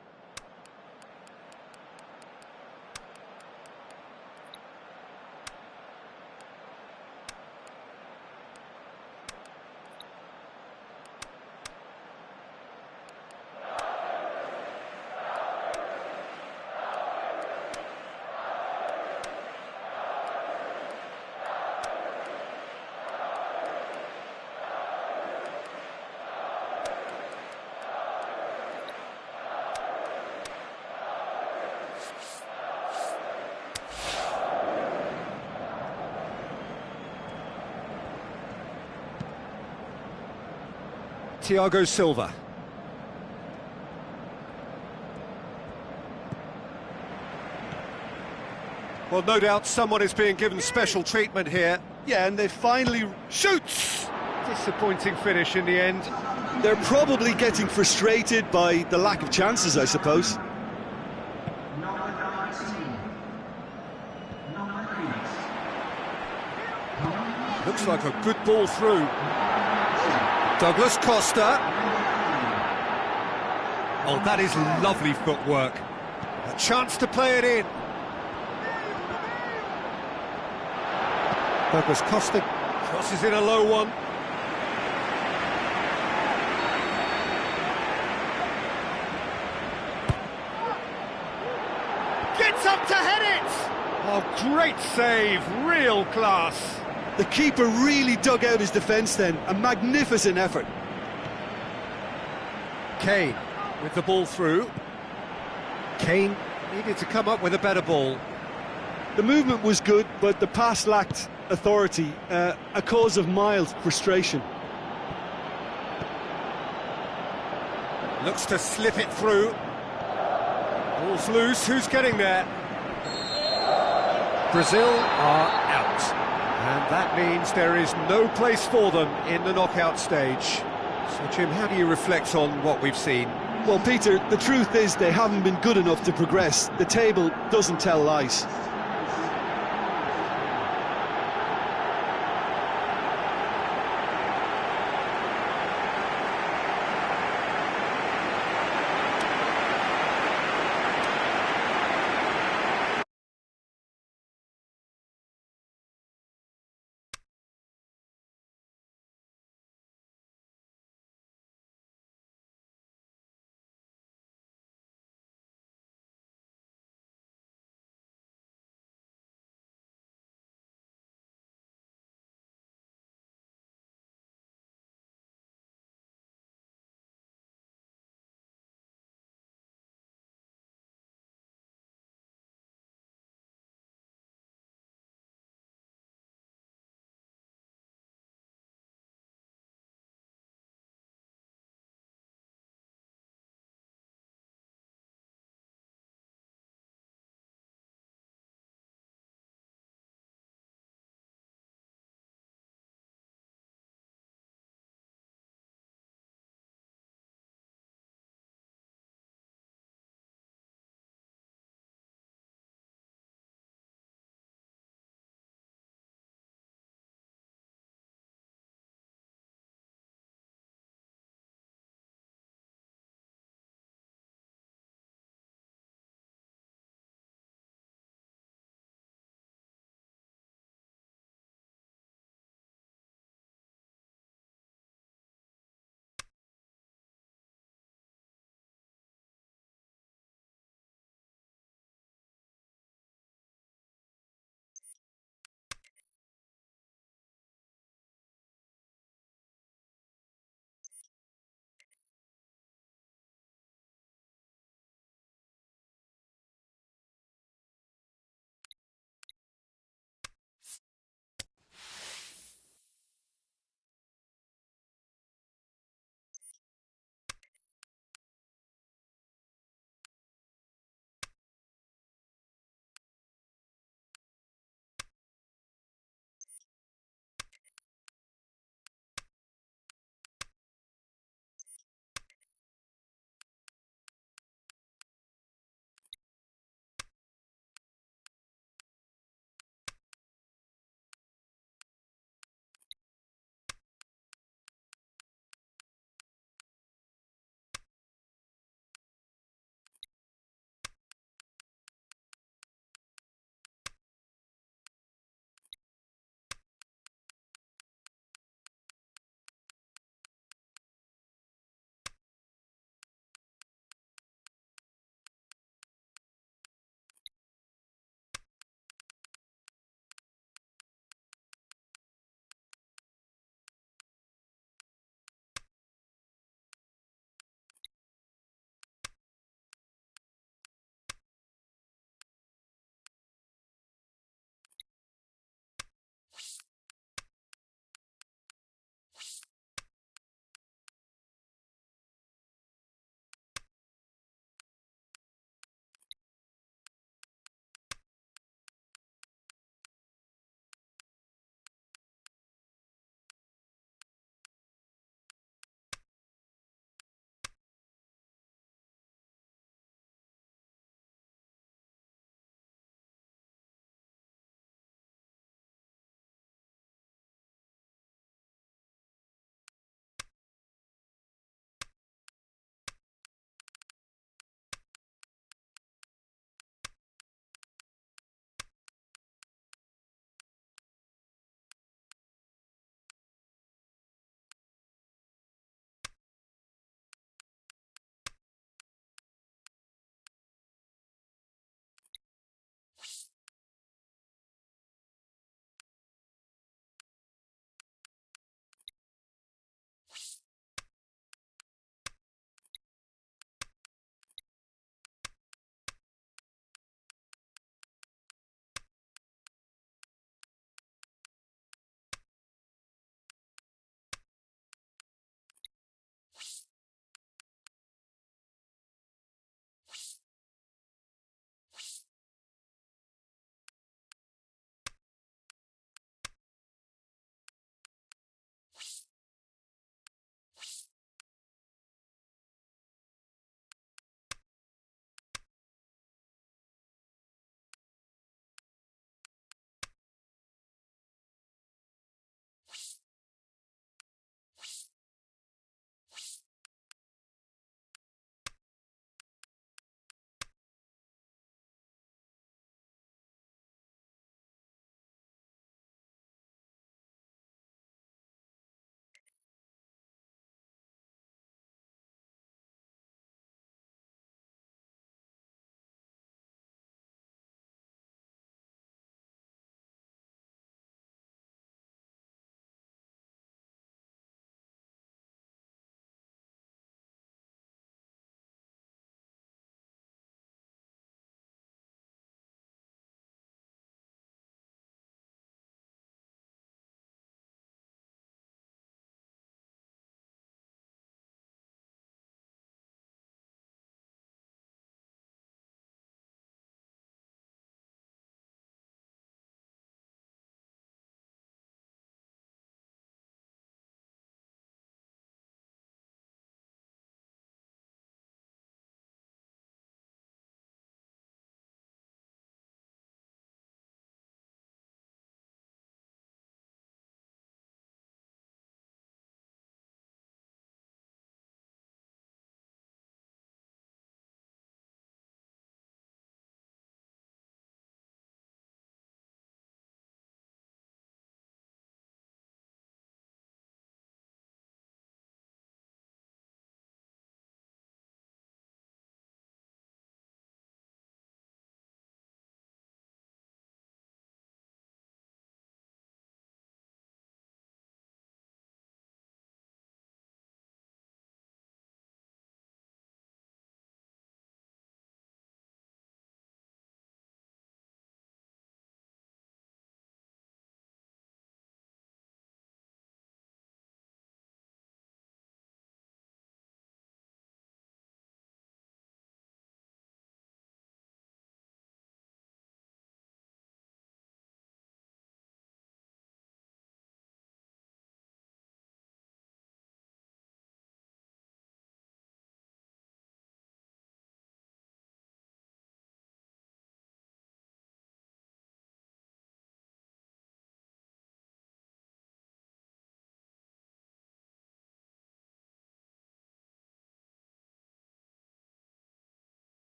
A: Thiago Silva. Well, no doubt someone is being given special treatment here.
B: Yeah, and they finally
A: Shoots! Disappointing finish in the end.
B: They're probably getting frustrated by the lack of chances, I suppose.
A: Looks like a good ball through. Douglas Costa. Oh, that is lovely footwork. A chance to play it in. Douglas Costa crosses in a low one. Gets up to head it! Oh, great save, real class.
B: The keeper really dug out his defence then, a magnificent effort.
A: Kane with the ball through. Kane needed to come up with a better ball.
B: The movement was good, but the pass lacked authority, a cause of mild frustration.
A: Looks to slip it through. Ball's loose, who's getting there? Brazil are out. And that means there is no place for them in the knockout stage. So, Jim, how do you reflect on what we've seen?
B: Well, Peter, the truth is they haven't been good enough to progress. The table doesn't tell lies.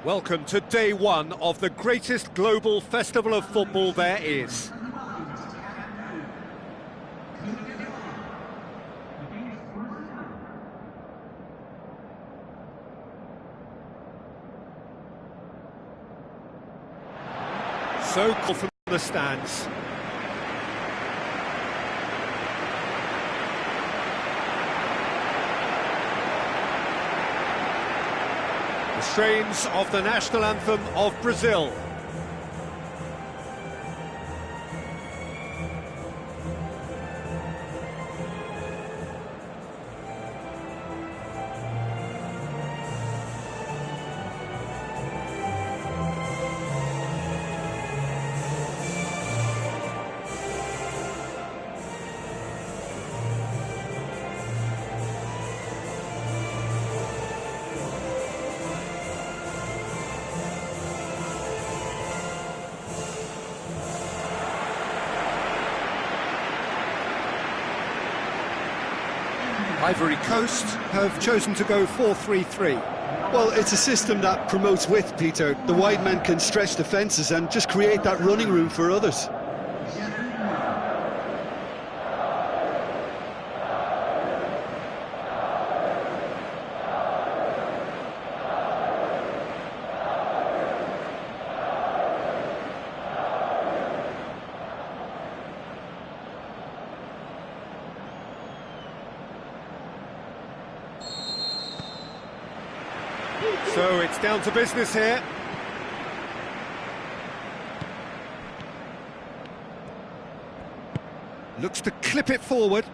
A: Welcome to day one of the greatest global festival of football there is. So cool from the stands. The strains of the national anthem of Brazil. Ivory Coast have chosen to go 4-3-3.
B: Well, it's a system that promotes width, Peter. The wide men can stretch defences and just create that running room for others.
A: So it's down to business here. Looks to clip it forward.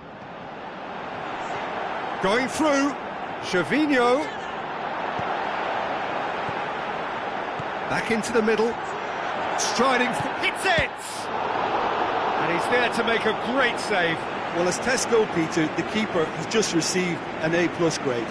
A: Going through. Gervinho. Back into the middle. Striding. Hits it! And he's there to make a great save.
B: Well, as tests go, Peter, the keeper has just received an A+ grade.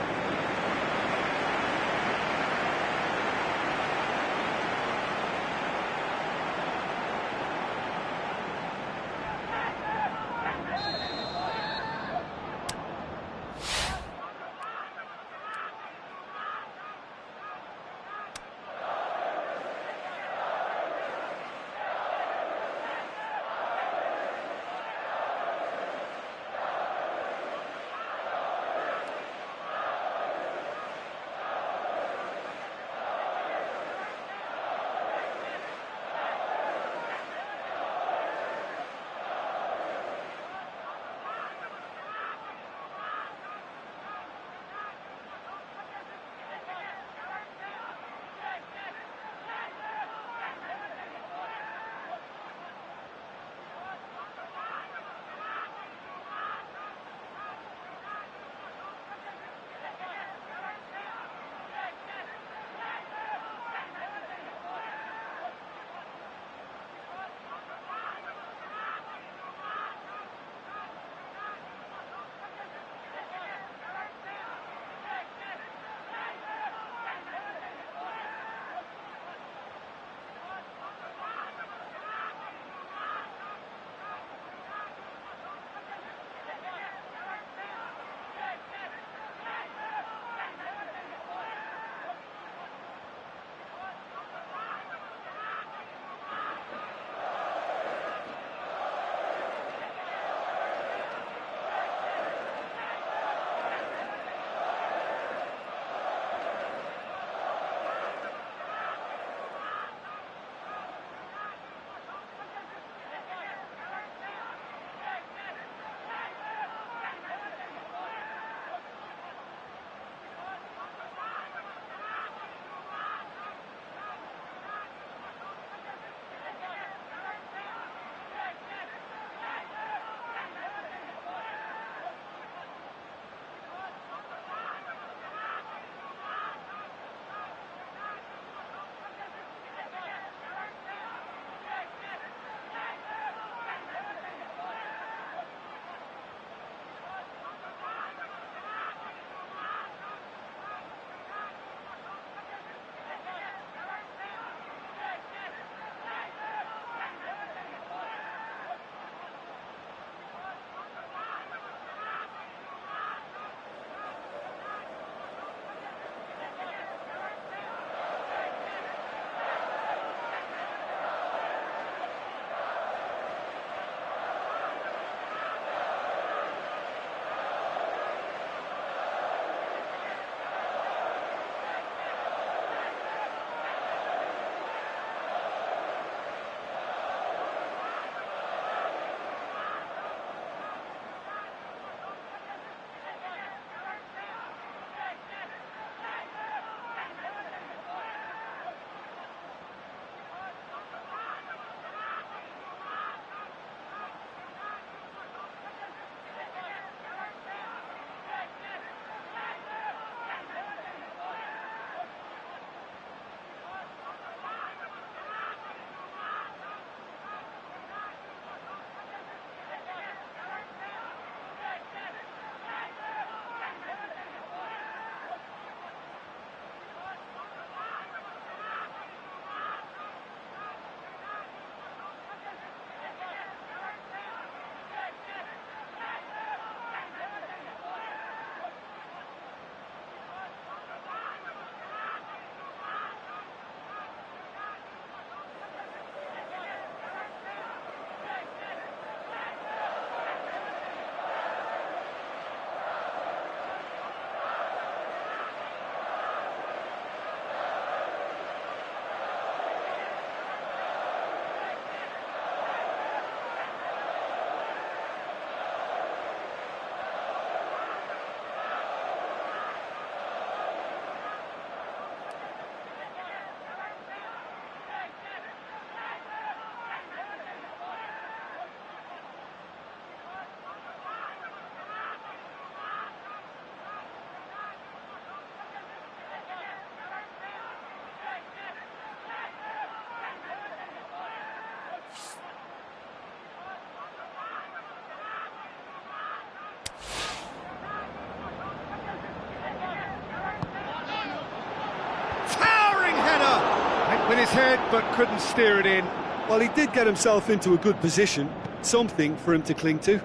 A: his head, but couldn't steer it in.
B: Well, he did get himself into a good position, something for him to cling to.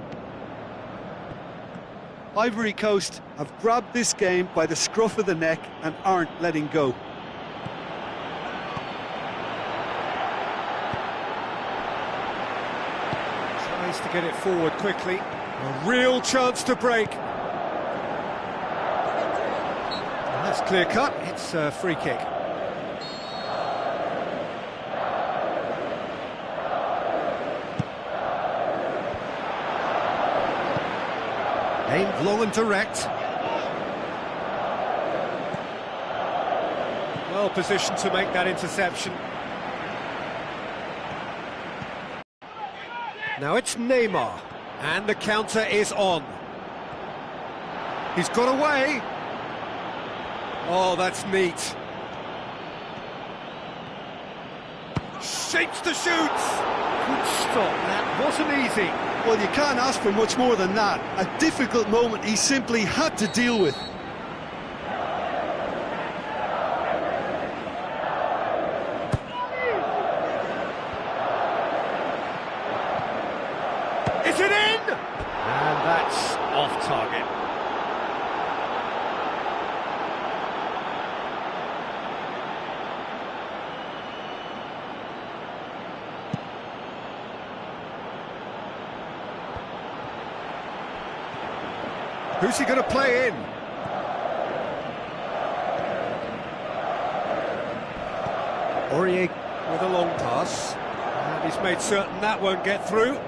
B: Ivory Coast have grabbed this game by the scruff of the neck and aren't letting go.
A: Tries to get it forward quickly. A real chance to break. Well, that's clear cut. It's a free kick. Aimed long and direct. Well positioned to make that interception. Now it's Neymar, and the counter is on. He's got away. Oh, that's neat. Shapes to shoot. Good stop, that wasn't easy.
B: Well, you can't ask for much more than that. A difficult moment he simply had to deal with.
A: Is it in? And that's off target. Who's he going to play in? Aurier with a long pass. And he's made certain that won't get through.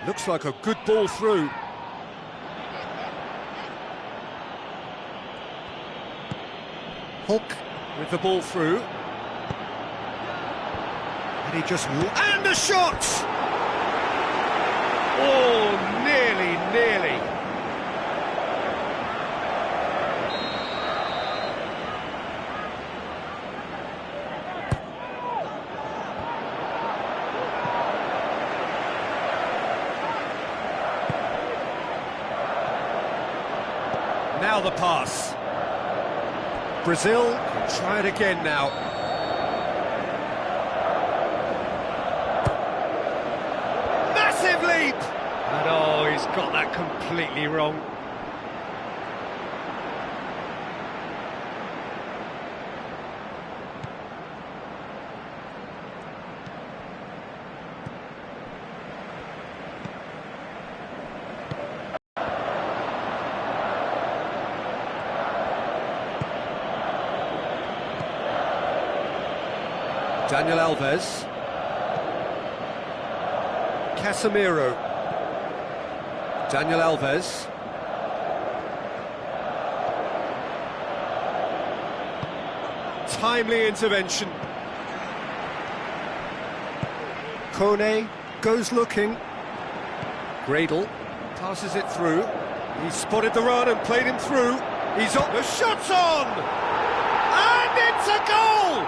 A: Looks like a good ball through. Hulk with the ball through. And he just... And the shot! Oh, nearly. Now the pass. Brazil can try it again now. Massive leap! And oh, he's got that completely wrong. Daniel Alves. Casemiro. Daniel Alves. Timely intervention. Kone goes looking. Gradle passes it through. He spotted the run and played him through. He's on. The shot's on! And it's a goal!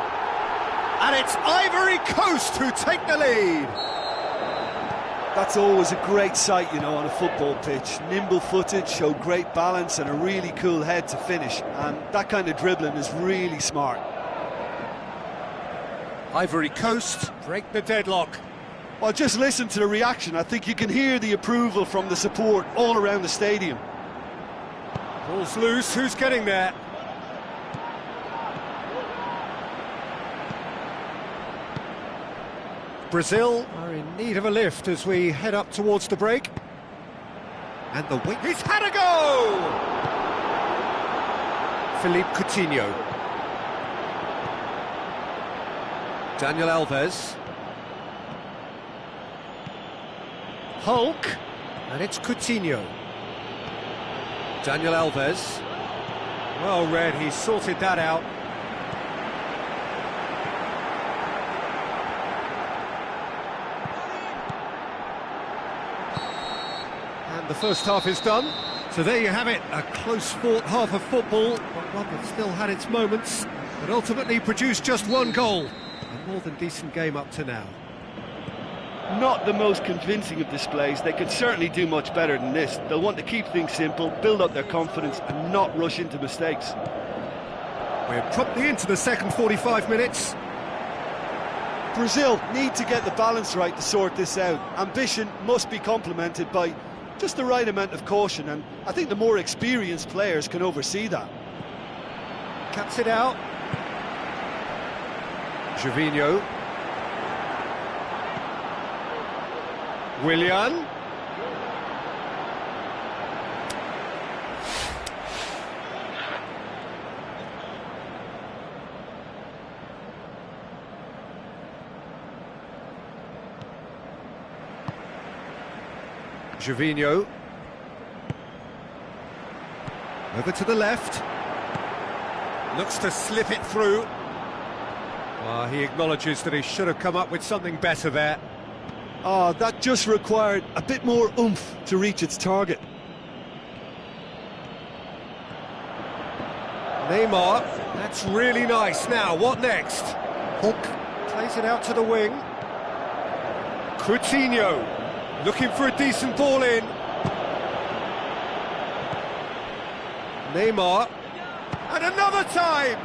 A: And it's Ivory Coast who take the lead.
B: That's always a great sight, you know, on a football pitch. Nimble-footed, showed great balance and a really cool head to finish. And that kind of dribbling is really smart.
A: Ivory Coast break the deadlock.
B: Well, just listen to the reaction. I think you can hear the approval from the support all around the stadium.
A: Ball's loose, who's getting there? Brazil are in need of a lift as we head up towards the break. And the wing... He's had a go! Philippe Coutinho. Daniel Alves. Hulk. And it's Coutinho. Daniel Alves. Well read, he sorted that out. The first half is done, so there you have it, a close-fought half of football, but one that still had its moments, but ultimately produced just one goal. A more than decent game up to now.
B: not the most convincing of displays. They could certainly do much better than this. They'll want to keep things simple, build up their confidence and not rush into mistakes.
A: We're promptly into the second 45 minutes.
B: Brazil need to get the balance right to sort this out. Ambition must be complemented by just the right amount of caution, and I think the more experienced players can oversee that.
A: Cuts it out. Gervinho. Willian. Gervinho. Over to the left. Looks to slip it through. He acknowledges that he should have come up with something better there.
B: That just required a bit more oomph to reach its target.
A: Neymar, that's really nice. Now, what next? Hook plays it out to the wing. Coutinho, looking for a decent ball in. Neymar, and another time!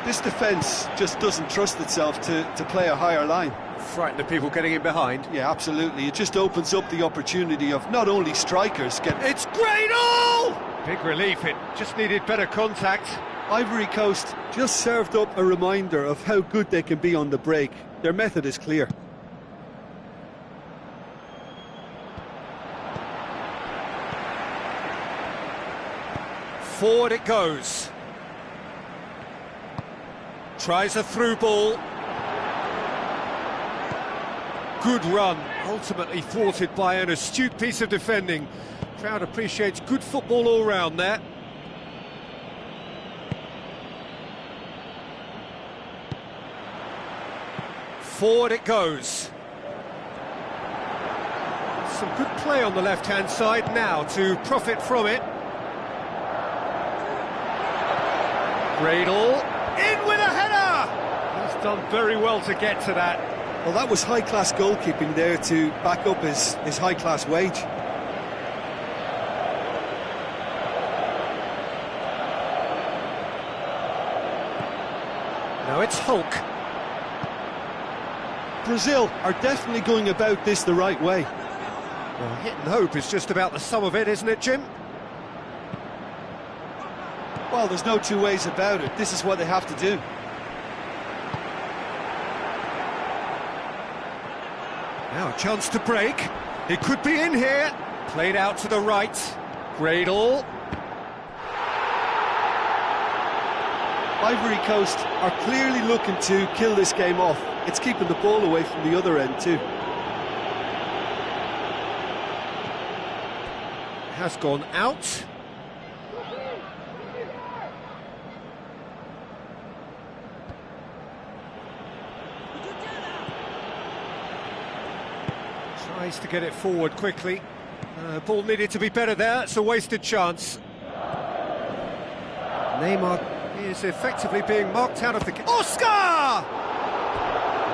B: This defence just doesn't trust itself to play a higher line.
A: Frightened of people getting in behind.
B: Yeah, absolutely. It just opens up the opportunity of not only strikers get...
A: It's Gradle! Big relief, it just needed better contact.
B: Ivory Coast just served up a reminder of how good they can be on the break. Their method is clear.
A: Forward it goes. Tries a through ball. Good run, ultimately thwarted by an astute piece of defending. Crowd appreciates good football all round there. Forward it goes. Some good play on the left-hand side now to profit from it. Gradle, in with a header! He's done very well to get to that.
B: Well, that was high-class goalkeeping there to back up his high-class wage.
A: Now it's Hulk.
B: Brazil are definitely going about this the right way.
A: Well, hit and hope is just about the sum of it, isn't it, Jim?
B: Well, there's no two ways about it. This is what they have to do.
A: Now a chance to break. He could be in here. Played out to the right. Gradle.
B: Ivory Coast are clearly looking to kill this game off. It's keeping the ball away from the other end too.
A: Has gone out. Tries to get it forward quickly. Ball needed to be better there. It's a wasted chance. Neymar is effectively being marked out of the game. Oscar!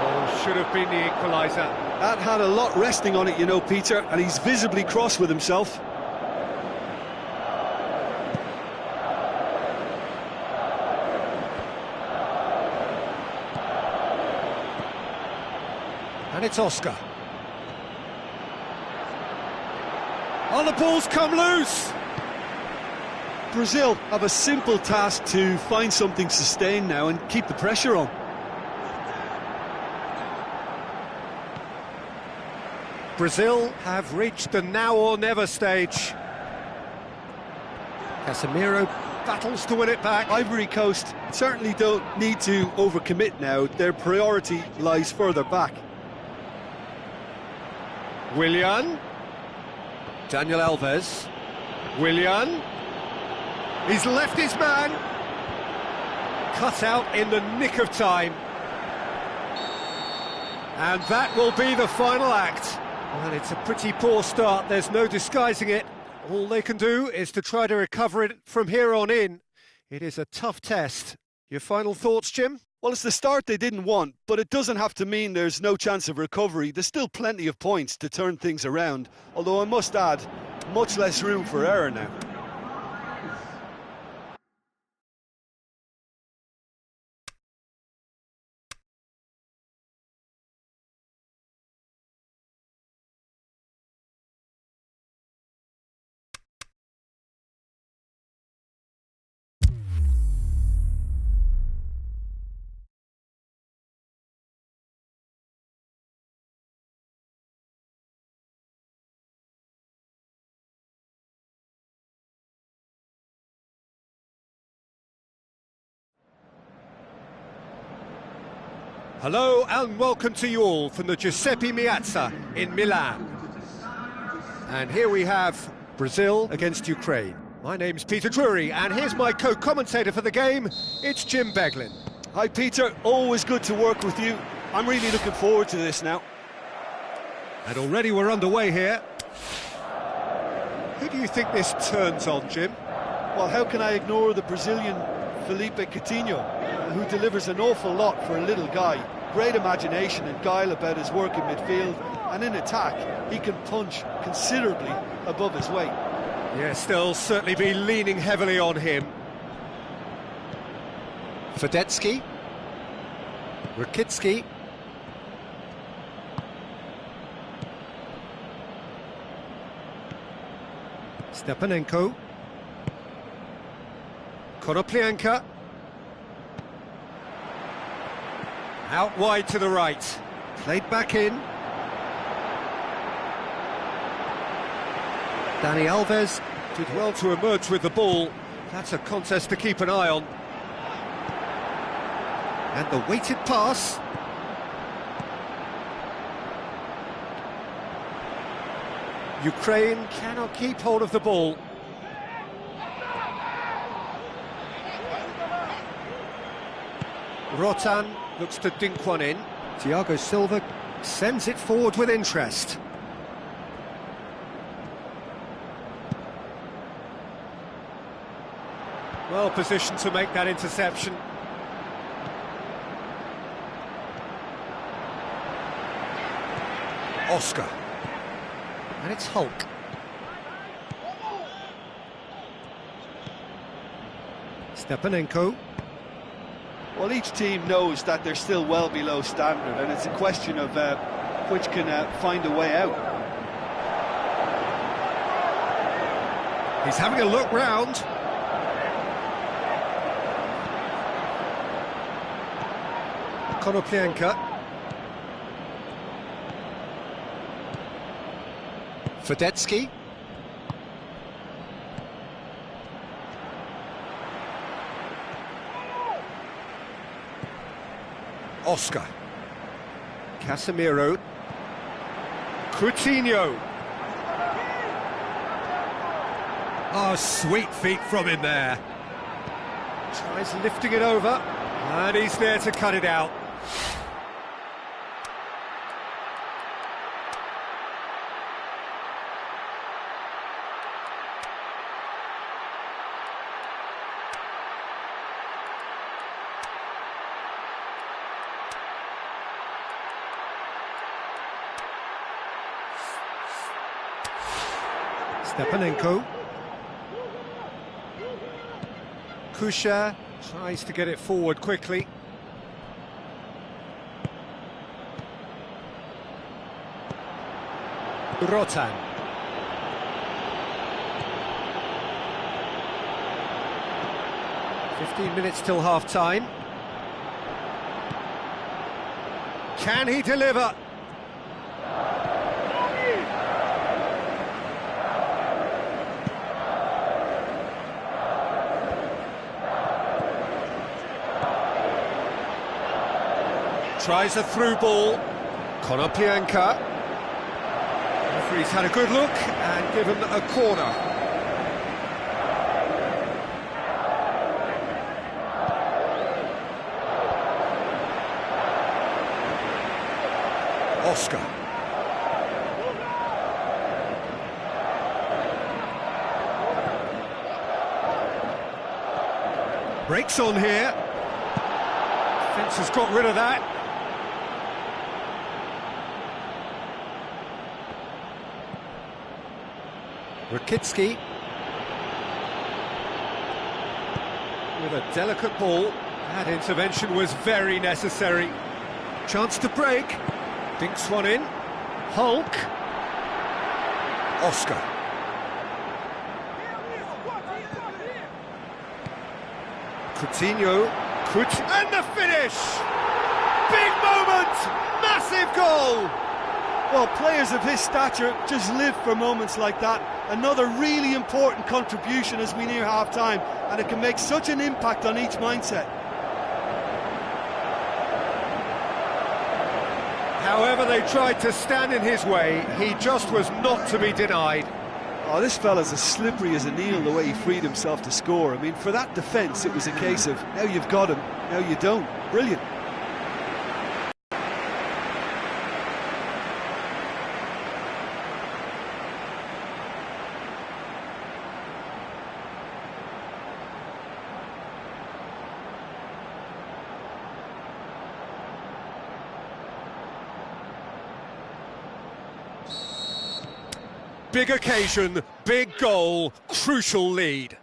A: Oh, should have been the equaliser.
B: That had a lot resting on it, you know, Peter, and he's visibly cross with himself.
A: And it's Oscar. Oh, the ball's come loose!
B: Brazil have a simple task to find something sustained now and keep the pressure on.
A: Brazil have reached the now or never stage. Casemiro battles to win it back.
B: Ivory Coast certainly don't need to overcommit now. Their priority lies further back.
A: Willian. Daniel Alves. Willian. He's left his man. Cut out in the nick of time. And that will be the final act. Well, it's a pretty poor start, there's no disguising it. All they can do is to try to recover it from here on in. It is a tough test. Your final thoughts, Jim?
B: Well, it's the start they didn't want, but it doesn't have to mean there's no chance of recovery. There's still plenty of points to turn things around, although I must add, much less room for error now.
A: Hello and welcome to you all from the Giuseppe Meazza in Milan. And here we have Brazil against Ukraine. My name's Peter Drury and here's my co-commentator for the game, it's Jim Beglin.
B: Hi Peter, always good to work with you. I'm really looking forward to this now.
A: And already we're underway here. Who do you think this turns on, Jim?
B: Well, how can I ignore the Brazilian Felipe Coutinho, who delivers an awful lot for a little guy. Great imagination and guile about his work in midfield, and in attack he can punch considerably above his weight.
A: Yes, they'll certainly be leaning heavily on him. Fedetsky, Rakitsky, Stepanenko, Konoplyanka, out wide to the right, played back in. Dani Alves did well to emerge with the ball. That's a contest to keep an eye on. And the weighted pass. Ukraine cannot keep hold of the ball. Rotan looks to dink one in. Thiago Silva sends it forward with interest. Well positioned to make that interception. Oscar. And it's Hulk. Stepanenko.
B: Well, each team knows that they're still well below standard, and it's a question of which can find a way out.
A: He's having a look round. Konoplyanka. Fedetsky. Oscar. Casemiro. Coutinho. Oh, sweet feet from him there. Tries lifting it over, and he's there to cut it out. Stepanenko. Kusha tries to get it forward quickly. Rotan. "15 minutes till half-time. Can he deliver? Tries a through ball. Konoplyanka. Referee's had a good look and given a corner. Oscar. Breaks on here. Defence has got rid of that. Rakitsky with a delicate ball. That intervention was very necessary. Chance to break. Dinks one in. Hulk. Oscar. Coutinho. And the finish! Big moment! Massive goal!
B: Well, players of his stature just live for moments like that. Another really important contribution as we near half-time, and it can make such an impact on each mindset.
A: However they tried to stand in his way, he just was not to be denied.
B: Oh, this fella's as slippery as an eel the way he freed himself to score. I mean, for that defence, it was a case of, now you've got him, now you don't. Brilliant.
A: Big occasion, big goal, crucial lead.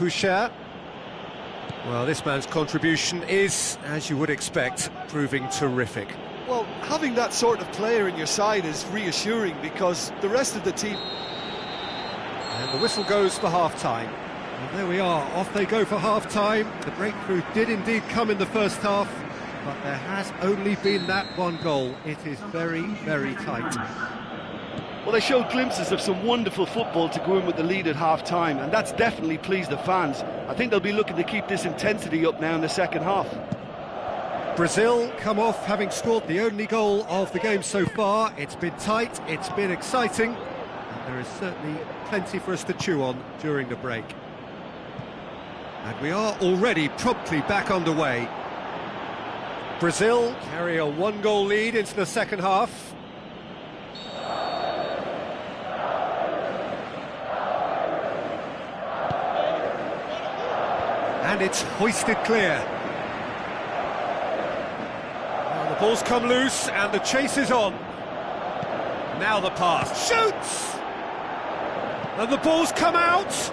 A: Coucher. Well, this man's contribution is, as you would expect, proving terrific.
B: Well, having that sort of player in your side is reassuring because the rest of the team...
A: And the whistle goes for half-time. And there we are, off they go for half-time. The breakthrough did indeed come in the first half, but there has only been that one goal. It is very, very tight.
B: Well, they showed glimpses of some wonderful football to go in with the lead at half-time, and that's definitely pleased the fans. I think they'll be looking to keep this intensity up now in the second half.
A: Brazil come off having scored the only goal of the game so far. It's been tight, it's been exciting, and there is certainly plenty for us to chew on during the break. And we are already promptly back underway. Brazil carry a one-goal lead into the second half. And it's hoisted clear. Now the ball's come loose and the chase is on. Now the pass, shoots! And the ball's come out!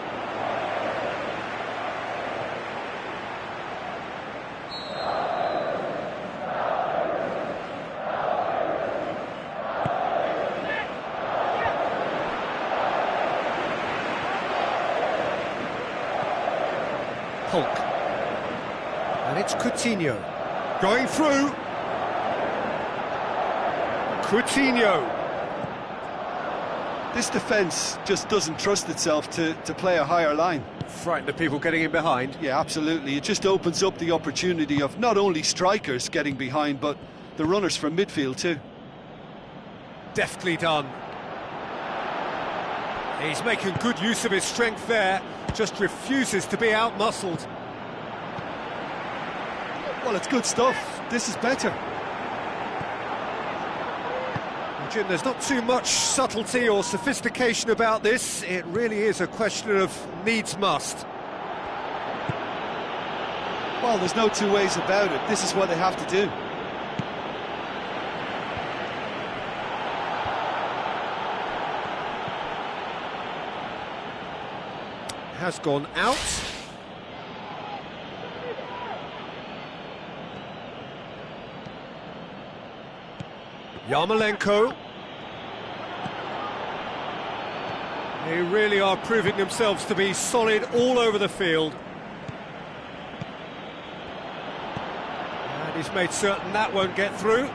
A: Hulk. And it's Coutinho. Going through. Coutinho.
B: This defence just doesn't trust itself to play a higher line.
A: Frightened the people getting in behind.
B: Yeah, absolutely. It just opens up the opportunity of not only strikers getting behind, but the runners from midfield too.
A: Deftly done. He's making good use of his strength there. Just refuses to be out-muscled.
B: Well, it's good stuff. This is better.
A: Jim, there's not too much subtlety or sophistication about this. It really is a question of needs-must.
B: Well, there's no two ways about it. This is what they have to do.
A: Has gone out. Yarmolenko. They really are proving themselves to be solid all over the field. And he's made certain that won't get through.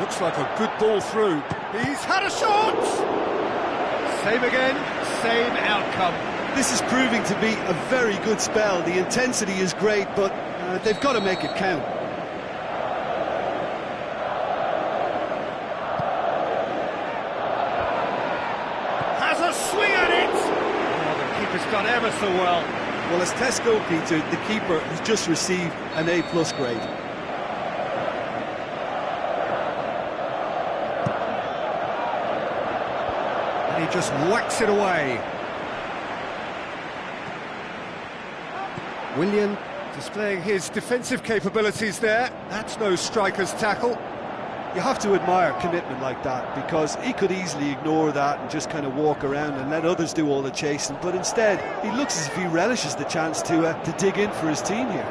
A: Looks like a good ball through. He's had a shot! Same again, same outcome.
B: This is proving to be a very good spell. The intensity is great, but they've got to make it count.
A: Has a swing at it! Oh, the keeper's done ever so well.
B: Well, as test goalkeeper, the keeper has just received an A+ grade.
A: And he just whacks it away. Willian displaying his defensive capabilities there. That's no striker's tackle.
B: You have to admire commitment like that, because he could easily ignore that and just kind of walk around and let others do all the chasing, but instead he looks as if he relishes the chance to dig in for his team here.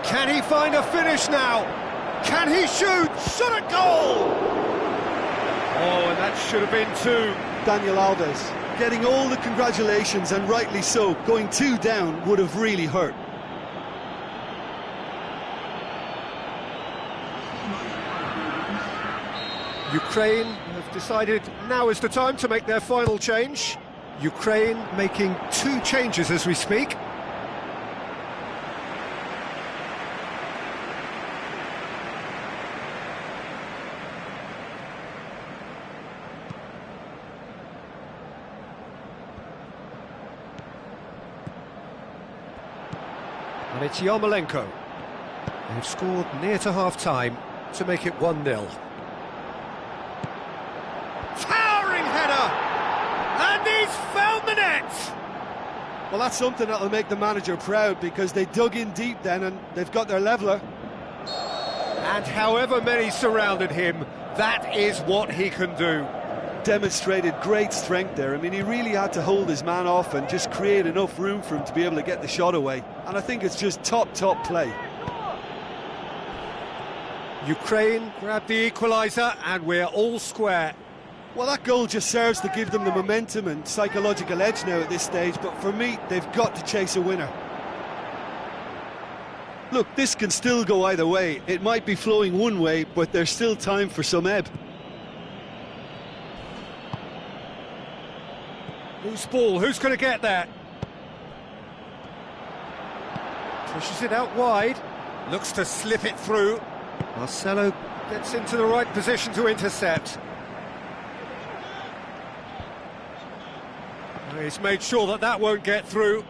A: Can he find a finish now? Can he shoot? Shot a goal! Oh, and that should have been two.
B: Daniel Alves getting all the congratulations, and rightly so. Going 2 down would have really hurt.
A: Ukraine have decided now is the time to make their final change. Ukraine making 2 changes as we speak. And it's Yarmolenko. They've scored near to half-time to make it 1-0. Towering header! He's found the net!
B: Well, that's something that'll make the manager proud, because they dug in deep then and they've got their leveller.
A: And however many surrounded him, that is what he can do.
B: Demonstrated great strength there. I mean, he really had to hold his man off and just create enough room for him to be able to get the shot away. And I think it's just top play.
A: Ukraine grabbed the equaliser and we're all square.
B: Well, that goal just serves to give them the momentum and psychological edge now at this stage, but for me, they've got to chase a winner. Look, this can still go either way. It might be flowing one way, but there's still time for some ebb.
A: Loose ball, who's going to get that? Pushes it out wide, looks to slip it through. Marcelo gets into the right position to intercept. He's made sure that that won't get through.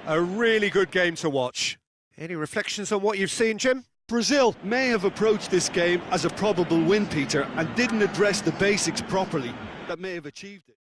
A: A really good game to watch. Any reflections on what you've seen, Jim?
B: Brazil may have approached this game as a probable win, Peter, and didn't address the basics properly. That may have achieved it.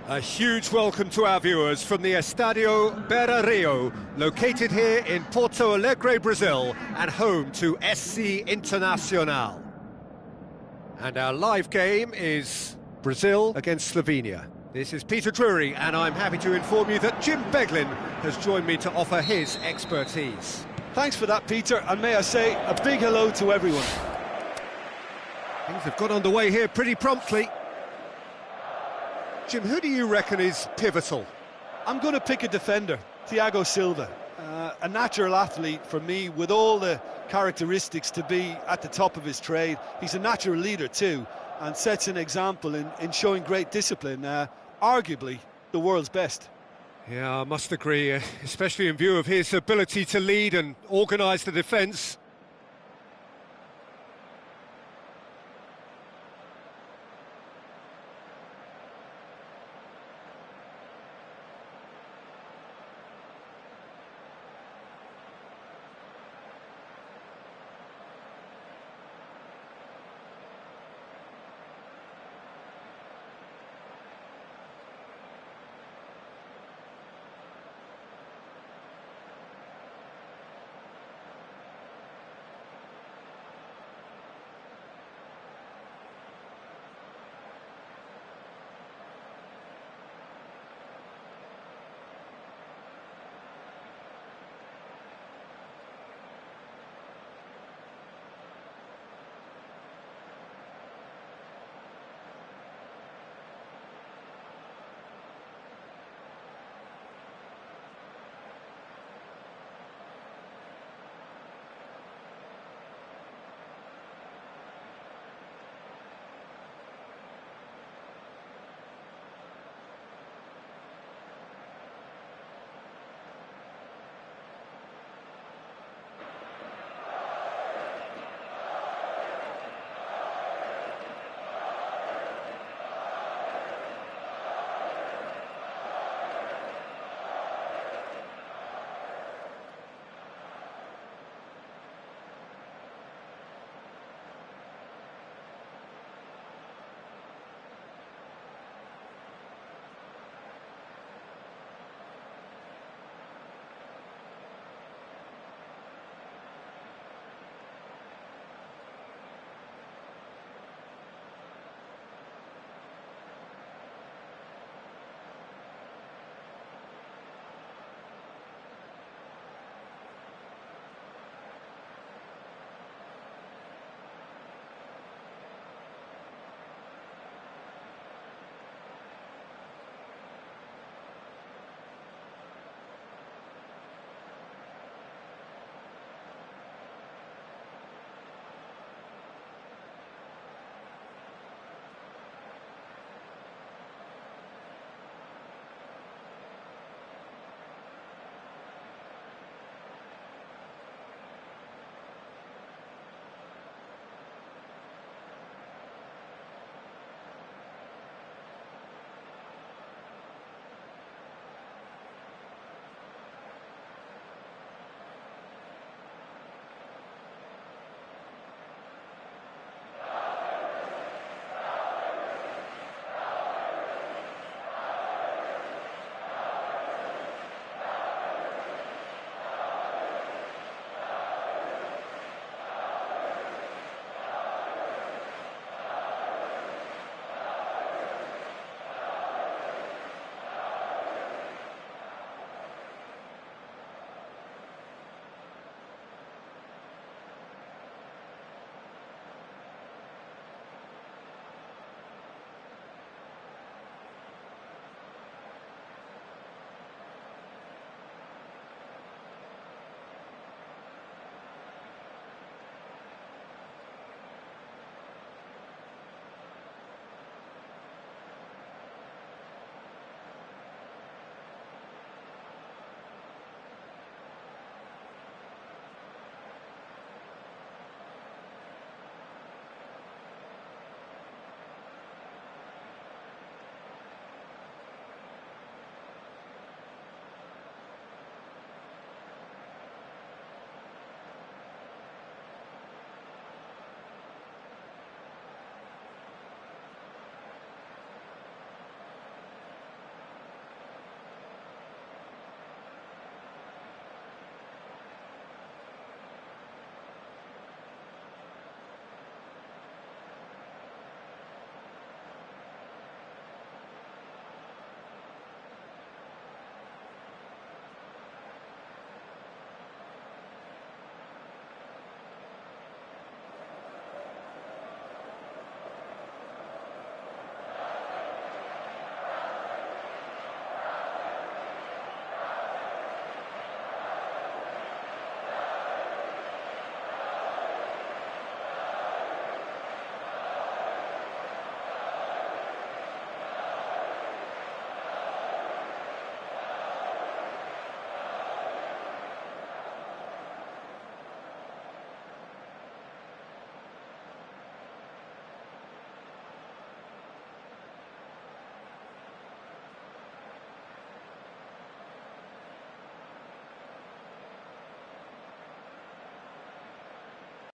A: A huge welcome to our viewers from the Estadio Beira Rio, located here in Porto Alegre, Brazil, and home to SC Internacional. And our live game is Brazil against Slovenia. This is Peter Drury, and I'm happy to inform you that Jim Beglin has joined me to offer his expertise.
B: Thanks for that, Peter, and may I say a big hello to everyone.
A: Things have got underway here pretty promptly. Jim, who do you reckon is pivotal?
B: I'm going to pick a defender, Thiago Silva. A natural athlete for me, with all the characteristics to be at the top of his trade. He's a natural leader too, and sets an example in showing great discipline, arguably the world's best.
A: Yeah, I must agree, especially in view of his ability to lead and organise the defence.